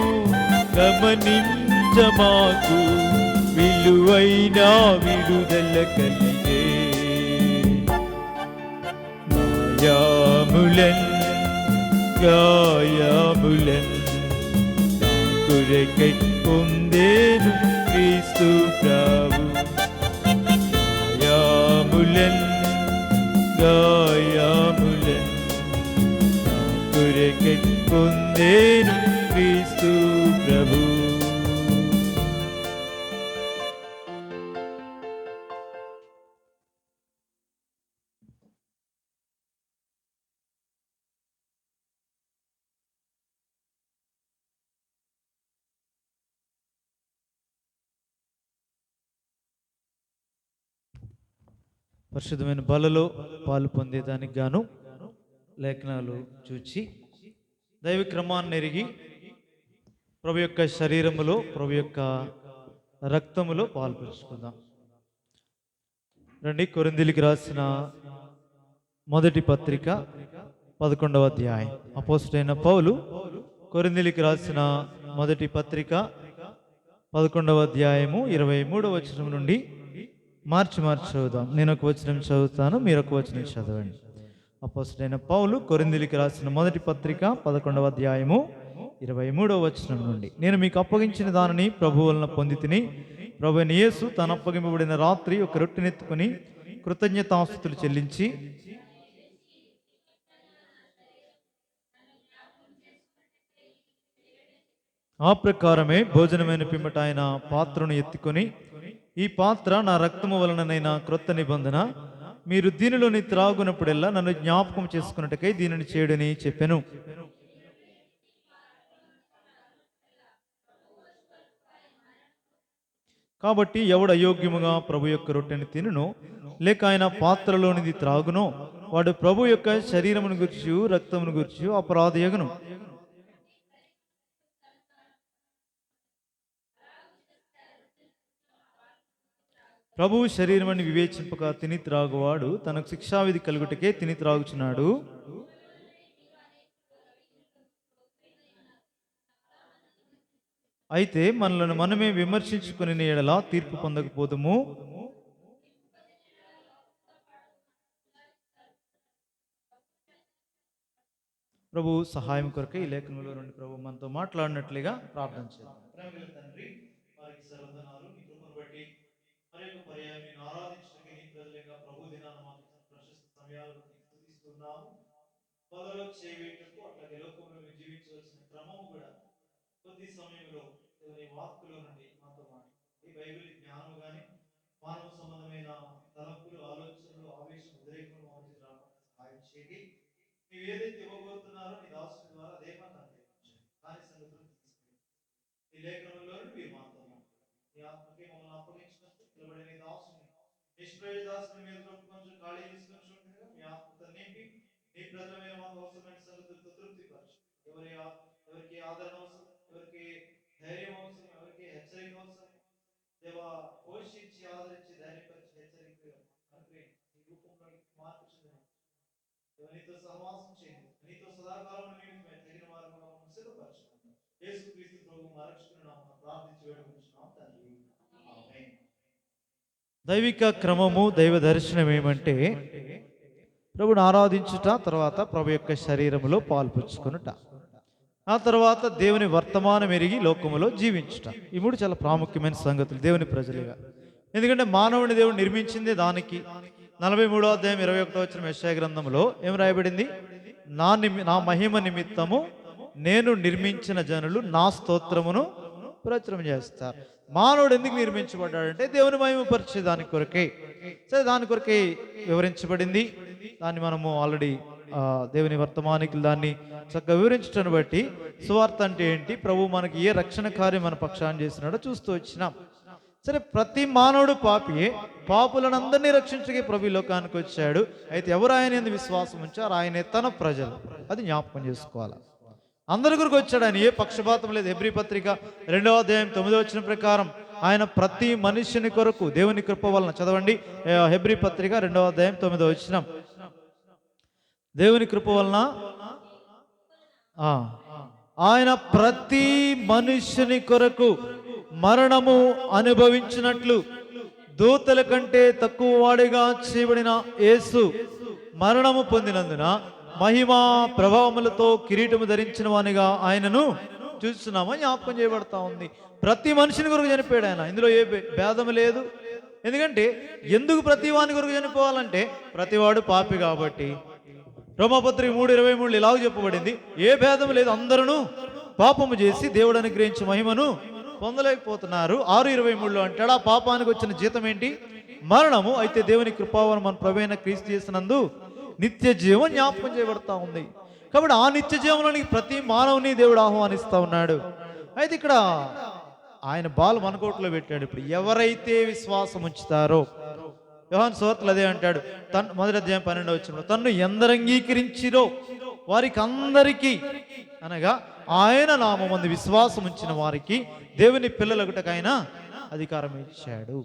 గమనించమాకు విలువైన విడుదల కలిగే. గాయములన్ కొరకై పొందేను క్రీస్తు ప్రభు. గాయములన్ కొరకై పొందేను క్రీస్తు ప్రభు. పరిశుద్ధమైన బలలో పాలు పొందేదానికి గాను లేఖనాలు చూచి దైవ క్రమాన్ని ఎరిగి ప్రభు యొక్క శరీరములో ప్రభు యొక్క రక్తములో పాలు పంచుకుందాం. రండి, కొరింథీయులకు రాసిన మొదటి పత్రిక 11వ అధ్యాయం. అపోస్తలుడైన పౌలు కొరింథీయులకు రాసిన మొదటి పత్రిక 11వ అధ్యాయము 23వ వచనం నుండి మార్చి చదువుదాం. నేను ఒక వచనం చదువుతాను, మీరు ఒక వచనం చదవండి. అపోస్తలుడైన పౌలు కొరింథీయులకు రాసిన మొదటి పత్రిక 11వ అధ్యాయము 23వ వచనం నుండి. నేను మీకు అప్పగించిన దానిని ప్రభువు వలన పొంది తిని, ప్రభువైన యేసు తను అప్పగింపబడిన రాత్రి ఒక రొట్టెనెత్తుకొని కృతజ్ఞతాస్తుతులు చెల్లించి ఆ ప్రకారమే భోజనమైన పిమ్మట ఆయన పాత్రను ఎత్తుకొని, ఈ పాత్ర నా రక్తము వలననైన క్రొత్త నిబంధన, మీరు దీనిలోని త్రాగునప్పుడెల్లా నన్ను జ్ఞాపకం చేసుకున్నట్టుకై దీనిని చేయడని చెప్పెను. కాబట్టి ఎవడు అయోగ్యముగా ప్రభు యొక్క రొట్టెని తినునో, లేక ఆయన పాత్రలోనిది త్రాగునో, వాడు ప్రభు యొక్క శరీరమును గురించి రక్తమును గురించి అపరాధియగును. ప్రభువు శరీరమని వివేచింపక తిని త్రాగువాడు తనకు శిక్షావిధి కలుగుటకే తిని త్రాగుచున్నాడు. అయితే మనలను మనమే విమర్శించుకుని ఎడలా తీర్పు పొందకపోదుము. ప్రభు సహాయం కొరకే ఈ లేఖనంలో నుండి ప్రభు మనతో మాట్లాడినట్లుగా ప్రార్థన చేద్దాం. ప్రేమగల తండ్రి, వారికి సర్వదనాలు, నీ కృపను బట్టి మరి యొక్క పర్యాయం నేను ఆరాధించడానికి నీ ప్రజలుగా ప్రభు దినాన మాకు ప్రశస్త సమయాలు స్తుతిస్తున్నాము. పదలో చేయవేటకు అట్లాగే లోకంలో మేము జీవించవలసిన క్రమము కూడా కొద్ది సమయంలో నీ వాక్కులో నుండి మాతో మాట్లాడి బైబిల్ జ్ఞానము కానీ మానవ సంబంధమైన తలంపులు, ఆలోచనలు, ఆవేశం, ఉద్రేకములు మా మధ్య రాకుండా సహాయం చేయండి. నీవు ఏదైతే ఇవ్వబోతున్నారో నీ దాసుని ద్వారా అదే మాకు అనుగ్రహించండి. దాని సంగతులు తీసుకెళ్ళి ఈ లేఖనంలో మీరు మాతో నీ ఆత్మకి మమ్మల్ని అప్పగించినట్టు నిలబడిన నీ దాసుని నిష్ప్రయోజ దాసుని మీద కొంచెం ఖాళీ తీసుకొని చూడగా మీ ఆత్మతో నింపి నీ ప్రజలమైన మాకు అవసరమైన సంగతులతో తృప్తిపరచు. ఎవరికి ఆదరణ అవసరం, ఎవరికి ధైర్యం అవసరం, ఎవరికి హెచ్చరిక అవసరం, దేవా పోషించి ఆదరించి ధైర్యపరిచి హెచ్చరిక అనుగ్రహించి ఈ రూపంలో మార్పు చెందిన నీతో సహవాసం చేయండి. నీతో సదాకాలం నిమిత్తమై తగిన వారముగా మమ్మల్ని సిద్ధపరచండి. యేసుక్రీస్తు ప్రభువు మా రక్షకుని నామమున ప్రార్థించి వేడుకొనుచున్నాము తండ్రి. ఆమేన్. దైవిక క్రమము, దైవ దర్శనం ఏమంటే ప్రభుని ఆరాధించుట, తర్వాత ప్రభు యొక్క శరీరములో పాల్పుచ్చుకొనుట, ఆ తర్వాత దేవుని వర్తమానం ఎరిగి లోకములో జీవించుట. ఈ మూడు చాలా ప్రాముఖ్యమైన సంగతులు దేవుని ప్రజలుగా. ఎందుకంటే మానవుని దేవుడు నిర్మించింది దానికి. 43వ అధ్యాయం 21వ వచనం యెషయా గ్రంథంలో ఏం రాయబడింది? నా మహిమ నిమిత్తము నేను నిర్మించిన జనులు నా స్తోత్రమును ప్రచురం చేస్తారు. మానవుడు ఎందుకు నిర్మించబడ్డాడంటే దేవుని మహిమపరిచే దాని కొరకే. సరే, దాని కొరకే వివరించబడింది. దాన్ని మనము ఆల్రెడీ దేవుని వర్తమానికులు దాన్ని చక్కగా వివరించడాన్ని బట్టి సువార్త అంటే ఏంటి, ప్రభు మనకి ఏ రక్షణ కార్యం మన పక్షాన్ని చేసినాడో చూస్తూ వచ్చినాం. సరే, ప్రతి మానవుడు పాపియే. పాపులను అందరినీ రక్షించగే ప్రభు లోకానికి వచ్చాడు. అయితే ఎవరు ఆయన యందు విశ్వాసం ఉంచారు, ఆయనే తన ప్రజలు. అది జ్ఞాపకం చేసుకోవాలి. అందరి కొరకు వచ్చాడు ఆయన, ఏ పక్షపాతం లేదు. హెబ్రీ పత్రిక 2వ అధ్యాయం 9వ వచనం ప్రకారం ఆయన ప్రతి మనుష్యుని కొరకు దేవుని కృప వలన, చదవండి హెబ్రీ పత్రిక 2వ అధ్యాయం 9వ వచనం, దేవుని కృప వలన ఆయన ప్రతి మనుష్యుని కొరకు మరణము అనుభవించినట్లు దూతల కంటే తక్కువ వాడిగా చేయబడిన యేసు మరణము పొందినందున మహిమా ప్రభావములతో కిరీటము ధరించిన వానిగా ఆయనను చూస్తున్నామని జ్ఞాపకం చేయబడతా ఉంది. ప్రతి మనిషిని కొరకు చనిపోయాడు ఆయన. ఇందులో ఏ భేదము లేదు. ఎందుకంటే ఎందుకు ప్రతి వాని కొరకు చనిపోవాలంటే ప్రతివాడు పాపి కాబట్టి. రోమాపత్రిక 3:23 ఇలాగ చెప్పబడింది, ఏ భేదం లేదు, అందరూ పాపము చేసి దేవుడు అనుగ్రహించే మహిమను పొందలేకపోతున్నారు. 6:23 అంటాడు, ఆ పాపానికి వచ్చిన జీతం ఏంటి? మరణము. అయితే దేవుని కృపావరం మన ప్రభువైన క్రీస్తు యేసునందు నిత్య జీవం జ్ఞాపకం చేయబడతా ఉంది. కాబట్టి ఆ నిత్య జీవంలోనికి ప్రతి మానవుని దేవుడు ఆహ్వానిస్తూ ఉన్నాడు. అయితే ఇక్కడ ఆయన బాల్ మనకోట్లో పెట్టాడు. ఇప్పుడు ఎవరైతే విశ్వాసం ఉంచుతారో, యోహాను సువార్తలో అదే అంటాడు, 1వ అధ్యాయం 12వ వచనంలో, తన్ను ఎందరు అంగీకరించిరో వారికి అందరికీ, అనగా ఆయన నామమందు విశ్వాసం ఉంచిన వారికి దేవుని పిల్లలగుటకు ఆయన అధికారం ఇచ్చాడు.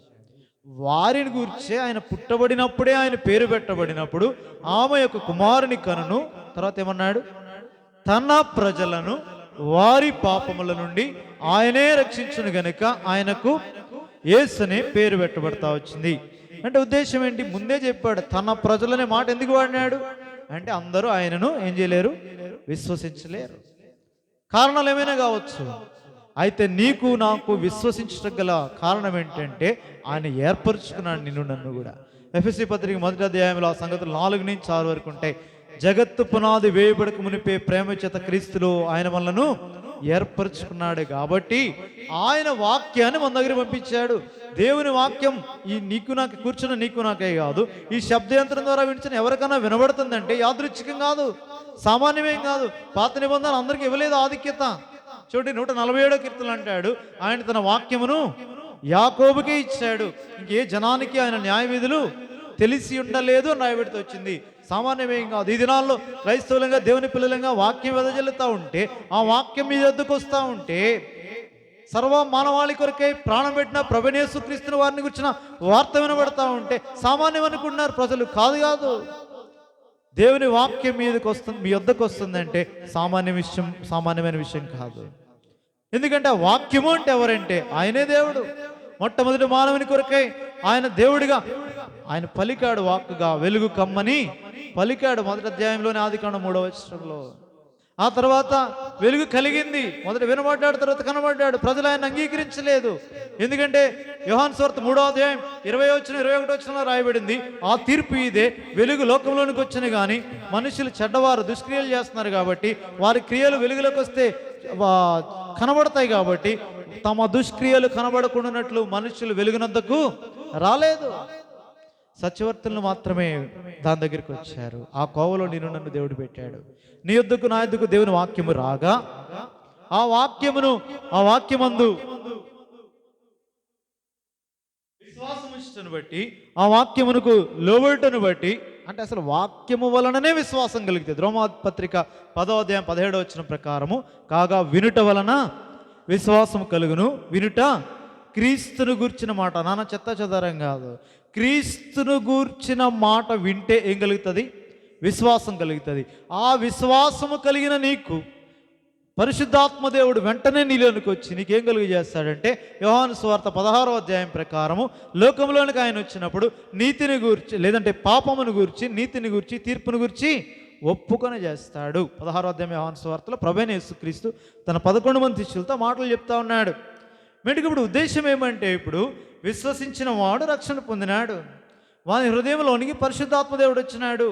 వారిని గురించి ఆయన పుట్టబడినప్పుడే ఆయన పేరు పెట్టబడినప్పుడు ఆమె యొక్క కుమారుని కనును, తర్వాత ఏమన్నాడు? తన ప్రజలను వారి పాపముల నుండి ఆయనే రక్షించును గనుక ఆయనకు యేసు అనే పేరు పెట్టబడతా వచ్చింది. అంటే ఉద్దేశం ఏంటి? ముందే చెప్పాడు. తన ప్రజలనే మాట ఎందుకు వాడినాడు అంటే అందరూ ఆయనను ఏం చేయలేరు, విశ్వసించలేరు. కారణాలు ఏమైనా కావచ్చు. అయితే నీకు నాకు విశ్వసించడం గల కారణం ఏంటంటే ఆయన ఏర్పరచుకున్నాడు నిన్ను నన్ను కూడా. ఎఫెసీ పత్రిక 1వ అధ్యాయంలో ఆ సంగతులు 4 నుంచి 6 వరకు ఉంటాయి. జగత్తు పునాది వేయబడక మునిపే ప్రేమ చేత క్రీస్తులో ఆయన మనలను ఏర్పరచుకున్నాడు కాబట్టి ఆయన వాక్యాన్ని మన దగ్గర పంపించాడు. దేవుని వాక్యం ఈ నీకు నాకు కూర్చున్న నీకు నాకే కాదు, ఈ శబ్దయంత్రం ద్వారా వినిచిన ఎవరికైనా వినబడుతుందంటే యాదృచ్ఛికం కాదు, సామాన్యమేం కాదు. పాత నిబంధనలు అందరికీ ఇవ్వలేదు ఆధిక్యత. చూడండి 147వ కీర్తనలు అంటాడు, ఆయన తన వాక్యమును యాకోబుకే ఇచ్చాడు, ఇంకే జనానికి ఆయన న్యాయ విధులు తెలిసి ఉండలేదు అని రాయబెడుతూ వచ్చింది. సామాన్యమేం కాదు. ఈ దినాల్లో క్రైస్తవులంగా దేవుని పిల్లలంగా వాక్యం వెదజల్లుతూ ఉంటే, ఆ వాక్యం మీ వద్దకు వస్తూ ఉంటే, సర్వ మానవాళి కొరకై ప్రాణం పెట్టిన ప్రభువైన యేసుక్రీస్తు వారిని గురించిన వార్త వినబడతా ఉంటే సామాన్యం అనుకుంటున్నారు ప్రజలు. కాదు, దేవుని వాక్యం మీదకి వస్తుంది, మీ వద్దకు వస్తుందంటే సామాన్యమైన విషయం కాదు. ఎందుకంటే ఆ వాక్యము అంటే ఎవరంటే ఆయనే దేవుడు. మొట్టమొదటి మానవుని కొరకై ఆయన దేవుడిగా ఆయన పలికాడు, వాక్కుగా వెలుగు కమ్మని పలికాడు. మొదటి అధ్యాయంలోని ఆదికాండం 3వ వచనంలో. ఆ తర్వాత వెలుగు కలిగింది, మొదట వినబడ్డాడు, తర్వాత కనబడ్డాడు. ప్రజలు ఆయన అంగీకరించలేదు. ఎందుకంటే యోహాను సువార్త 3వ అధ్యాయం 20-21 రాయబడింది, ఆ తీర్పు ఇదే, వెలుగు లోకంలోనికి వచ్చిన కానీ మనుషులు చెడ్డవారు దుష్క్రియలు చేస్తున్నారు కాబట్టి వారి క్రియలు వెలుగులోకి వస్తే కనబడతాయి కాబట్టి తమ దుష్క్రియలు కనబడకుండానట్లు మనుషులు వెలుగునందుకు రాలేదు, సత్యవర్తులను మాత్రమే దాని దగ్గరికి వచ్చారు. ఆ కోవలో నన్ను దేవుడు పెట్టాడు. నీ యొద్దకు నా యొద్దకు దేవుని వాక్యము రాగా ఆ వాక్యమందు విశ్వాసమును బట్టి, ఆ వాక్యమునకు లోబడుటను బట్టి, అంటే అసలు వాక్యము వలననే విశ్వాసం కలుగుతుంది. రోమాపత్రిక 10వ అధ్యాయం 17వ వచనం ప్రకారము, కాగా వినుట వలన విశ్వాసం కలుగును, వినుట క్రీస్తును గూర్చిన మాట. నాన్న చెత్తాచెదారం కాదు, క్రీస్తును గూర్చిన మాట వింటే ఏం కలుగుతుంది? విశ్వాసం కలుగుతుంది. ఆ విశ్వాసము కలిగిన నీకు పరిశుద్ధాత్మ దేవుడు వెంటనే నీలోనికి వచ్చి నీకేం కలుగజేస్తాడంటే, యోహాను సువార్త 16వ అధ్యాయం ప్రకారము లోకంలోనికి ఆయన వచ్చినప్పుడు నీతిని గూర్చి, లేదంటే పాపమును గూర్చి, నీతిని గూర్చి, తీర్పును గూర్చి ఒప్పుకొని చేస్తాడు. 16వ అధ్యాయం యోహాను సువార్తలో ప్రభువైన యేసుక్రీస్తు తన 11 మంది శిష్యులతో మాటలు చెప్తా ఉన్నాడు. మేటికి ఇప్పుడు ఉద్దేశం ఏమంటే, ఇప్పుడు విశ్వసించిన వాడు రక్షణ పొందినాడు, వాని హృదయంలోనికి పరిశుద్ధాత్మ దేవుడు వచ్చినాడు.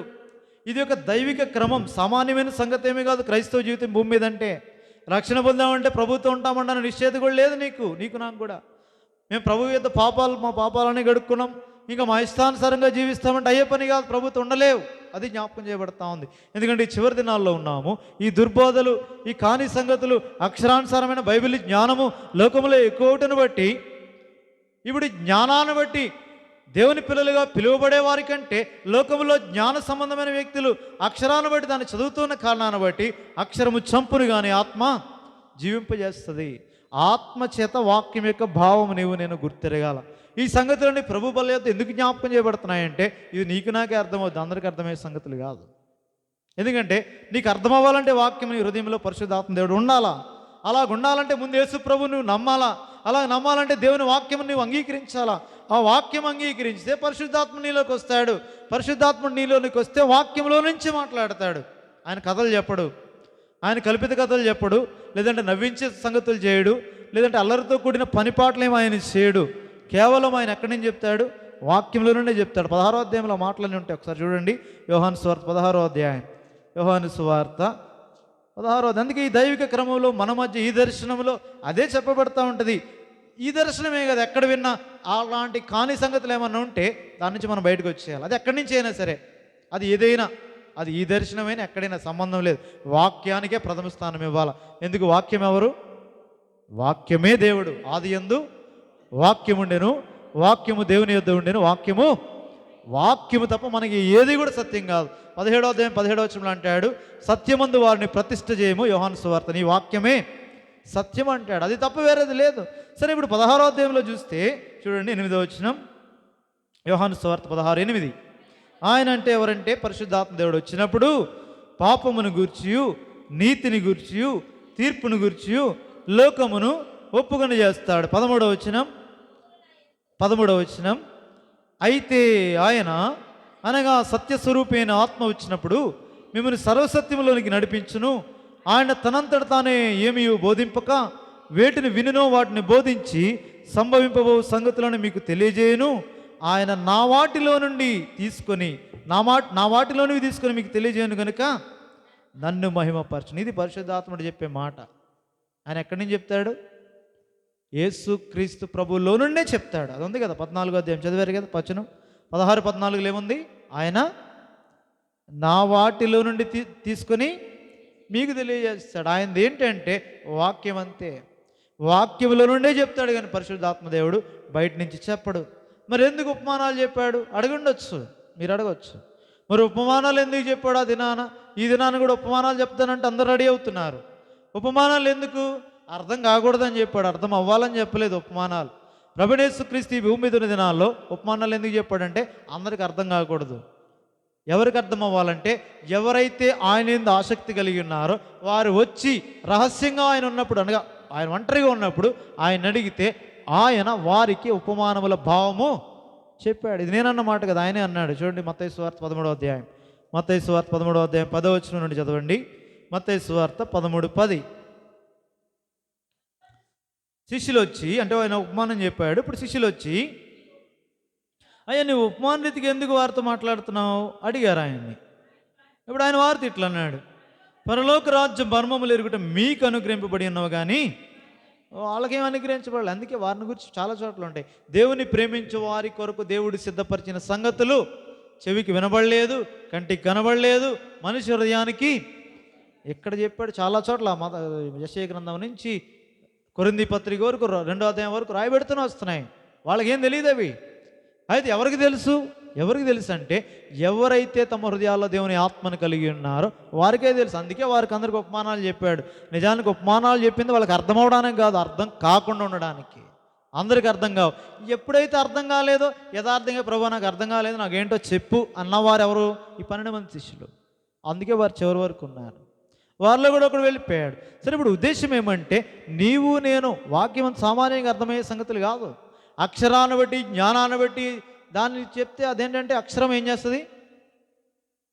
ఇది ఒక దైవిక క్రమం, సామాన్యమైన సంగతి ఏమీ కాదు. క్రైస్తవ జీవితం భూమి మీద అంటే రక్షణ పొందామంటే ప్రభుత్వం ఉంటామన్న నిశ్చేత కూడా లేదు నీకు నాకు కూడా. మేము ప్రభు యొక్క మా పాపాలని గడుక్కున్నాం, ఇంకా మా ఇష్టానుసారంగా జీవిస్తామంటే అయ్యే పని కాదు, ప్రభుత్వం ఉండలేవు. అది జ్ఞాపకం చేయబడతా ఉంది. ఎందుకంటే ఈ చివరి దినాల్లో ఉన్నాము. ఈ దుర్బోధలు, ఈ కాని సంగతులు, అక్షరానుసారమైన బైబిల్ జ్ఞానము లోకంలో ఎక్కువటను బట్టి, ఇప్పుడు జ్ఞానాన్ని బట్టి దేవుని పిల్లలుగా పిలువబడే వారి కంటే లోకంలో జ్ఞాన సంబంధమైన వ్యక్తులు అక్షరాన్ని బట్టి దాన్ని చదువుతున్న కారణాన్ని బట్టి అక్షరము చంపును కానీ ఆత్మ జీవింపజేస్తుంది. ఆత్మ చేత వాక్యం యొక్క భావం నేను గుర్తెరగాల. ఈ సంగతులన్నీ ప్రభు బలయత ఎందుకు జ్ఞాపకం చేయబడుతున్నాయంటే, ఇది నీకు నాకే అర్థమవుతుంది, అందరికీ అర్థమయ్యే సంగతులు కాదు. ఎందుకంటే నీకు అర్థం అవ్వాలంటే వాక్యం నీ హృదయంలో పరిశుద్ధాత్మ దేవుడు ఉండాలా. అలా ఉండాలంటే ముందు యేసు ప్రభు నువ్వు నమ్మాలా. అలా నమ్మాలంటే దేవుని వాక్యం నువ్వు అంగీకరించాలా. ఆ వాక్యం అంగీకరించితే పరిశుద్ధాత్మ నీలోకి వస్తాడు. పరిశుద్ధాత్మ నీలోనికి వస్తే వాక్యంలో నుంచి మాట్లాడతాడు. ఆయన కథలు చెప్పడు, ఆయన కల్పిత కథలు చెప్పడు, లేదంటే నవ్వించే సంగతులు చేయడు, లేదంటే అల్లరితో కూడిన పనిపాట్లేమో ఆయన చేయడు. కేవలం ఆయన ఎక్కడి నుంచి చెప్తాడు? వాక్యంలో నుండే చెప్తాడు. 16వ అధ్యాయంలో మాటలన్నీ ఉంటాయి. ఒకసారి చూడండి, యోహాను సువార్త 16వ అధ్యాయం, యోహాను సువార్త 16వ. అందుకే ఈ దైవిక క్రమంలో మన మధ్య ఈ దర్శనంలో అదే చెప్పబడతా ఉంటుంది. ఈ దర్శనమే కదా, ఎక్కడ విన్నా అలాంటి కాని సంగతులు ఏమన్నా ఉంటే దాని నుంచి మనం బయటకు వచ్చేయాలి. అది ఎక్కడి నుంచి అయినా సరే, అది ఏదైనా, అది ఈ దర్శనమైనా ఎక్కడైనా సంబంధం లేదు, వాక్యానికే ప్రథమ స్థానం ఇవ్వాలి. ఎందుకు? వాక్యం ఎవరు? వాక్యమే దేవుడు. ఆది యందు వాక్యం ఉండెను, వాక్యము దేవుని యొద్ద ఉండెను, వాక్యము తప్ప మనకి ఏది కూడా సత్యం కాదు. 17వ అధ్యాయం 17వ వచనంలో అంటాడు, సత్యమందు వారిని ప్రతిష్ఠ చేయము, యోహాను సువార్త, నీ వాక్యమే సత్యం అంటాడు. అది తప్ప వేరేది లేదు. సరే, ఇప్పుడు 16వ అధ్యాయంలో చూస్తే చూడండి, 8వ వచనం, యోహాను సువార్త 16:8. ఆయన అంటే ఎవరంటే పరిశుద్ధాత్మ దేవుడు వచ్చినప్పుడు పాపమును గూర్చియు, నీతిని గూర్చియు, తీర్పును గూర్చియు లోకమును ఒప్పుకొని చేస్తాడు. 13వ వచనం, అయితే ఆయన అనగా సత్యస్వరూపైన ఆత్మ వచ్చినప్పుడు మిమ్మల్ని సర్వసత్యములోనికి నడిపించును. ఆయన తనంతట తానే ఏమీ బోధింపక వేటిని వినునో వాటిని బోధించి సంభవింపబో సంగతులను మీకు తెలియజేయను. ఆయన నా వాటిలోనివి తీసుకొని మీకు తెలియజేయను కనుక నన్ను మహిమపరచును. ఇది పరిశుద్ధాత్ముడు చెప్పే మాట. ఆయన ఎక్కడి నుంచి చెప్తాడు? యేసు క్రీస్తు ప్రభువులో నుండే చెప్తాడు. అది ఉంది కదా 14వ అధ్యాయం చదివారు కదా, 16, 14 ఏముంది? ఆయన నా వాటిలో నుండి తీసుకొని మీకు తెలియజేస్తాడు. ఆయనది ఏంటంటే వాక్యం, అంతే. వాక్యంలో నుండే చెప్తాడు కానీ పరిశుద్ధాత్మదేవుడు బయట నుంచి చెప్పడు. మరి ఎందుకు ఉపమానాలు చెప్పాడు? అడగండొచ్చు, మీరు అడగచ్చు. మరి ఉపమానాలు ఎందుకు చెప్పాడు? ఆ దినాన, ఈ దినాన కూడా ఉపమానాలు చెప్తానంటే అందరూ రెడీ అవుతున్నారు. ఉపమానాలు ఎందుకు? అర్థం కాకూడదని చెప్పాడు, అర్థం అవ్వాలని చెప్పలేదు ఉపమానాలు. ప్రభువైన యేసుక్రీస్తు ఈ భూమి మీద ఉన్న దినాల్లో ఉపమానాలు ఎందుకు చెప్పాడంటే అందరికి అర్థం కాకూడదు. ఎవరికి అర్థం అవ్వాలంటే ఎవరైతే ఆయన యందు ఆసక్తి కలిగి ఉన్నారో వారు వచ్చి రహస్యంగా ఆయన ఉన్నప్పుడు, అనగా ఆయన ఒంటరిగా ఉన్నప్పుడు ఆయన అడిగితే ఆయన వారికి ఉపమానముల భావము చెప్పాడు. ఇది నేనన్న మాట కదా, ఆయనే అన్నాడు. చూడండి మత్తయి సువార్త 13వ అధ్యాయం, మత్తయి సువార్త 13వ అధ్యాయం 10వ వచనం నుండి చదవండి. మత్తయి సువార్త 13:10. శిష్యులు వచ్చి, అంటే ఆయన ఉపమానం చెప్పాడు. ఇప్పుడు శిష్యులు వచ్చి, అయ్యా నువ్వు ఉపమాన రీతికి ఎందుకు వారితో మాట్లాడుతున్నావు అడిగారు ఆయన్ని. ఇప్పుడు ఆయన వారితో ఇట్లా అన్నాడు, పరలోక రాజ్యం మర్మములు ఎరుగుట మీకు అనుగ్రహింపబడి ఉన్నావు కానీ వాళ్ళకేం అనుగ్రహించబడాలి. అందుకే వారిని గురించి చాలా చోట్ల ఉంటాయి. దేవుని ప్రేమించే వారి కొరకు దేవుడు సిద్ధపరిచిన సంగతులు చెవికి వినబడలేదు, కంటికి కనబడలేదు, మనిషి హృదయానికి ఎక్కడ చెప్పాడు. చాలా చోట్ల యెషయా గ్రంథం నుంచి కొరింథీ పత్రిక వరకు 2వ అధ్యాయం వరకు రాయబెడుతూనే వస్తున్నాయి. వాళ్ళకేం తెలియదు అవి. అయితే ఎవరికి తెలుసు? ఎవరికి తెలుసు అంటే ఎవరైతే తమ హృదయాల్లో దేవుని ఆత్మను కలిగి ఉన్నారో వారికే తెలుసు. అందుకే వారికి అందరికి ఉపమానాలు చెప్పాడు. నిజానికి ఉపమానాలు చెప్పింది వాళ్ళకి అర్థం అవడానికి కాదు, అర్థం కాకుండా ఉండడానికి. అందరికి అర్థం కావు. ఎప్పుడైతే అర్థం కాలేదో యథార్థంగా ప్రభు నాకు అర్థం కాలేదు, నాకేంటో చెప్పు అన్నవారు ఎవరు? ఈ 12 మంది శిష్యులు. అందుకే వారు చివరి వరకు ఉన్నారు. వారిలో కూడా ఒకడు వెళ్ళిపోయాడు. సరే, ఇప్పుడు ఉద్దేశం ఏమంటే నీవు నేను వాక్యం అంత సామాన్యంగా అర్థమయ్యే సంగతులు కాదు. అక్షరాన్ని బట్టి, జ్ఞానాన్ని బట్టి దాన్ని చెప్తే అదేంటంటే అక్షరం ఏం చేస్తుంది?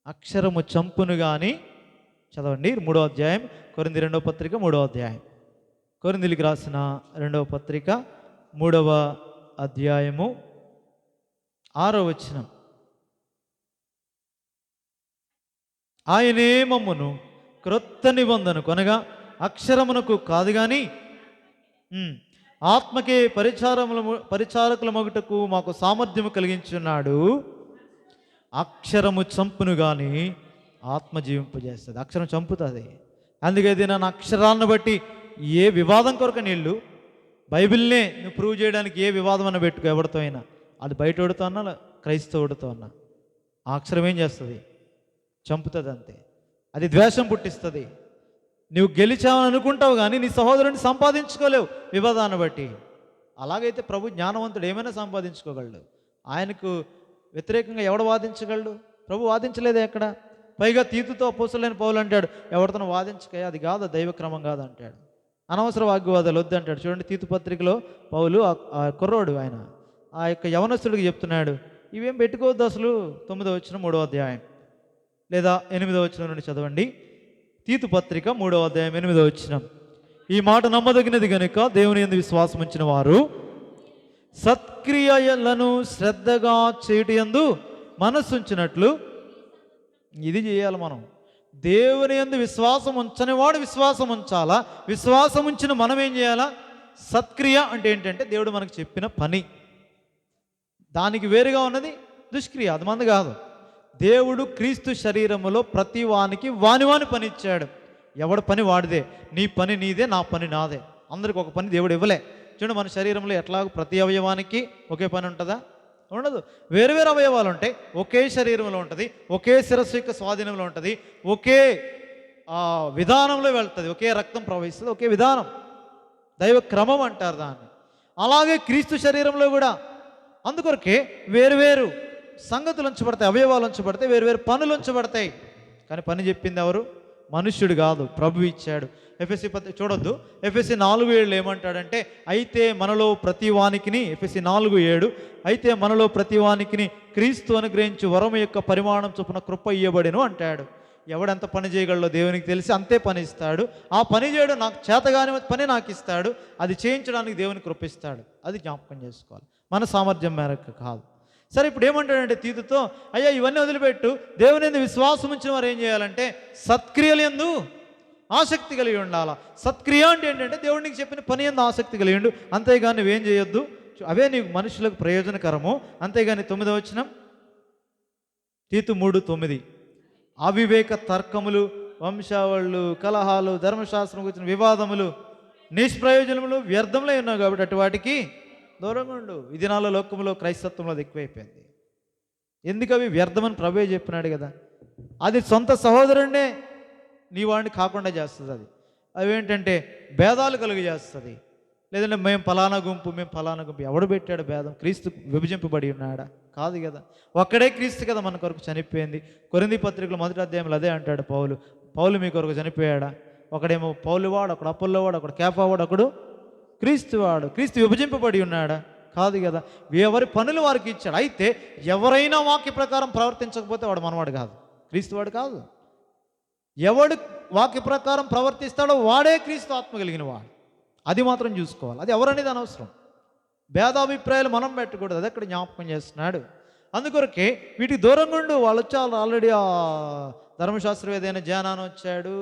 అక్షరము చంపును కానీ. చదవండి 3వ అధ్యాయం కొరింథీ 2వ పత్రిక 3వ అధ్యాయం, కొరింథీలకు రాసిన 2వ పత్రిక 3వ అధ్యాయము 6వ వచనం. ఆయనే మమ్మును క్రొత్త నిబంధన కొనగా అక్షరమునకు కాదు కానీ ఆత్మకే పరిచారకుల మగుటకు మాకు సామర్థ్యము కలిగించున్నాడు. అక్షరము చంపును కానీ ఆత్మ జీవింపజేస్తుంది. అక్షరం చంపుతుంది. అందుకైతే నన్ను అక్షరాలను బట్టి ఏ వివాదం కొరకు నీళ్ళు బైబిల్నే నువ్వు ప్రూవ్ చేయడానికి ఏ వివాదం అన్న పెట్టుకో, ఎవరితో అయినా, అది బయట ఓడుతో అన్నా క్రైస్తవుడితో అన్నా, ఆ అక్షరం ఏం చేస్తుంది? చంపుతుంది అంతే. అది ద్వేషం పుట్టిస్తుంది. నువ్వు గెలిచావని అనుకుంటావు కానీ నీ సహోదరుని సంపాదించుకోలేవు వివాదాన్ని బట్టి. అలాగైతే ప్రభు జ్ఞానవంతుడు ఏమైనా సంపాదించుకోగలడు. ఆయనకు వ్యతిరేకంగా ఎవడు వాదించగలడు? ప్రభు వాదించలేదే ఎక్కడ. పైగా తీతుతో అపోస్తలుడైన పౌలు అంటాడు, ఎవరితో వాదించక, అది కాదు, దైవక్రమం కాదు అంటాడు. అనవసర వాగ్వాదాలు వద్దు అంటాడు. చూడండి తీతు పత్రికలో పౌలు ఆ కుర్రోడు ఆయన ఆ యొక్క యవనస్తుడికి చెప్తున్నాడు, ఇవేం పెట్టుకోవద్దు అసలు. 9వ వచనం 3వ అధ్యాయం లేదా 8వ వచనం నుండి చదవండి. తీతు పత్రిక 3వ అధ్యాయం 8వ వచనం. ఈ మాట నమ్మదగినది కనుక దేవుని యందు విశ్వాసం ఉంచిన వారు సత్క్రియలను శ్రద్ధగా చేయుట యందు మనస్సుంచినట్లు. ఇది చేయాలి మనం. దేవుని యందు విశ్వాసం ఉంచని వాడు విశ్వాసం ఉంచాలా. విశ్వాసం ఉంచిన మనం ఏం చేయాలా? సత్క్రియ అంటే ఏంటంటే దేవుడు మనకు చెప్పిన పని. దానికి వేరుగా ఉన్నది దుష్క్రియ, అది మంది కాదు. దేవుడు క్రీస్తు శరీరములో ప్రతి వానికి వాని పని ఇచ్చాడు. ఎవడి పని వాడిదే. నీ పని నీదే, నా పని నాదే. అందరికి ఒక పని దేవుడు ఇవ్వలే. చూడండి, మన శరీరంలో ఎట్లా ప్రతి అవయవానికి ఒకే పని ఉంటుందా? ఉండదు. వేరు వేరు అవయవాలు ఉంటాయి, ఒకే శరీరంలో ఉంటుంది, ఒకే శిరస్సు యొక్క స్వాధీనంలో ఉంటుంది, ఒకే విధానంలో వెళ్తుంది, ఒకే రక్తం ప్రవహిస్తుంది, ఒకే విధానం, దైవ క్రమం అంటారు దాన్ని. అలాగే క్రీస్తు శరీరంలో కూడా అందుకొరకే వేరువేరు సంగతులు ఉంచబడతాయి, అవయవాలు ఉంచబడతాయి, వేరువేరు పనులు ఉంచబడతాయి. కానీ పని చెప్పింది ఎవరు? మనుష్యుడు కాదు, ప్రభు ఇచ్చాడు. ఎఫెసీ చూడొద్దు, ఎఫెసీ 4:7 ఏమంటాడంటే, అయితే మనలో ప్రతి వానికిని, ఎఫెసీ 4:7, అయితే మనలో ప్రతి వానికిని క్రీస్తు అనుగ్రహించి వరము యొక్క పరిమాణం చొప్పున కృప ఇయ్యబడెను అంటాడు. ఎవడెంత పని చేయగలడో దేవునికి తెలిసి అంతే పని ఇస్తాడు. ఆ పని చేయడం నాకు చేతగాని పని నాకు ఇస్తాడు. అది చేయించడానికి దేవుని కృపిస్తాడు. అది జ్ఞాపకం చేసుకోవాలి, మన సామర్థ్యం మేరకు కాదు. సరే, ఇప్పుడు ఏమంటాడంటే తీతుతో, అయ్యా ఇవన్నీ వదిలిపెట్టు, దేవుని యందు విశ్వాసం ఉంచిన వారు ఏం చేయాలంటే సత్క్రియలు యందు ఆసక్తి కలిగి ఉండాలా. సత్క్రియ అంటే ఏంటంటే దేవుడు నీకు చెప్పిన పని యందు ఆసక్తి కలిగి ఉండు, అంతేగాని నువ్వేం చేయొద్దు, అవే నీకు మనుషులకు ప్రయోజనకరము. అంతేగాని 9వ వచనం తీతు 3:9 అవివేక తర్కములు, వంశావళులు, కలహాలు, ధర్మశాస్త్రం గురించిన వివాదములు, నిష్ప్రయోజనములు వ్యర్థములై ఉన్నావు కాబట్టి అటు వాటికి దూరంగా ఉండు. ఈ దినాల్లో లోకంలో క్రైస్తత్వంలో అది ఎక్కువైపోయింది. ఎందుకు అవి వ్యర్థమని ప్రభువే చెప్పినాడు కదా. అది సొంత సహోదరుడినే నీ వాడిని కాకుండా చేస్తుంది. అవేంటంటే భేదాలు కలుగు చేస్తుంది. లేదంటే మేము ఫలానా గుంపు, మేము ఫలానా గుంపు. ఎవడు పెట్టాడు భేదం? క్రీస్తు విభజింపబడి ఉన్నాడా? కాదు కదా. ఒక్కడే క్రీస్తు కదా మన కొరకు చనిపోయింది. కొరింథీ పత్రికలో 1వ అధ్యాయంలో అదే అంటాడు పౌలు మీ కొరకు చనిపోయాడా? ఒకడేమో పౌలు వాడు, ఒకడు అపోల్లో వాడు, ఒకడు కేఫా వాడు, ఒకడు క్రీస్తు వాడు. క్రీస్తు విభజింపబడి ఉన్నాడా? కాదు కదా. ఎవరి పనులు వారికి ఇచ్చాడు. అయితే ఎవరైనా వాక్య ప్రకారం ప్రవర్తించకపోతే వాడు మనవాడు కాదు, క్రీస్తు వాడు కాదు. ఎవడు వాక్య ప్రకారం ప్రవర్తిస్తాడో వాడే క్రీస్తు ఆత్మ కలిగిన వాడు. అది మాత్రం చూసుకోవాలి. అది ఎవరనేది అనవసరం. భేదాభిప్రాయాలు మనం పెట్టకూడదు. అది అక్కడ జ్ఞాపకం చేస్తున్నాడు. అందుకొరకే వీటికి దూరంగా ఉండు. వాళ్ళు వచ్చారు ఆల్రెడీ. ఆ ధర్మశాస్త్రవేదైన జానాను వచ్చాడు,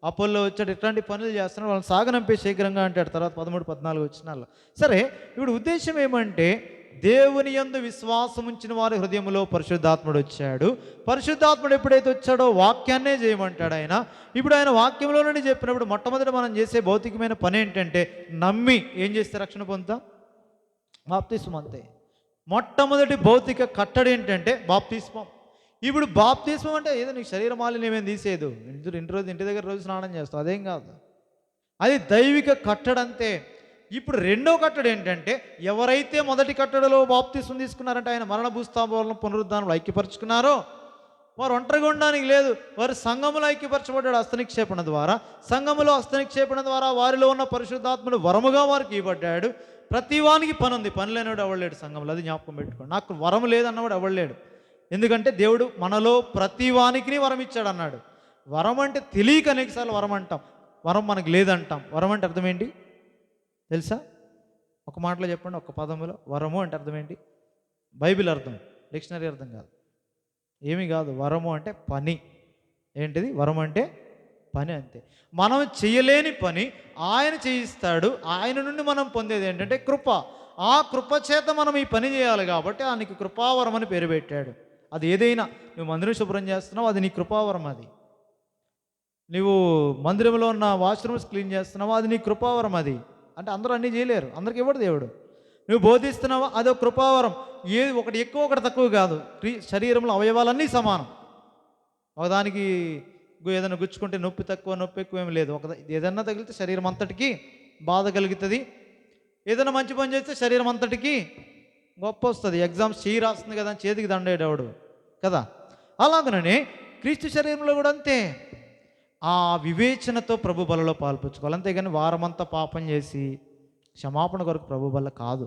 అపోల్లో వచ్చాడు, ఇట్లాంటి పనులు చేస్తున్నాడు. వాళ్ళని సాగనంపే శీఘ్రంగా అంటాడు తర్వాత 13-14 వచనాల్లో. సరే, ఇప్పుడు ఉద్దేశం ఏమంటే దేవుని యందు విశ్వాసం ఉంచిన వారి హృదయంలో పరిశుద్ధాత్ముడు వచ్చాడు. పరిశుద్ధాత్ముడు ఎప్పుడైతే వచ్చాడో వాక్యాన్నే చేయమంటాడు ఆయన. ఇప్పుడు ఆయన వాక్యంలో నుండి చెప్పినప్పుడు మొట్టమొదటి మనం చేసే భౌతికమైన పని ఏంటంటే నమ్మి ఏం చేస్తే రక్షణ పొందుతాం? బాప్తిస్మం. అంతే. మొట్టమొదటి భౌతిక కట్టడి ఏంటంటే బాప్తిస్మం. ఇప్పుడు బాప్తిస్మం అంటే ఏదో నీకు శరీర మాలిన్యం ఏమేమి తీసేదు. ఇంటి దగ్గర రోజు స్నానం చేస్తావు, అదేం కాదు. అది దైవిక కట్టడంతే. ఇప్పుడు రెండో కట్టడి ఏంటంటే ఎవరైతే మొదటి కట్టడిలో బాప్తిస్మం తీసుకున్నారంటే ఆయన మరణ భూస్థాపనలో పునరుద్ధానంలో ఐక్యపరుచుకున్నారో వారు ఒంటరిగా ఉండడానికి లేదు. వారు సంఘములో ఐక్యపరచబడ్డాడు హస్తనిక్షేపణ ద్వారా. సంఘములో హస్తనిక్షేపణ ద్వారా వారిలో ఉన్న పరిశుద్ధాత్ముడు వరముగా వారికి ఇవ్వబడ్డాడు. ప్రతి వానికి పని ఉంది. పని లేనివాడు ఎవడలేడు సంఘంలో. అది జ్ఞాపకం పెట్టుకోండి. నాకు వరం లేదన్నవాడు ఎవడలేడు. ఎందుకంటే దేవుడు మనలో ప్రతి వానికి వరం ఇచ్చాడు అన్నాడు. వరం అంటే తెలియక అనేకసార్లు వరం అంటాం, వరం మనకు లేదంటాం. వరం అంటే అర్థం ఏంటి తెలుసా? ఒక మాటలో చెప్పండి, ఒక పదములో. వరము అంటే అర్థం ఏంటి? బైబిల్ అర్థం, డిక్షనరీ అర్థం కాదు, ఏమీ కాదు. వరము అంటే పని. ఏంటిది? వరం అంటే పని, అంతే. మనం చేయలేని పని ఆయన చేయిస్తాడు. ఆయన నుండి మనం పొందేది ఏంటంటే కృప. ఆ కృప చేత మనం ఈ పని చేయాలి కాబట్టి ఆయనకి కృపావరం అని పేరు పెట్టాడు. అది ఏదైనా, నువ్వు మందిరం శుభ్రం చేస్తున్నావు, అది నీ కృపావరం. అది నువ్వు మందిరంలో ఉన్న వాష్రూమ్స్ క్లీన్ చేస్తున్నావు, అది నీ కృపావరం. అది అంటే అందరూ అన్నీ చేయలేరు, అందరికి ఇవ్వడు దేవుడు. నువ్వు బోధిస్తున్నావా, అదో కృపావరం. ఏది ఒకటి ఎక్కువ ఒకటి తక్కువ కాదు. శరీరంలో అవయవాలన్నీ సమానం. ఒకదానికి ఏదైనా గుచ్చుకుంటే నొప్పి తక్కువ నొప్పి ఎక్కువ ఏమి లేదు. ఏదన్నా తగిలితే శరీరం అంతటికి బాధ కలుగుతుంది. ఏదైనా మంచి పని చేస్తే శరీరం అంతటికి గొప్ప వస్తుంది. ఎగ్జామ్స్ చేయి రాస్తుంది కదా, చేతికి దండేటవాడు కదా. అలాగనే క్రీస్తు శరీరంలో కూడా అంతే. ఆ వివేచనతో ప్రభు బలలో పాల్పంచుకోవాలి. అంతేగాని వారమంతా పాపం చేసి క్షమాపణ కొరకు ప్రభు బల కాదు.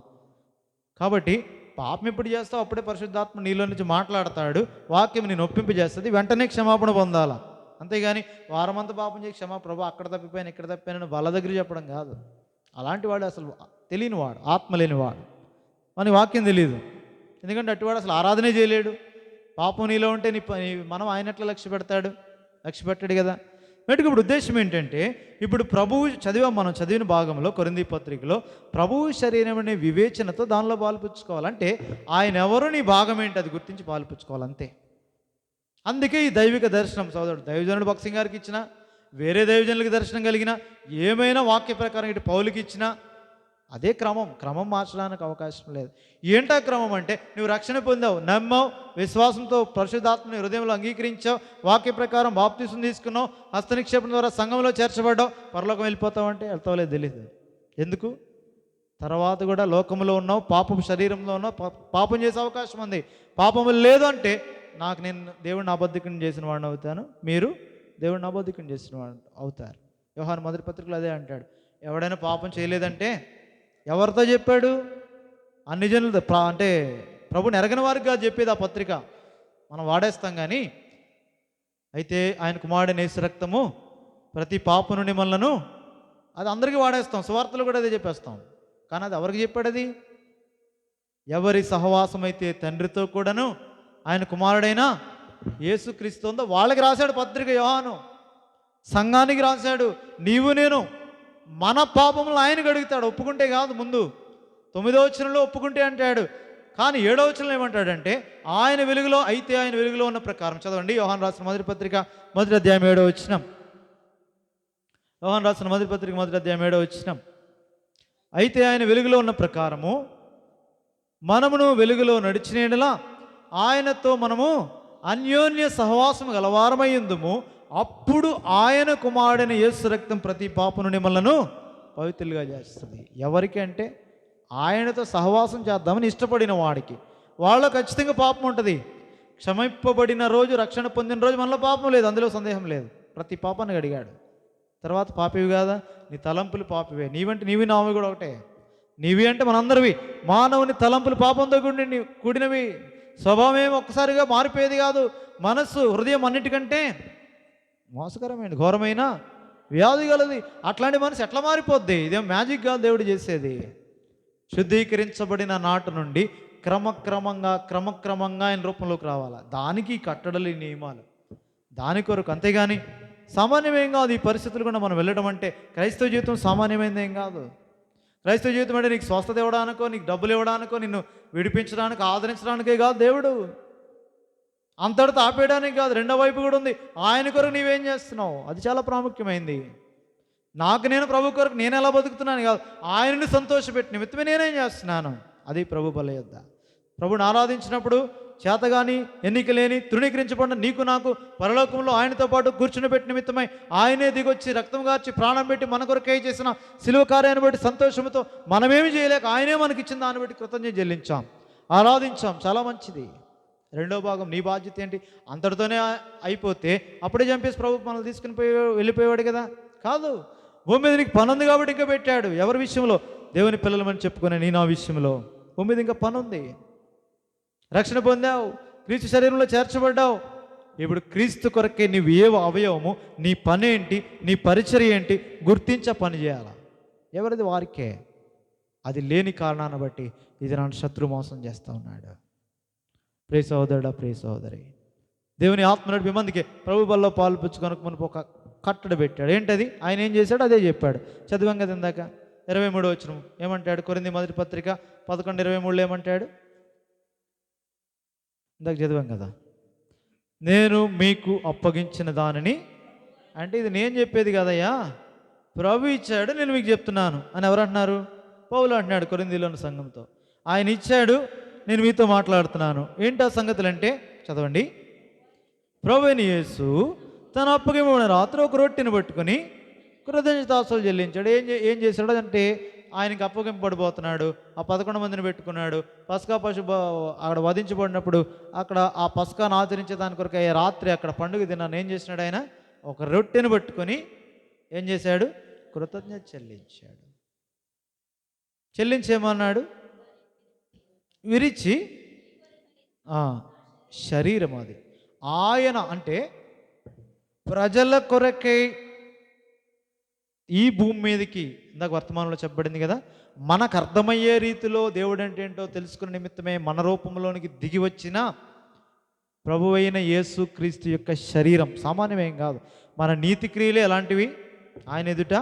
కాబట్టి పాపం ఎప్పుడు చేస్తావు అప్పుడే పరిశుద్ధాత్మ నీలో నుంచి మాట్లాడతాడు. వాక్యం నేను ఒప్పింపజేస్తుంది, వెంటనే క్షమాపణ పొందాలా. అంతేగాని వారమంతా పాపం చేసి ప్రభు అక్కడ తప్పిపోయాను ఇక్కడ తప్పిపోయాను వాళ్ళ దగ్గర చెప్పడం కాదు. అలాంటి వాడు అసలు తెలియనివాడు, ఆత్మ లేనివాడు. అని వాక్యం తెలియదు. ఎందుకంటే అటువాడు అసలు ఆరాధనే చేయలేడు. పాపం నీలో ఉంటే మనం ఆయన ఎట్లా లక్ష్య పెడతాడు? లక్ష్య పెట్టాడు కదా. వీటికి ఇప్పుడు ఉద్దేశం ఏంటంటే, ఇప్పుడు ప్రభువు మనం చదివిన భాగంలో కొరింథీ పత్రికలో ప్రభువు శరీరం అనే వివేచనతో దానిలో పాల్పుచ్చుకోవాలంటే ఆయన ఎవరు, నీ భాగం ఏంటి అది గుర్తించి పాల్పుచ్చుకోవాలంతే. అందుకే ఈ దైవిక దర్శనం సోదరుడు దైవజనుడు భక్సింగ్ గారికి ఇచ్చిన, వేరే దైవజనులకి దర్శనం కలిగిన, ఏమైనా వాక్య ప్రకారం ఇటు పౌలుకి ఇచ్చినా అదే క్రమం మార్చడానికి అవకాశం లేదు. ఏంటా క్రమం అంటే, నువ్వు రక్షణ పొందావు, నమ్మావు, విశ్వాసంతో పరిశుద్ధాత్మని హృదయంలో అంగీకరించావు, వాక్య ప్రకారం బాప్తిసం తీసుకున్నావు, హస్తనిక్షేపణ ద్వారా సంఘంలో చేర్చబడ్డావు, పరలోకం వెళ్ళిపోతావు అంటే వెళ్తావులేదు తెలియదు. ఎందుకు? తర్వాత కూడా లోకంలో ఉన్నావు, పాపం శరీరంలో ఉన్నావు, పాపం చేసే అవకాశం ఉంది. పాపం లేదు అంటే నేను దేవుడిని అబద్ధికుని చేసిన వాడిని అవుతాను, మీరు దేవుడిని అబద్ధికుని చేసిన వాడు అవుతారు. యోహాను మొదటి పత్రికలో అదే అంటాడు. ఎవడైనా పాపం చేయలేదంటే ఎవరితో చెప్పాడు? అన్ని జనులతో, అంటే ప్రభుని ఎరగని వారికి కాదు చెప్పేది ఆ పత్రిక. మనం వాడేస్తాం కానీ, అయితే ఆయన కుమారుడైన యేసు రక్తము ప్రతి పాప నుండి మనలను, అది అందరికీ వాడేస్తాం. సువార్తలు కూడా అదే చెప్పేస్తాం. కానీ అది ఎవరికి చెప్పాడు? అది ఎవరి సహవాసం అయితే తండ్రితో కూడాను ఆయన కుమారుడైన యేసుక్రీస్తు ఉందో వాళ్ళకి రాశాడు పత్రిక యోహాను. సంఘానికి రాశాడు. నీవు నేను మన పాపములు ఆయనకు అడుగుతాడు. ఒప్పుకుంటే కాదు, ముందు 9వ వచనంలో ఒప్పుకుంటే అంటాడు. కానీ 7వ వచనంలో ఏమంటాడంటే ఆయన వెలుగులో, అయితే ఆయన వెలుగులో ఉన్న ప్రకారం. చదవండి, యోహాను రాసిన మొదటి పత్రిక 1వ అధ్యాయం 7వ వచనం. యోహాను రాసిన మొదటి పత్రిక 1వ అధ్యాయం 7వ వచనం. అయితే ఆయన వెలుగులో ఉన్న ప్రకారము మనమును వెలుగులో నడిచిన యెడల ఆయనతో మనము అన్యోన్య సహవాసము గలవారమయ్యుందుము. అప్పుడు ఆయన కుమారుడైన యేసు రక్తం ప్రతి పాప నుండి మనలను పవిత్రులుగా చేస్తుంది. ఎవరికి అంటే ఆయనతో సహవాసం చేద్దామని ఇష్టపడిన వాడికి. వాళ్ళలో ఖచ్చితంగా పాపం ఉంటుంది. క్షమింపబడిన రోజు, రక్షణ పొందిన రోజు మనలో పాపం లేదు, అందులో సందేహం లేదు. ప్రతి పాపాన్ని అడిగాడు. తర్వాత పాపివి కాదా, నీ తలంపులు పాపివే. నీవి నావి కూడా ఒకటే. నీవి అంటే మనందరివి. మానవుని తలంపులు పాపంతో కూడినవి. స్వభావం ఏమి ఒక్కసారిగా మారిపోయేది కాదు. మనస్సు, హృదయం అన్నిటికంటే మోసకరమైన ఘోరమైన వ్యాధి గలది. అట్లాంటి మనసు ఎట్లా మారిపోద్ది? ఇదేం మ్యాజిక్ కాదు దేవుడు చేసేది. శుద్ధీకరించబడిన నాటు నుండి క్రమక్రమంగా ఆయన రూపంలోకి రావాలా. దానికి కట్టడలు, ఈ నియమాలు దాని కొరకు. అంతేగాని సామాన్యమేం కాదు. ఈ పరిస్థితులు కూడా మనం వెళ్ళడం అంటే క్రైస్తవ జీవితం సామాన్యమైనది ఏం కాదు. క్రైస్తవ జీవితం అంటే నీకు స్వస్థత ఇవ్వడానికో, నీకు డబ్బులు ఇవ్వడానికో, నిన్ను విడిపించడానికి, ఆదరించడానికే కాదు దేవుడు. అంతటితో ఆపేయడానికి కాదు, రెండో వైపు కూడా ఉంది. ఆయన కొరకు నీవేం చేస్తున్నావు, అది చాలా ప్రాముఖ్యమైంది. నాకు నేను ప్రభు కొరకు నేను ఎలా బతుకుతున్నాను కాదు, ఆయనని సంతోషపెట్టి నిమిత్తమే నేనేం చేస్తున్నాను, అది ప్రభు బల యొద్ద. ప్రభుని ఆరాధించినప్పుడు చేతగాని, ఎన్నిక లేని, తృణీకరించబడిన నీకు నాకు పరలోకంలో ఆయనతో పాటు కూర్చుని పెట్టి నిమిత్తమై ఆయనే దిగొచ్చి రక్తం గార్చి ప్రాణం పెట్టి మన కొరకే చేసిన శిలువ కార్యాన్ని బట్టి సంతోషంతో మనమేమి చేయలేక ఆయనే మనకిచ్చిన దాన్ని బట్టి కృతజ్ఞత చెల్లించాం, ఆరాధించాం. చాలా మంచిది. రెండో భాగం నీ బాధ్యత ఏంటి? అంతటితోనే అయిపోతే అప్పుడే చంపేసి ప్రభు మనల్ని తీసుకుని వెళ్ళిపోయేవాడు కదా. కాదు, భూమి మీద నీకు పని ఉంది కాబట్టి ఇంకా పెట్టాడు. ఎవరి విషయంలో? దేవుని పిల్లలమని చెప్పుకునే నీ నా విషయంలో భూమి మీద ఇంకా పని ఉంది. రక్షణ పొందావు, క్రీస్తు శరీరంలో చేర్చబడ్డావు. ఇప్పుడు క్రీస్తు కొరకే నీవు ఏ అవయవము, నీ పని ఏంటి, నీ పరిచర్య ఏంటి గుర్తించ పని చేయాలా. ఎవరిది వారికే. అది లేని కారణాన్ని బట్టి ఇది నన్ను శత్రు మోసం చేస్తూ ఉన్నాడు. ప్రియ సహోదరుడా, ప్రియ సహోదరి, దేవుని ఆత్మ నడిపి మందికి ప్రభు బల్లో పాలు పుచ్చుకొనక మనకు ఒక కట్టడ పెట్టాడు. ఏంటది? ఆయన ఏం చేశాడు అదే చెప్పాడు. చదివాం కదా ఇందాక 23వ వచనం ఏమంటాడు? కొరింథీ మొదటి పత్రిక 11:23 ఏమంటాడు? ఇందాక చదివాం కదా, నేను మీకు అప్పగించిన దానిని. అంటే ఇది నేను చెప్పేది కదయ్యా, ప్రభు ఇచ్చాడు, నేను మీకు చెప్తున్నాను అని ఎవరు అంటున్నారు? పౌలు అంటున్నాడు కొరింథీలోని సంఘంతో. ఆయన ఇచ్చాడు, నేను మీతో మాట్లాడుతున్నాను. ఏంటి ఆ సంగతులు అంటే చదవండి. ప్రభువైన యేసు తన అప్పగింపబడిన రాత్రి ఒక రొట్టెని పట్టుకొని కృతజ్ఞతాస్తుతులు చెల్లించాడు. ఏం చేశాడు అంటే ఆయనకి అప్పగింపబడిపోతున్నాడు. ఆ 11 మందిని పెట్టుకున్నాడు. పస్కా పశు అక్కడ వధించబడినప్పుడు అక్కడ ఆ పస్కాను ఆచరించే దాని కొరకు రాత్రి అక్కడ పండుగ దినాన్ని ఏం చేసినాడు? ఆయన ఒక రొట్టెని పట్టుకొని ఏం చేశాడు? కృతజ్ఞత చెల్లించాడు. చెల్లించేమన్నాడు? విరిచి శరీరం అది. ఆయన అంటే ప్రజల కొరకై ఈ భూమి మీదకి, ఇందాక వర్తమానంలో చెప్పబడింది కదా, మనకు అర్థమయ్యే రీతిలో దేవుడు అంటే ఏంటో తెలుసుకునే నిమిత్తమే మన రూపంలోనికి దిగి వచ్చిన ప్రభువైన యేసు క్రీస్తు యొక్క శరీరం. సామాన్యమేం కాదు. మన నీతి క్రియలే ఎలాంటివి? ఆయన ఎదుట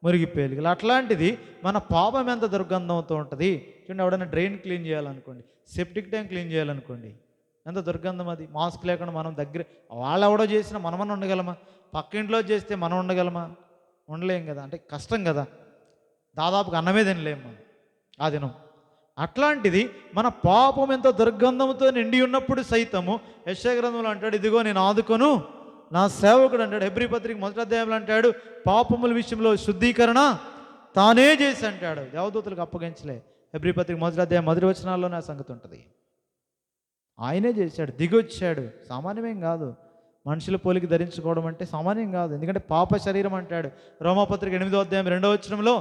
మురిగిపోయేది. అట్లాంటిది మన పాపం ఎంత దుర్గంధంతో ఉంటుంది. చూడండి, ఎవడైనా డ్రైన్ క్లీన్ చేయాలనుకోండి, సెప్టిక్ ట్యాంక్ క్లీన్ చేయాలనుకోండి, ఎంత దుర్గంధం అది. మాస్క్ లేకుండా మనం దగ్గర, వాళ్ళు ఎవడో చేసినా మనమన్నా ఉండగలమా? పక్క ఇంట్లో చేస్తే మనం ఉండగలమా? ఉండలేం కదా. అంటే కష్టం కదా. దాదాపుగా అన్నమే తినలేము మనం ఆ దినం. అట్లాంటిది మన పాపం ఎంతో దుర్గంధంతో నిండి ఉన్నప్పుడు సైతము యెషయా గ్రంథంలో అంటాడు, ఇదిగో నేను ఆదుకొను నా సేవకుడు అంటాడు. హెబ్రీ పత్రిక 1వ అధ్యాయంలో అంటాడు, పాపముల విషయంలో శుద్ధీకరణ తానే చేసి అంటాడు. దేవదూతలకు అప్పగించలే. హెబ్రీ పత్రిక 1వ అధ్యాయం 1 వచనాల్లోనే ఆ సంగతి ఉంటుంది. ఆయనే చేశాడు, దిగొచ్చాడు. సామాన్యమేం కాదు. మనుషుల పోలికి ధరించుకోవడం అంటే సామాన్యం కాదు. ఎందుకంటే పాప శరీరం అంటాడు. రోమాపత్రిక 8వ అధ్యాయం 2వ వచనంలో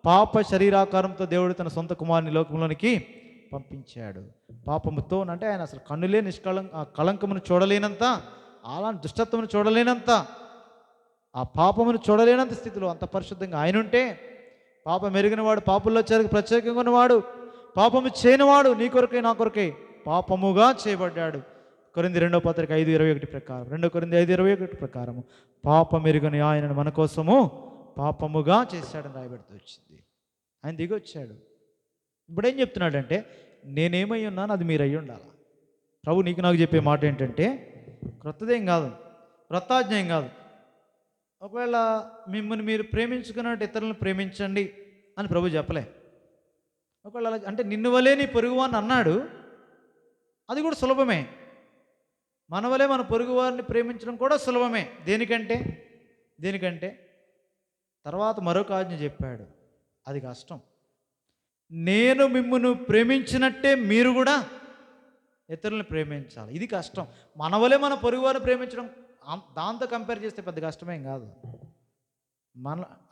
పాప శరీరాకారంతో దేవుడు తన సొంత కుమారుని లోకంలోనికి పంపించాడు. పాపముతో అంటే ఆయన అసలు కన్నులే కళంకమును చూడలేనంత, అలాంటి దుష్టత్వమును చూడలేనంత, ఆ పాపమును చూడలేనంత స్థితిలో అంత పరిశుద్ధంగా ఆయన ఉంటే, పాపం ఎరిగినవాడు, పాపంలో ప్రత్యేకంగా ఉన్నవాడు, పాపము చేయనివాడు నీ కొరకై నా కొరకై పాపముగా చేయబడ్డాడు. కొరింథీ 2:5:21 ప్రకారం, 2 కొరింథీ 5:21 ప్రకారము పాపమెరుగని ఆయనను మన కోసము పాపముగా చేశాడని రాయబడుతూ వచ్చింది. ఆయన దిగొచ్చాడు. ఇప్పుడేం చెప్తున్నాడంటే, నేనేమై ఉన్నాను అది మీరు అయ్యి ఉండాలి. ప్రభు నీకు నాకు చెప్పే మాట ఏంటంటే, క్రొత్తదేం కాదు, క్రొత్తాజ్ఞేయం కాదు. ఒకవేళ మిమ్మల్ని మీరు ప్రేమించుకున్నట్టు ఇతరులను ప్రేమించండి అని ప్రభు చెప్పలే. ఒకవేళ అలా అంటే నిన్ను వలే నీ పొరుగువారిని అన్నాడు, అది కూడా సులభమే. మన వలే మన పొరుగువారిని ప్రేమించడం కూడా సులభమే. దేనికంటే తర్వాత మరొక ఆజ్ఞ చెప్పాడు, అది కష్టం. నేను మిమ్మును ప్రేమించినట్టే మీరు కూడా ఇతరులను ప్రేమించాలి, ఇది కష్టం. మన వలే మన పొరుగువారిని ప్రేమించడం దాంతో కంపేర్ చేస్తే పెద్ద కష్టమేం కాదు.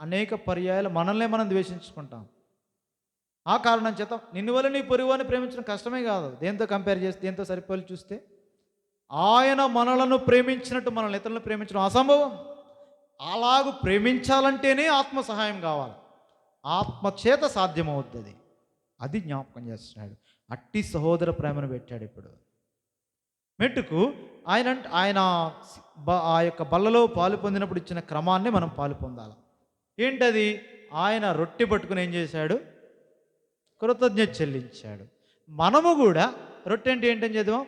అనేక పర్యాయాలు మనల్నే మనం ద్వేషించుకుంటాం. ఆ కారణం చేత నిన్ను వల్ల నీ పొరుగువారిని ప్రేమించడం కష్టమే కాదు. దేంతో కంపేర్ చేస్తే, దేంతో సరిపోలి చూస్తే, ఆయన మనలను ప్రేమించినట్టు మనల్ని ఇతరులను ప్రేమించడం అసంభవం. అలాగూ ప్రేమించాలంటేనే ఆత్మ సహాయం కావాలి, ఆత్మ చేత సాధ్యమవుతుంది. అది జ్ఞాపకం చేస్తున్నాడు. అట్టి సహోదర ప్రేమను పెట్టాడు. ఇప్పుడు మెట్టుకు ఆయన ఆ యొక్క బల్లలో పాలు పొందినప్పుడు ఇచ్చిన క్రమాన్ని మనం పాలు పొందాలి. ఏంటది? ఆయన రొట్టె పట్టుకుని ఏం చేశాడు? కృతజ్ఞత చెల్లించాడు. మనము కూడా రొట్టె అంటే ఏంటని చదివాం?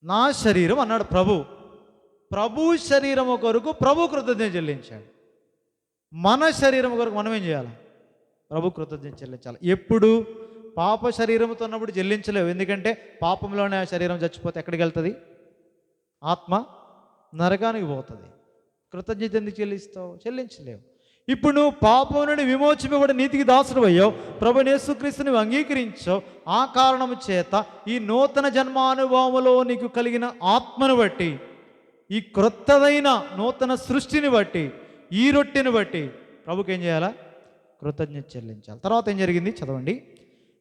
నా శరీరం అన్నాడు ప్రభు శరీరం కొరకు ప్రభు కృతజ్ఞత చెల్లించాడు. మన శరీరం కొరకు మనం ఏం చేయాలి? ప్రభు కృతజ్ఞత చెల్లించాలి. ఎప్పుడు? పాప శరీరంతో ఉన్నప్పుడు చెల్లించలేవు. ఎందుకంటే పాపంలోనే ఆ శరీరం చచ్చిపోతే ఎక్కడికి వెళ్తుంది? ఆత్మ నరకానికి పోతుంది. కృతజ్ఞత ఎందుకు చెల్లిస్తావు? చెల్లించలేవు. ఇప్పుడు నువ్వు పాపం నుండి విమోచింపబడి నీతికి దాసుడు అయ్యావు, ప్రభువైన యేసుక్రీస్తుని అంగీకరించావు. ఆ కారణము చేత ఈ నూతన జన్మానుభవములో నీకు కలిగిన ఆత్మను బట్టి, ఈ క్రొత్తదైన నూతన సృష్టిని బట్టి, ఈ రొట్టెని బట్టి ప్రభుకి ఏం చేయాలా? కృతజ్ఞత చెల్లించాలి. తర్వాత ఏం జరిగింది చదవండి.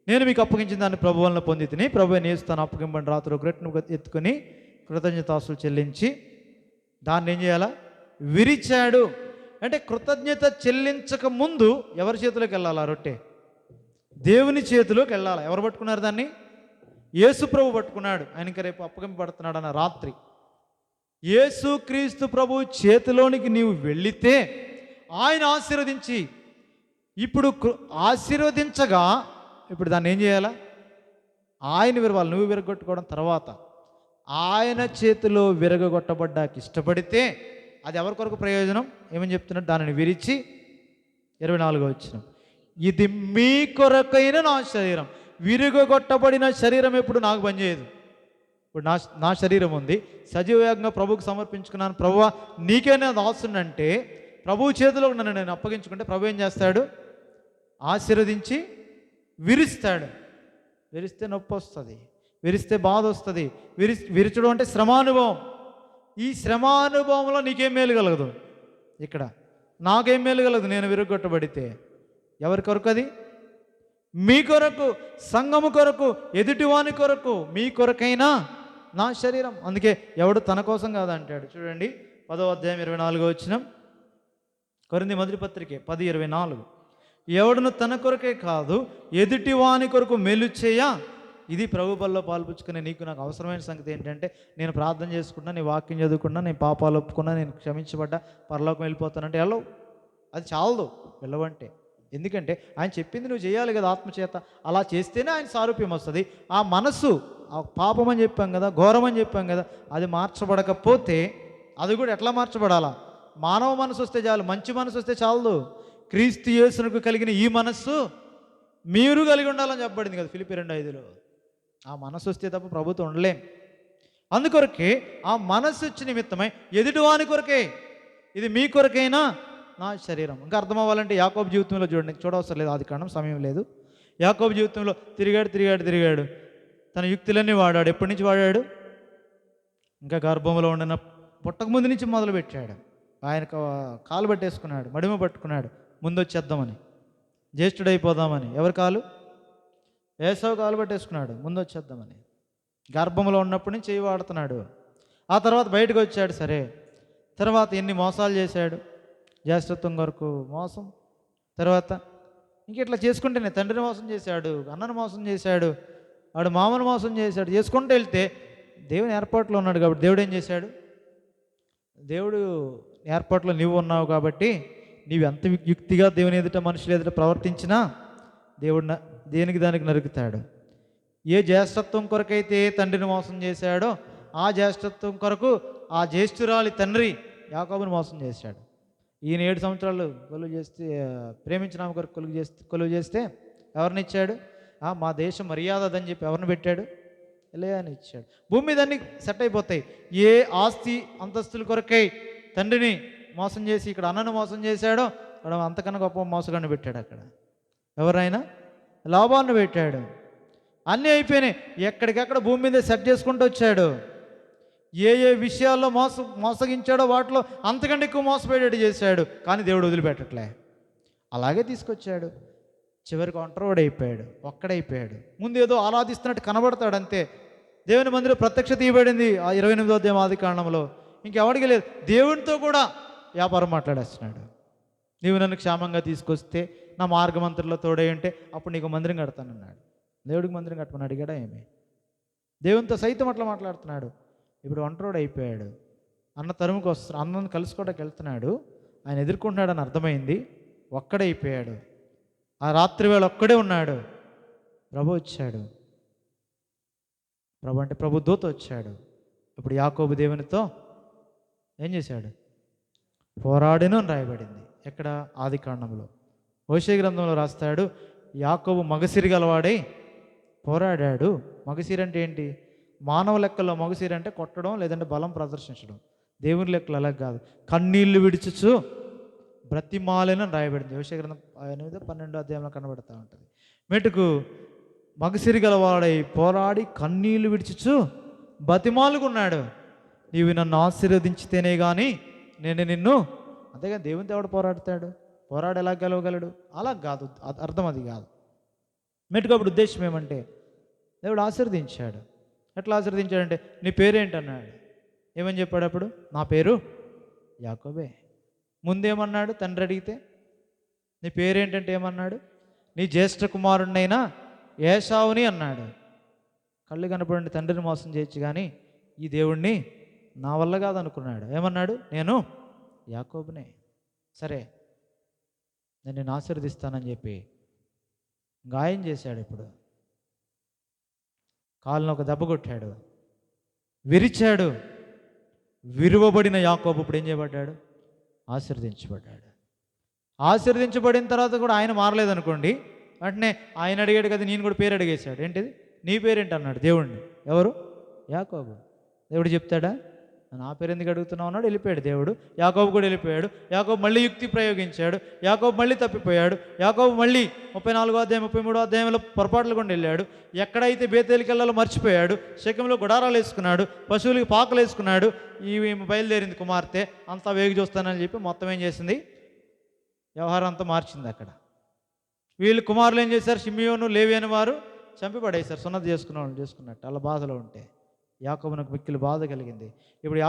నేను మీకు అప్పగించిన దాన్ని ప్రభు వలన పొంది తిని, ప్రభువైన యేసు తాను అప్పగింపని రాత్రి ఒక రొట్టెను ఎత్తుకొని కృతజ్ఞతాస్తులు చెల్లించి దాన్ని ఏం చేయాలా? విరిచాడు. అంటే కృతజ్ఞత చెల్లించక ముందు ఎవరి చేతిలోకి వెళ్ళాలి? ఆ రొట్టె దేవుని చేతిలోకి వెళ్ళాలి. ఎవరు పట్టుకున్నారు దాన్ని? యేసు ప్రభు పట్టుకున్నాడు. ఆయనకి రేపు అప్పగింపబడుతున్నాడు అన్న రాత్రి యేసు క్రీస్తు ప్రభు చేతిలోనికి నీవు వెళితే ఆయన ఆశీర్వదించి, ఇప్పుడు ఆశీర్వదించగా ఇప్పుడు దాన్ని ఏం చేయాలా? ఆయన విరవాలి. నువ్వు విరగొట్టుకోవడం తర్వాత ఆయన చేతిలో విరగొట్టబడ్డాకి ఇష్టపడితే అది ఎవరి కొరకు ప్రయోజనం? ఏమని చెప్తున్నాడు? దానిని విరిచి 24వ వచనం, ఇది మీ కొరకైన నా శరీరం. విరుగొట్టబడిన శరీరం ఎప్పుడు నాకు పనిచేయదు. ఇప్పుడు నా శరీరం ఉంది, సజీవంగా ప్రభువుకు సమర్పించుకున్నాను. ప్రభువా నీకేనా దాసునంటే ప్రభువు చేతిలో నన్ను నేను అప్పగించుకుంటే ప్రభు ఏం చేస్తాడు? ఆశీర్వదించి విరుస్తాడు. విరిస్తే నొప్పి వస్తుంది, విరిస్తే బాధ వస్తుంది. విరచడం అంటే శ్రమానుభవం. ఈ శ్రమానుభవంలో నీకేం మేలు కలగదు? ఇక్కడ నాకేం మేలు కలగదు నేను విరగొట్టబడితే. ఎవరి కొరకు అది? మీ కొరకు, సంఘము కొరకు, ఎదుటివాని కొరకు, మీ కొరకైనా నా శరీరం. అందుకే ఎవడు తన కోసం కాదంటాడు. చూడండి 10వ అధ్యాయం 24వ వచనం, కొరింథీ మొదటి పత్రిక 10:24, ఎవడును తన కొరకే కాదు ఎదుటివాని కొరకు మేలు చేయ. ఇది ప్రభు బల్లో పాల్పుచ్చుకునే నీకు నాకు అవసరమైన సంగతి ఏంటంటే, నేను ప్రార్థన చేసుకున్నా, నీ వాక్యం చదువుకున్నా, నేను పాపాలు ఒప్పుకున్నా, నేను క్షమించబడ్డా, పరలోకం వెళ్ళిపోతానంటే వెళ్ళవు. అది చాలదు వెళ్ళవంటే. ఎందుకంటే ఆయన చెప్పింది నువ్వు చేయాలి కదా ఆత్మచేత. అలా చేస్తేనే ఆయన సారూప్యం వస్తుంది. ఆ మనసు, ఆ పాపం అని చెప్పాం కదా, ఘోరం అని చెప్పాం కదా, అది మార్చబడకపోతే అది కూడా ఎట్లా మార్చబడాలా? మానవ మనసు వస్తే చాలు, మంచి మనసు వస్తే చాలదు. క్రీస్తు యేసునకు కలిగిన ఈ మనస్సు మీరు కలిగి ఉండాలని చెప్పబడింది కదా ఫిలిప్పీ 2:5లో. ఆ మనసు వస్తే తప్ప ప్రభుత్వం ఉండలేం. అందుకొరకే ఆ మనస్సు వచ్చి నిమిత్తమై ఎదుటివాని కొరకే, ఇది మీ కొరకైనా నా శరీరం. ఇంకా అర్థం అవ్వాలంటే యాకోబు జీవితంలో చూడండి, చూడవసరం లేదు, ఆది కారణం సమయం లేదు. యాకోబు జీవితంలో తిరిగాడు, తన యుక్తులన్నీ వాడాడు. ఎప్పటి నుంచి వాడాడు? ఇంకా గర్భంలో ఉండిన పుట్టక ముందు నుంచి మొదలు పెట్టాడు. ఆయన కాలు పట్టేసుకున్నాడు, మడిమ పట్టుకున్నాడు, ముందు వచ్చేద్దామని, జ్యేష్ఠుడైపోదామని. ఎవరి కాలు? ఏసావు కాలు పట్టేసుకున్నాడు, ముందు వచ్చేద్దామని. గర్భంలో ఉన్నప్పటి నుంచి చేయి వాడుతున్నాడు. ఆ తర్వాత బయటకు వచ్చాడు. సరే, తర్వాత ఎన్ని మోసాలు చేశాడు? జ్యేష్ఠత్వం కొరకు మోసం, తర్వాత ఇంక ఇట్లా చేసుకుంటేనే తండ్రిని మోసం చేశాడు, అన్నను మోసం చేశాడు, వాడు మామను మోసం చేశాడు. చేసుకుంటూ వెళ్తే దేవుని ఏర్పాట్లో ఉన్నాడు కాబట్టి దేవుడు ఏం చేశాడు? దేవుడు ఏర్పాట్లో నీవు ఉన్నావు కాబట్టి నీవు ఎంత యుక్తిగా దేవుని ఎదుట మనుషులు ఎదుట ప్రవర్తించినా దేవుడు దేనికి దానికి నరుకుతాడు. ఏ జ్యేష్ఠత్వం కొరకైతే తండ్రిని మోసం చేశాడో ఆ జ్యేష్ఠత్వం కొరకు ఆ జ్యేష్ఠురాలి తండ్రి యాకోబుని మోసం చేశాడు. ఈయన 7 సంవత్సరాలు కొలువు చేస్తే ప్రేమించిన ఆమె కొరకు కొలువు చేస్తే ఎవరిని ఇచ్చాడు? మా దేశం మర్యాద అదని చెప్పి ఎవరిని పెట్టాడు? ఎలయాని ఇచ్చాడు. భూమి మీద అన్ని సెట్ అయిపోతాయి. ఏ ఆస్తి అంతస్తుల కొరకై తండ్రిని మోసం చేసి ఇక్కడ అన్నను మోసం చేశాడో అక్కడ అంతకన్నా గొప్ప మోసగాన్ని పెట్టాడు. అక్కడ ఎవరైనా లాభాన్ని పెట్టాడు. అన్నీ అయిపోయినాయి. ఎక్కడికెక్కడ భూమి మీద సెట్ చేసుకుంటూ వచ్చాడు. ఏ ఏ విషయాల్లో మోసగించాడో వాటిలో అంతకంటే ఎక్కువ మోసపోయేటట్టు చేశాడు. కానీ దేవుడు వదిలిపెట్టట్లే, అలాగే తీసుకొచ్చాడు. చివరికి ఒంటరివాడు అయిపోయాడు, ఒక్కడైపోయాడు. ముందు ఏదో ఆరాధిస్తున్నట్టు కనబడతాడు అంతే. దేవుని మందిరం ప్రత్యక్షత ఇవ్వబడింది ఆ 28వ అధ్యాయం ఆదికాండంలో. ఇంకెవడికి లేదు. దేవునితో కూడా వ్యాపారం మాట్లాడేస్తున్నాడు. నీవు నన్ను క్షేమంగా తీసుకొస్తే నా మార్గమంత్రుల్లో తోడై ఉంటే అప్పుడు నీకు మందిరం కడతానన్నాడు. దేవుడికి మందిరం కట్టమని అడిగాడా ఏమి? దేవునితో సైతం అట్లా మాట్లాడుతున్నాడు. ఇప్పుడు ఒంటరివాడు అయిపోయాడు. అన్న తరుముకు వస్తున్నాడు, అన్నను కలుసుకోవడానికి వెళ్తున్నాడు. ఆయన ఎదుర్కొంటున్నాడని అర్థమైంది. ఒక్కడైపోయాడు. ఆ రాత్రి వేళ ఒక్కడే ఉన్నాడు. ప్రభు వచ్చాడు. ప్రభు అంటే ప్రభు దూత వచ్చాడు. ఇప్పుడు యాకోబు దేవునితో ఏం చేశాడు? పోరాడెను అని రాయబడింది. ఎక్కడ? ఆదికాండంలో. హోషేయ గ్రంథంలో రాస్తాడు, యాకోబు మగసిరి గలవాడై పోరాడాడు. మగసిరి అంటే ఏంటి? మానవ లెక్కల్లో మగసిరి అంటే కొట్టడం లేదంటే బలం ప్రదర్శించడం. దేవుని లెక్కలు అలా కాదు. కన్నీళ్లు విడిచుచు బ్రతిమాలెను అని రాయబడింది. హోషేయ గ్రంథం 8-12 అధ్యాయంలో కనబడుతూ ఉంటుంది. మెటుకు మగసిరి గలవాడై పోరాడి కన్నీళ్లు విడిచుచు బతిమాలుకున్నాడు. నీవు నన్ను ఆశీర్వదించితేనే కానీ నేను నిన్ను, అంతేగాని దేవునితో ఎవడు పోరాడతాడు? పోరాడు ఎలా గెలవగలడు? అలా కాదు, అర్థం అది కాదు. మెటుకు అప్పుడు ఉద్దేశం ఏమంటే దేవుడు ఆశీర్వదించాడు. ఎట్లా ఆశీర్వదించాడంటే నీ పేరేంటన్నాడు. ఏమని చెప్పాడు అప్పుడు? నా పేరు యాకోబే. ముందేమన్నాడు? తండ్రి అడిగితే నీ పేరేంటంటే ఏమన్నాడు? నీ జ్యేష్ఠ కుమారుడినైనా ఏశావుని అన్నాడు. కళ్ళు కనపడండి తండ్రిని మోసం చేయొచ్చు కానీ ఈ దేవుణ్ణి నా వల్ల కాదనుకున్నాడు. ఏమన్నాడు? నేను యాకోబునే. సరే నేను నిన్ను ఆశీర్వదిస్తానని చెప్పి గాయం చేశాడు. ఇప్పుడు కాళ్ళను ఒక దెబ్బ కొట్టాడు, విరిచాడు. విరువబడిన యాకోబు ఇప్పుడు ఏం చేయబడ్డాడు? ఆశీర్వదించబడ్డాడు. ఆశీర్వదించబడిన తర్వాత కూడా ఆయన మారలేదనుకోండి, వెంటనే ఆయన అడిగాడు కదా, నేను కూడా పేరు అడిగేశాడు. ఏంటిది? నీ పేరేంటి అన్నాడు దేవుణ్ణి. ఎవరు? యాకోబు. దేవుడు చెప్తాడా? నా పేరు ఎందుకు అడుగుతున్నావు అన్నాడు. వెళ్ళిపోయాడు దేవుడు. యాకోబు కూడా వెళ్ళిపోయాడు. యాకోబు మళ్ళీ యుక్తి ప్రయోగించాడు. యాకోబు మళ్ళీ తప్పిపోయాడు. యాకోబు మళ్ళీ 34వ అధ్యాయం 33వ అధ్యాయంలో పొరపాట్లు కూడా వెళ్ళాడు. ఎక్కడైతే బేతేలికి వెళ్ళాలో మర్చిపోయాడు. శకంలో గుడారాలు వేసుకున్నాడు, పశువులకి పాకలు వేసుకున్నాడు. ఈమె బయలుదేరింది కుమార్తె, అంతా వేగి చూస్తానని చెప్పి మొత్తం ఏం చేసింది? వ్యవహారం అంతా మార్చింది. అక్కడ వీళ్ళు కుమారులు ఏం చేశారు? షిమియోను లేవి అని వారు చంపి పడేశారు. సున్నతి చేసుకున్న వాళ్ళు చేసుకున్నట్టు. అలా బాధలో ఉంటే యాకోబునకు మిక్కిలి బాధ కలిగింది. ఇప్పుడు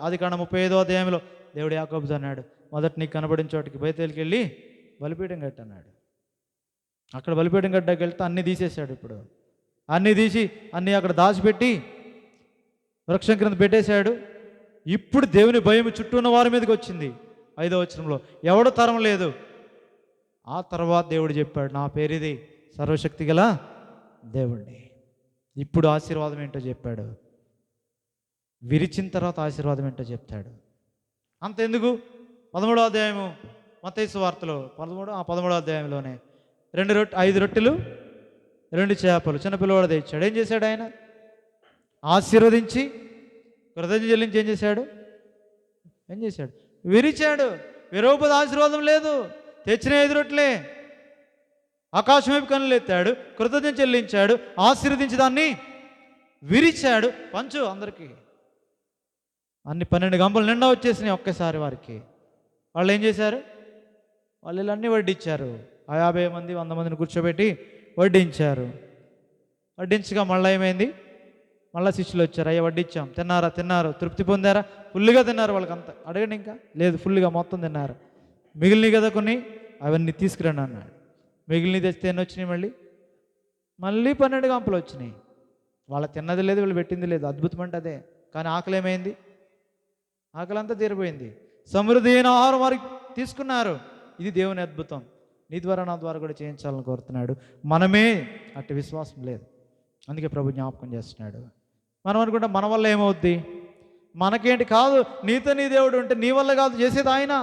ఆదికాండం 35వ అధ్యాయంలో దేవుడు యాకోబుతో అన్నాడు, మొదట నీకు కనబడిన చోటికి బయతేలికి వెళ్ళి బలిపీఠం కట్టన్నాడు. అక్కడ బలిపీఠం కట్టడానికి వెళ్తే అన్నీ తీసేశాడు. ఇప్పుడు అన్నీ తీసి అన్నీ అక్కడ దాచిపెట్టి వృక్షం క్రింద పెట్టేశాడు. ఇప్పుడు దేవుని భయం చుట్టూ ఉన్న వారి మీదకి వచ్చింది. 5వ వచనంలో ఎవడు తరం లేదు. ఆ తర్వాత దేవుడు చెప్పాడు, నా పేరిది సర్వశక్తి గల దేవుడిని. ఇప్పుడు ఆశీర్వాదం ఏంటో చెప్పాడు. విరిచిన తర్వాత ఆశీర్వాదం ఏంటో చెప్తాడు. అంతెందుకు? 13వ అధ్యాయము మత్తయి సువార్తలో 13వ అధ్యాయంలోనే 5 రొట్టెలు 2 చేపలు చిన్నపిల్లవాడు తెచ్చాడు. ఏం చేశాడు? ఆయన ఆశీర్వదించి కృతజ్ఞత చెల్లించి ఏం చేశాడు? విరిచాడు. విరవపద ఆశీర్వాదం లేదు. తెచ్చిన 5 రొట్టెలే. ఆకాశం వైపు కన్నులు ఎత్తాడు, కృతజ్ఞత చెల్లించాడు, ఆశీర్వదించి దాన్ని విరిచాడు. పంచు అందరికీ. అన్ని 12 గంపలు నిండా వచ్చేసినాయి ఒక్కసారి వారికి. వాళ్ళు ఏం చేశారు? వాళ్ళు ఇలా అన్నీ వడ్డించారు. 50 మంది 100 మందిని కూర్చోబెట్టి వడ్డించారు. వడ్డించగా మళ్ళీ ఏమైంది? మళ్ళీ శిష్యులు వచ్చారు. అయ్యా వడ్డించాం, తిన్నారు, తృప్తి పొందారా? ఫుల్గా తిన్నారు. వాళ్ళకంతా అడగండి. ఇంకా లేదు, ఫుల్గా మొత్తం తిన్నారు. మిగిలినవి కదా కొన్ని, అవన్నీ తీసుకురండి అన్నాడు. మిగిలినవి తెస్తే ఎన్ని వచ్చినాయి? మళ్ళీ 12 గంపలు వచ్చినాయి. వాళ్ళ తిన్నది లేదు, వీళ్ళు పెట్టింది లేదు. అద్భుతం అంటే అదే. కానీ ఆకలి ఏమైంది? ఆకలి అంతా తీరిపోయింది. సమృద్ధి అయిన ఆహారం వారికి తీసుకున్నారు. ఇది దేవుని అద్భుతం. నీ ద్వారా నా ద్వారా కూడా చేయించాలని కోరుతున్నాడు. మనమే అట్టి విశ్వాసం లేదు. అందుకే ప్రభు జ్ఞాపకం చేస్తున్నాడు. మనం అనుకుంటాం మన వల్ల ఏమవుద్ది, మనకేంటి. కాదు, నీతో నీ దేవుడు ఉంటే నీ వల్ల కాదు, చేసేది ఆయన.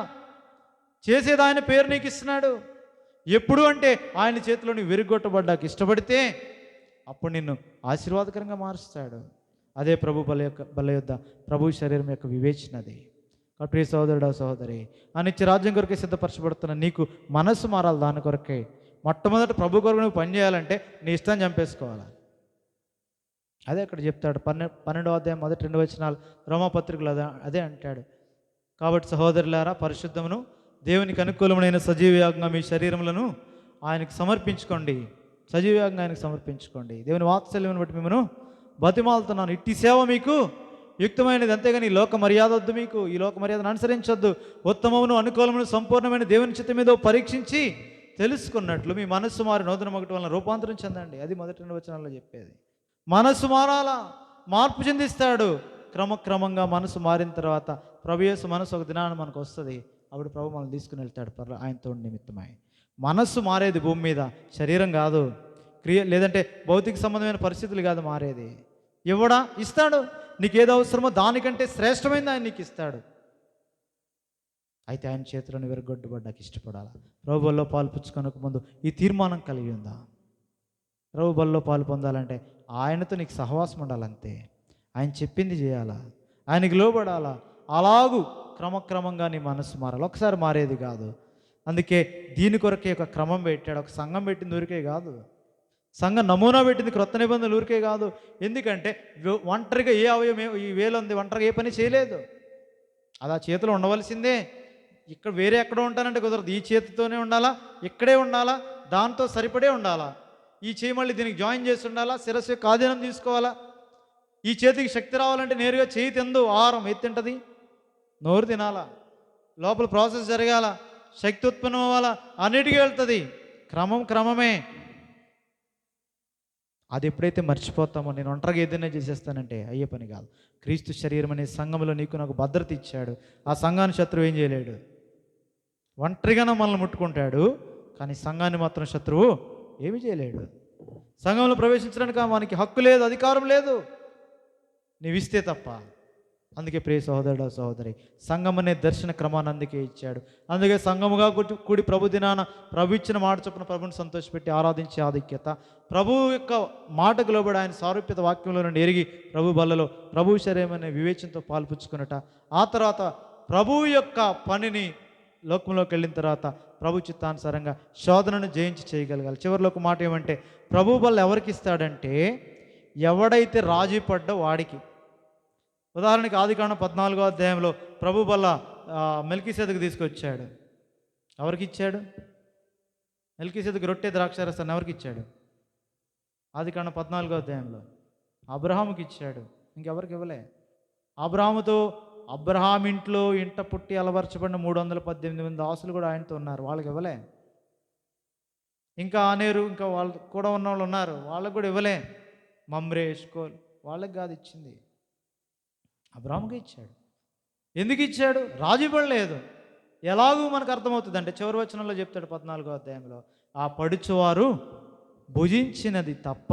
చేసేది ఆయన, పేరు నీకు ఇస్తున్నాడు. ఎప్పుడు అంటే ఆయన చేతిలో నువ్వు విరుగొట్టబడ్డాక ఇష్టపడితే అప్పుడు నిన్ను ఆశీర్వాదకరంగా మారుస్తాడు. అదే ప్రభు బల యొద్ద ప్రభు శరీరం యొక్క వివేచనది. ప్రియ సహోదరుడు సహోదరి, ఆ నిత్య రాజ్యం కొరకే సిద్ధపరచబడుతున్న నీకు మనస్సు మారాలి. దాని కొరకే మొట్టమొదటి ప్రభు కొరకు నువ్వు పని చేయాలంటే నీ ఇష్టం చంపేసుకోవాలి. అదే అక్కడ చెప్తాడు 12వ అధ్యాయం 1-2 వచనాలు రోమాపత్రికలు అదే అంటాడు. కాబట్టి సహోదరులారా, పరిశుద్ధమును దేవునికి అనుకూలమైన సజీవయాగంగా మీ శరీరములను ఆయనకు సమర్పించుకోండి. సజీవయాగంగా ఆయనకు సమర్పించుకోండి. దేవుని వాత్సల్యమును బట్టి మిమ్మను బతిమాలుతున్నాను. ఇట్టి సేవ మీకు యుక్తమైనది, అంతేగాని ఈ లోక మర్యాద వద్దు. మీకు ఈ లోక మర్యాదను అనుసరించొద్దు. ఉత్తమమును అనుకూలమును సంపూర్ణమైన దేవుని చిత్తం మీద పరీక్షించి తెలుసుకున్నట్లు మీ మనస్సు మారి నూతన ఒకటి వలన రూపాంతరం చెందండి. అది మొదటి 2 వచనాల్లో చెప్పేది. మనస్సు మారాలా, మార్పు చెందిస్తాడు. క్రమక్రమంగా మనసు మారిన తర్వాత ప్రభు యేసు మనసు ఒక దినాన్ని మనకు వస్తుంది. అప్పుడు ప్రభు మనల్ని తీసుకుని వెళ్తాడు ఆయనతో నిమిత్తమై. మనస్సు మారేది భూమి మీద, శరీరం కాదు. లేదంటే భౌతిక సంబంధమైన పరిస్థితులు కాదు మారేది. ఇవ్వడా, ఇస్తాడు. నీకు ఏదో అవసరమో దానికంటే శ్రేష్టమైనది ఆయన నీకు ఇస్తాడు. అయితే ఆయన చేతిలోని విరగొట్టుబడ్డాక ఇష్టపడాలి. ప్రభు బల్లో పాలు పుచ్చుకొనక ముందు ఈ తీర్మానం కలిగి ఉందా? ప్రభు బల్లో పాలు పొందాలంటే ఆయనతో నీకు సహవాసం ఉండాలంతే. ఆయన చెప్పింది చేయాలా, ఆయనకి లోబడాలా. అలాగూ క్రమక్రమంగా నీ మనసు మారాలి. ఒకసారి మారేది కాదు. అందుకే దీని కొరకే ఒక క్రమం పెట్టాడు. ఒక సంఘం పెట్టింది ఊరికే కాదు, సంఘం నమూనా పెట్టింది క్రొత్త నిబంధనలు ఊరికే కాదు. ఎందుకంటే ఒంటరిగా ఏ అవయవం ఈ వేలు ఉంది, ఒంటరిగా ఏ పని చేయలేదు. అది ఆ చేతిలో ఉండవలసిందే. ఇక్కడ వేరే ఎక్కడ ఉంటానంటే కుదరదు. ఈ చేతితోనే ఉండాలా, ఇక్కడే ఉండాలా, దాంతో సరిపడే ఉండాలా. ఈ చేయి మళ్ళీ దీనికి జాయిన్ చేసి ఉండాలా, శిరస్సు యొక్క ఆధీనం తీసుకోవాలా. ఈ చేతికి శక్తి రావాలంటే నేరుగా చేయి తిందు, ఆహారం ఎత్తింటది, నోరు తినాలా, లోపల ప్రాసెస్ జరగాల, శక్తి ఉత్పన్నం అవ్వాలా, అన్నిటికీ వెళ్తుంది. క్రమమే. అది ఎప్పుడైతే మర్చిపోతామో, నేను ఒంటరిగా ఏదైనా చేసేస్తానంటే అయ్యే పని కాదు. క్రీస్తు శరీరం అనే సంఘంలో నీకు నాకు భద్రత ఇచ్చాడు. ఆ సంఘాన్ని శత్రువు ఏం చేయలేడు. ఒంటరిగానే మనల్ని ముట్టుకుంటాడు, కానీ సంఘాన్ని మాత్రం శత్రువు ఏమి చేయలేడు. సంఘంలో ప్రవేశించడానికి మనకి హక్కు లేదు, అధికారం లేదు, నీవిస్తే తప్ప. అందుకే ప్రియ సహోదరుడు సహోదరి, సంఘం అనే దర్శన క్రమాన్ని అందుకే ఇచ్చాడు. అందుకే సంఘముగా కూడి ప్రభు దినాన ప్రభు ఇచ్చిన మాట చొప్పున ప్రభుని సంతోషపెట్టి ఆరాధించే ఆధిక్యత, ప్రభు యొక్క మాటకు లోబడి ఆయన సారూప్యత వాక్యంలో నుండి ఎరిగి ప్రభు బల్లలో ప్రభు శరీరం అనే వివేచనతో పాల్పుచ్చుకున్నట. ఆ తర్వాత ప్రభు యొక్క పనిని లోకంలోకి వెళ్ళిన తర్వాత ప్రభు చిత్తానుసారంగా శోధనను జయించి చేయగలగాలి. చివరిలో ఒక మాట ఏమంటే, ప్రభు బల్ల ఎవరికి ఇస్తాడంటే ఎవడైతే రాజీ పడ్డో వాడికి. ఉదాహరణకి ఆదికాండం 14వ అధ్యాయంలో ప్రభు బల్ల మెల్కీసెదకు తీసుకొచ్చాడు. ఎవరికి ఇచ్చాడు? మెల్కీసెదకు రొట్టె ద్రాక్షారసాన్ని ఎవరికి ఇచ్చాడు? ఆదికాండం 14వ అధ్యాయంలో అబ్రహాముకి ఇచ్చాడు. ఇంకెవరికి ఇవ్వలే. అబ్రహాం ఇంట పుట్టి అలవర్చబడిన 318 మంది దాసులు కూడా ఆయనతో ఉన్నారు, వాళ్ళకి ఇవ్వలే. ఇంకా ఆనేరు, ఇంకా వాళ్ళు కూడా ఉన్న వాళ్ళు ఉన్నారు, వాళ్ళకు కూడా ఇవ్వలే. మమ్రే, ఎష్కోల్, వాళ్ళకి కాదు ఇచ్చింది, అబ్రాహాముకి ఇచ్చాడు. ఎందుకు ఇచ్చాడు? రాజీ పడలేదు. ఎలాగూ మనకు అర్థమవుతుంది అంటే చివరి వచనంలో చెప్తాడు 14వ అధ్యాయంలో, ఆ పడుచువారు భుజించినది తప్ప,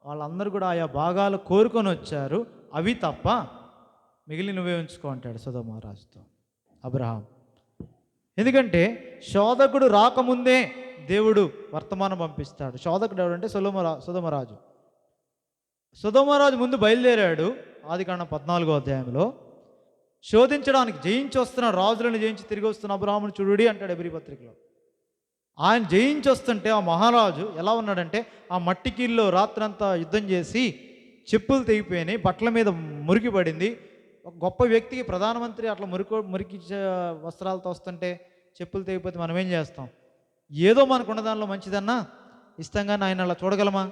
వాళ్ళందరూ కూడా ఆయా భాగాలు కోరుకొని వచ్చారు, అవి తప్ప మిగిలిన నువ్వే ఉంచుకో అంటాడు సొదొమరాజుతో అబ్రహాం. ఎందుకంటే శోధకుడు రాకముందే దేవుడు వర్తమానం పంపిస్తాడు. శోధకుడు ఎవడంటే సొదొమరాజు. సొదొమరాజు ముందు బయలుదేరాడు. ఆదికాండం 14వ అధ్యాయంలో శోధించడానికి జయించి వస్తున్నాడు. రాజులను జయించి తిరిగి వస్తున్న అబ్రహామును చూడుడి అంటాడు ఎబ్రీ పత్రికలో. ఆయన జయించి వస్తుంటే ఆ మహారాజు ఎలా ఉన్నాడంటే, ఆ మట్టి కీల్లో రాత్రంతా యుద్ధం చేసి చెప్పులు తెగిపోయినాయి, బట్టల మీద మురికి పడింది. ఒక గొప్ప వ్యక్తికి, ప్రధానమంత్రి అట్లా మురికి వస్త్రాలతో వస్తుంటే చెప్పులు తెగిపోతే మనం ఏం చేస్తాం? ఏదో మనకున్న దానిలో మంచిదన్నా ఇస్తాం, కానీ ఆయన అలా చూడగలమా?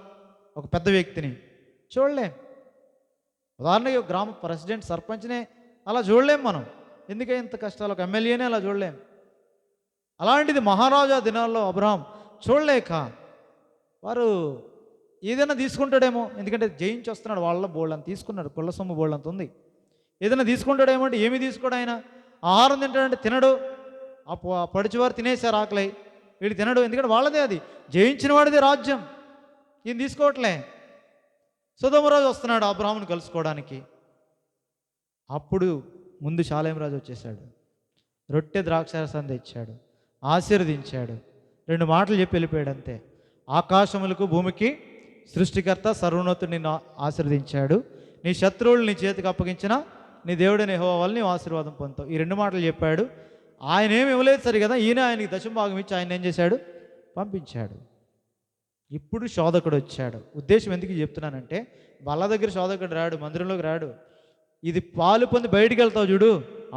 ఒక పెద్ద వ్యక్తిని చూడలేం. ఉదాహరణకి గ్రామ ప్రెసిడెంట్, సర్పంచ్నే అలా చూడలేం మనం. ఎందుకే ఇంత కష్టాలు? ఒక ఎమ్మెల్యేనే అలా చూడలేం. అలాంటిది మహారాజా దినాల్లో అబ్రహాం చూడలేక వారు ఏదైనా తీసుకుంటాడేమో, ఎందుకంటే జయించి వస్తున్నాడు, వాళ్ళ బోల్డ్ అంత తీసుకున్నాడు, కొల్ల సొమ్ము బోల్డ్ అంత ఉంది. ఏదైనా తీసుకుంటాడేమో అంటే ఏమి తీసుకోడు ఆయన. ఆహారం తింటాడంటే తినడు. ఆ పడిచివారు తినేశారు ఆకలి, వీడు తినడు, ఎందుకంటే వాళ్ళదే, అది జయించిన వాడిదే రాజ్యం, ఈయన తీసుకోవట్లే. సొదొమరాజు వస్తున్నాడు అబ్రాహామును కలుసుకోవడానికి. అప్పుడు ముందు షాలేం రాజు వచ్చేసాడు, రొట్టె ద్రాక్షారసం తెచ్చాడు, ఆశీర్వదించాడు, 2 మాటలు చెప్పి వెళ్ళిపోయాడు అంతే. ఆకాశములకు భూమికి సృష్టికర్త సర్వోన్నతుడు నిన్ను ఆశీర్వదించాడు, నీ శత్రువులు నీ చేతికి అప్పగించిన నీ దేవుడైన యెహోవా వల్ల నీవు ఆశీర్వాదం పొందుతావు. ఈ 2 మాటలు చెప్పాడు. ఆయన ఏమి ఇవ్వలేదు సరి కదా, ఈయన ఆయనకి దశమభాగం ఇచ్చి ఆయన ఏం చేశాడు, పంపించాడు. ఇప్పుడు శోధకుడు వచ్చాడు. ఉద్దేశం ఎందుకు చెప్తున్నానంటే, బల్ల దగ్గర శోధకుడు రాడు, మందిరంలోకి రాడు. ఇది పాలు పొంది బయటికి వెళ్తావు చూడు,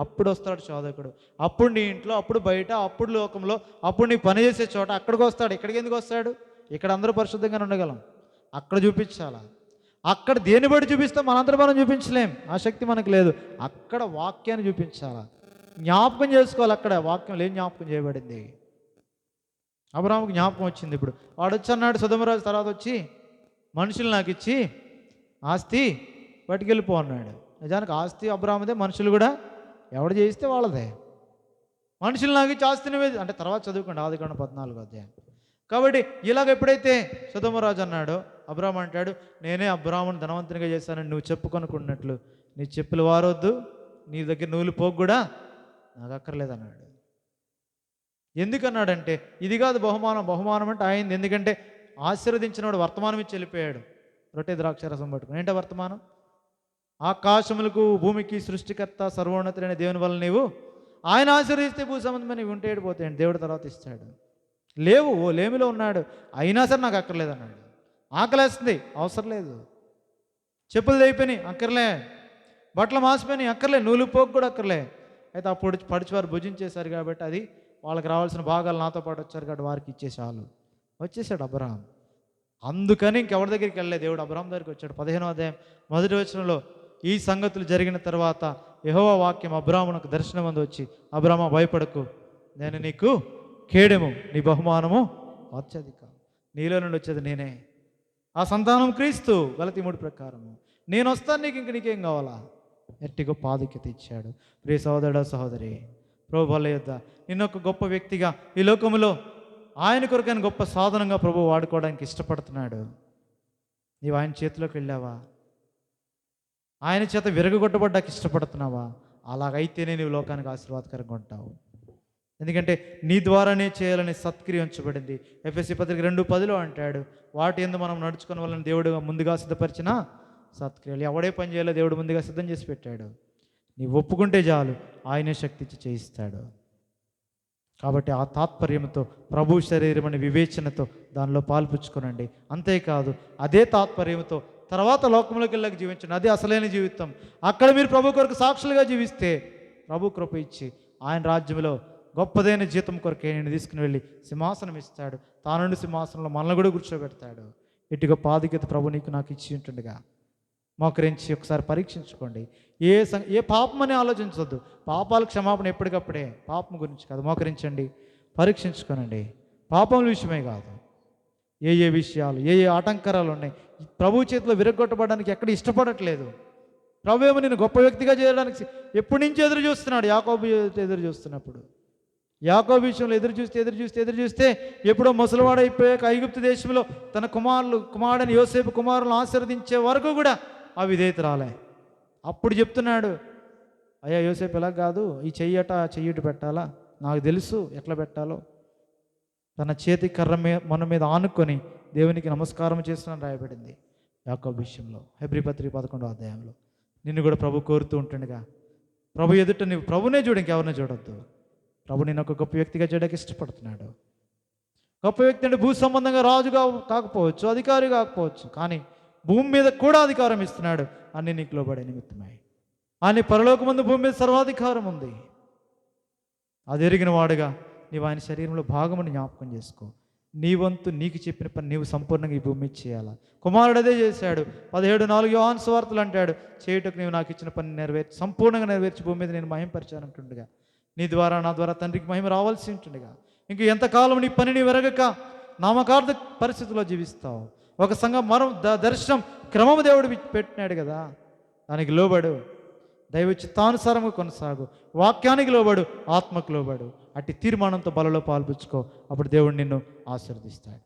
అప్పుడు వస్తాడు శోధకుడు. అప్పుడు నీ ఇంట్లో, అప్పుడు బయట, అప్పుడు లోకంలో, అప్పుడు నీ పని చేసే చోట అక్కడికి వస్తాడు. ఇక్కడికి ఎందుకు వస్తాడు? ఇక్కడ అందరూ పరిశుద్ధంగానే ఉండగలం, అక్కడ చూపించాలా. అక్కడ దేని బట్టి చూపిస్తాం, మనందరం మనం చూపించలేం, ఆ శక్తి మనకు లేదు. అక్కడ వాక్యాన్ని చూపించాలా, జ్ఞాపకం చేసుకోవాలి. అక్కడ వాక్యం ఏం జ్ఞాపకం చేయబడింది? అబ్రాహాముకు జ్ఞాపకం వచ్చింది. ఇప్పుడు వాడు వచ్చి అన్నాడు, సొదొమరాజు తర్వాత వచ్చి మనుషులు నాకు ఇచ్చి ఆస్తి పట్టుకెళ్ళిపో అన్నాడు. నిజానికి ఆస్తి అబ్రాహాముదే, మనుషులు కూడా ఎవడు చేయిస్తే వాళ్ళదే. మనుషులు నాకు ఇచ్చి ఆస్తిని అంటే తర్వాత చదువుకోండి, ఆదికాండం 14వ అధ్యాయం. కాబట్టి ఇలాగ ఎప్పుడైతే సొదొమరాజు అన్నాడో, అబ్రాహాము అంటాడు, నేనే అబ్రాహామును ధనవంతునిగా చేశానని నువ్వు చెప్పుకొనుకున్నట్లు నీ చెప్పులు వారొద్దు, నీ దగ్గర నూలు పోగు కూడా నాకు అక్కర్లేదన్నాడు. ఎందుకన్నాడంటే, ఇది కాదు బహుమానం, బహుమానం అంటే అయింది. ఎందుకంటే ఆశీర్వదించినవాడు వర్తమానం ఇచ్చి వెళ్ళిపోయాడు, రొట్టె ద్రాక్షారసం పట్టుకుని. ఏంటో వర్తమానం? ఆకాశములకు భూమికి సృష్టికర్త సర్వోన్నతుడైన దేవుని వల్ల నీవు ఆయన ఆశీర్వదిస్తే భూ సంబంధమైన నీవు ఉంటే ఏడిపోతాయండి, దేవుడు తర్వాత ఇస్తాడు. లేవు, ఓ లేమిలో ఉన్నాడు, అయినా సరే నాకు అక్కర్లేదు అన్నాడు. ఆకలేస్తుంది, అవసరం లేదు. చెప్పులు తెగిపోయినాయి, అక్కర్లే. బట్టలు మాసిపోయినాయి, అక్కర్లే. నూలు పోగు కూడా అక్కర్లే. అయితే అప్పుడు పడిచివారు భుజించేశారు కాబట్టి అది వాళ్ళకి రావాల్సిన భాగాలు నాతో పాటు వచ్చారు కాబట్టి వారికి ఇచ్చేసాలు. వచ్చేసాడు అబ్రహాం. అందుకని ఇంకెవరి దగ్గరికి వెళ్ళలేదు, దేవుడు అబ్రహాం దగ్గరికి వచ్చాడు. 15వ అధ్యాయం 1వ వచనంలో ఈ సంగతులు జరిగిన తర్వాత యెహోవా వాక్యం అబ్రాహామునకు దర్శనం అందు వచ్చి, అబ్రామా భయపడకు, నేను నీకు కేడెము, నీ బహుమానము అత్యధిక, నీలో నుండి వచ్చేది నేనే, ఆ సంతానం క్రీస్తు, గలతీ 3 ప్రకారము. నేను వస్తాను, నీకేం కావాలా? ఎట్టి గొప్ప ఆధిక్యత ఇచ్చాడు. ప్రియ సహోదరుడా సహోదరి, ప్రభు వల్ల యొద్ద నిన్ను ఒక గొప్ప వ్యక్తిగా ఈ లోకములో ఆయన కొరకైన గొప్ప సాధనంగా ప్రభు వాడుకోవడానికి ఇష్టపడుతున్నాడు. నీవు ఆయన చేతిలోకి వెళ్ళావా? ఆయన చేత విరగొట్టబడ్డానికి ఇష్టపడుతున్నావా? అలాగైతేనే నీవు లోకానికి ఆశీర్వాదకరంగా ఉంటావు. ఎందుకంటే నీ ద్వారానే చేయాలని సత్క్రియ ఉంచబడింది. ఎఫెసీ పత్రిక 2:10 అంటాడు, వాటి యందు మనం నడుచుకునే వలన దేవుడు ముందుగా సిద్ధపరిచిన సత్క్రియలు. ఎవడే పని చేయాలో దేవుడు ముందుగా సిద్ధం చేసి పెట్టాడు. నీవు ఒప్పుకుంటే చాలు, ఆయనే శక్తి ఇచ్చి చేయిస్తాడు. కాబట్టి ఆ తాత్పర్యంతో, ప్రభు శరీరం అనే వివేచనతో దానిలో పాల్పుచ్చుకోనండి. అంతేకాదు, అదే తాత్పర్యంతో తర్వాత లోకంలోకి వెళ్ళక జీవించండి. అదే అసలైన జీవితం. అక్కడ మీరు ప్రభు కొరకు సాక్షులుగా జీవిస్తే ప్రభు కృప ఇచ్చి ఆయన రాజ్యంలో గొప్పదైన జీతం కొరకే నేను తీసుకుని వెళ్ళి సింహాసనం ఇస్తాడు. తానుండి సింహాసనంలో మనల్ని కూడా కూర్చోబెడతాడు. ఇటు గొప్ప ఆధిక్యత ప్రభు నీకు నాకు ఇచ్చి ఉంటుండగా మోకరించి ఒకసారి పరీక్షించుకోండి. ఏ పాపం అని ఆలోచించవద్దు. పాపాల క్షమాపణ ఎప్పటికప్పుడే, పాపం గురించి కాదు. మోకరించండి, పరీక్షించుకోనండి. పాపముల విషయమే కాదు, ఏ విషయాలు, ఏ ఆటంకరాలు ఉన్నాయి. ప్రభు చేతిలో విరగొట్టబడడానికి ఎక్కడ ఇష్టపడట్లేదు. ప్రభు ఏమో నేను గొప్ప వ్యక్తిగా చేయడానికి ఎప్పటి నుంచి ఎదురు చూస్తున్నాడు. యాకోబు ఎదురు చూస్తున్నప్పుడు, యాకోబు విషయంలో ఎదురు చూస్తే ఎప్పుడో ముసలివాడైపోయాక ఐగుప్తు దేశంలో తన కుమారుడని యోసేపు కుమారులను ఆశీర్వదించే వరకు కూడా ఆ విధేయత రాలే. అప్పుడు చెప్తున్నాడు, అయ్యా యోసేపు ఎలా కాదు, ఈ చెయ్యటి పెట్టాలా, నాకు తెలుసు ఎట్లా పెట్టాలో. తన చేతి కర్ర మన మీద ఆనుకొని దేవునికి నమస్కారం చేస్తున్నాను రాయబడింది యాకోబు విషయంలో. హెబ్రీ పత్రిక 11వ అధ్యాయంలో. నిన్ను కూడా ప్రభు కోరుతూ ఉంటుండగా, ప్రభు ఎదుట నువ్వు ప్రభునే చూడు, ఇంకెవరిని చూడొద్దు. ప్రభు నేను ఒక గొప్ప వ్యక్తిగా చేయడానికి ఇష్టపడుతున్నాడు. గొప్ప వ్యక్తి అంటే భూ సంబంధంగా రాజుగా కాకపోవచ్చు, అధికారి కాకపోవచ్చు, కానీ భూమి మీద కూడా అధికారం ఇస్తున్నాడు. అన్ని నీకు లోబడే నిమిత్తమై. ఆయన పరలోకమందు భూమి మీద సర్వాధికారం ఉంది. అది ఎరిగిన వాడుగా నీవు ఆయన శరీరంలో భాగమని జ్ఞాపకం చేసుకో. నీ వంతు నీకు చెప్పిన పని నీవు సంపూర్ణంగా ఈ భూమి మీద చేయాలా. కుమారుడు అదే చేశాడు. 17:4 యోహాను సువార్తలు అంటాడు, చేయుటకు నీవు నాకు ఇచ్చిన పని సంపూర్ణంగా నెరవేర్చి భూమి మీద నేను మహింపరిచానంటుండగా, నీ ద్వారా నా ద్వారా తండ్రికి మహిమ రావాల్సి ఉంటుండగా ఇంక ఎంతకాలం నీ పనిని వెరగక నామకార్థ పరిస్థితుల్లో జీవిస్తావు. ఒక సంఘం దర్శనం క్రమము దేవుడు పెట్టినాడు కదా, దానికి లోబడు, దైవ చిత్తానుసారంగా కొనసాగు, వాక్యానికి లోబడు, ఆత్మకు లోబడు. అట్టి తీర్మానంతో బలలో పాల్పుచ్చుకో, అప్పుడు దేవుడు నిన్ను ఆశీర్వదిస్తాడు.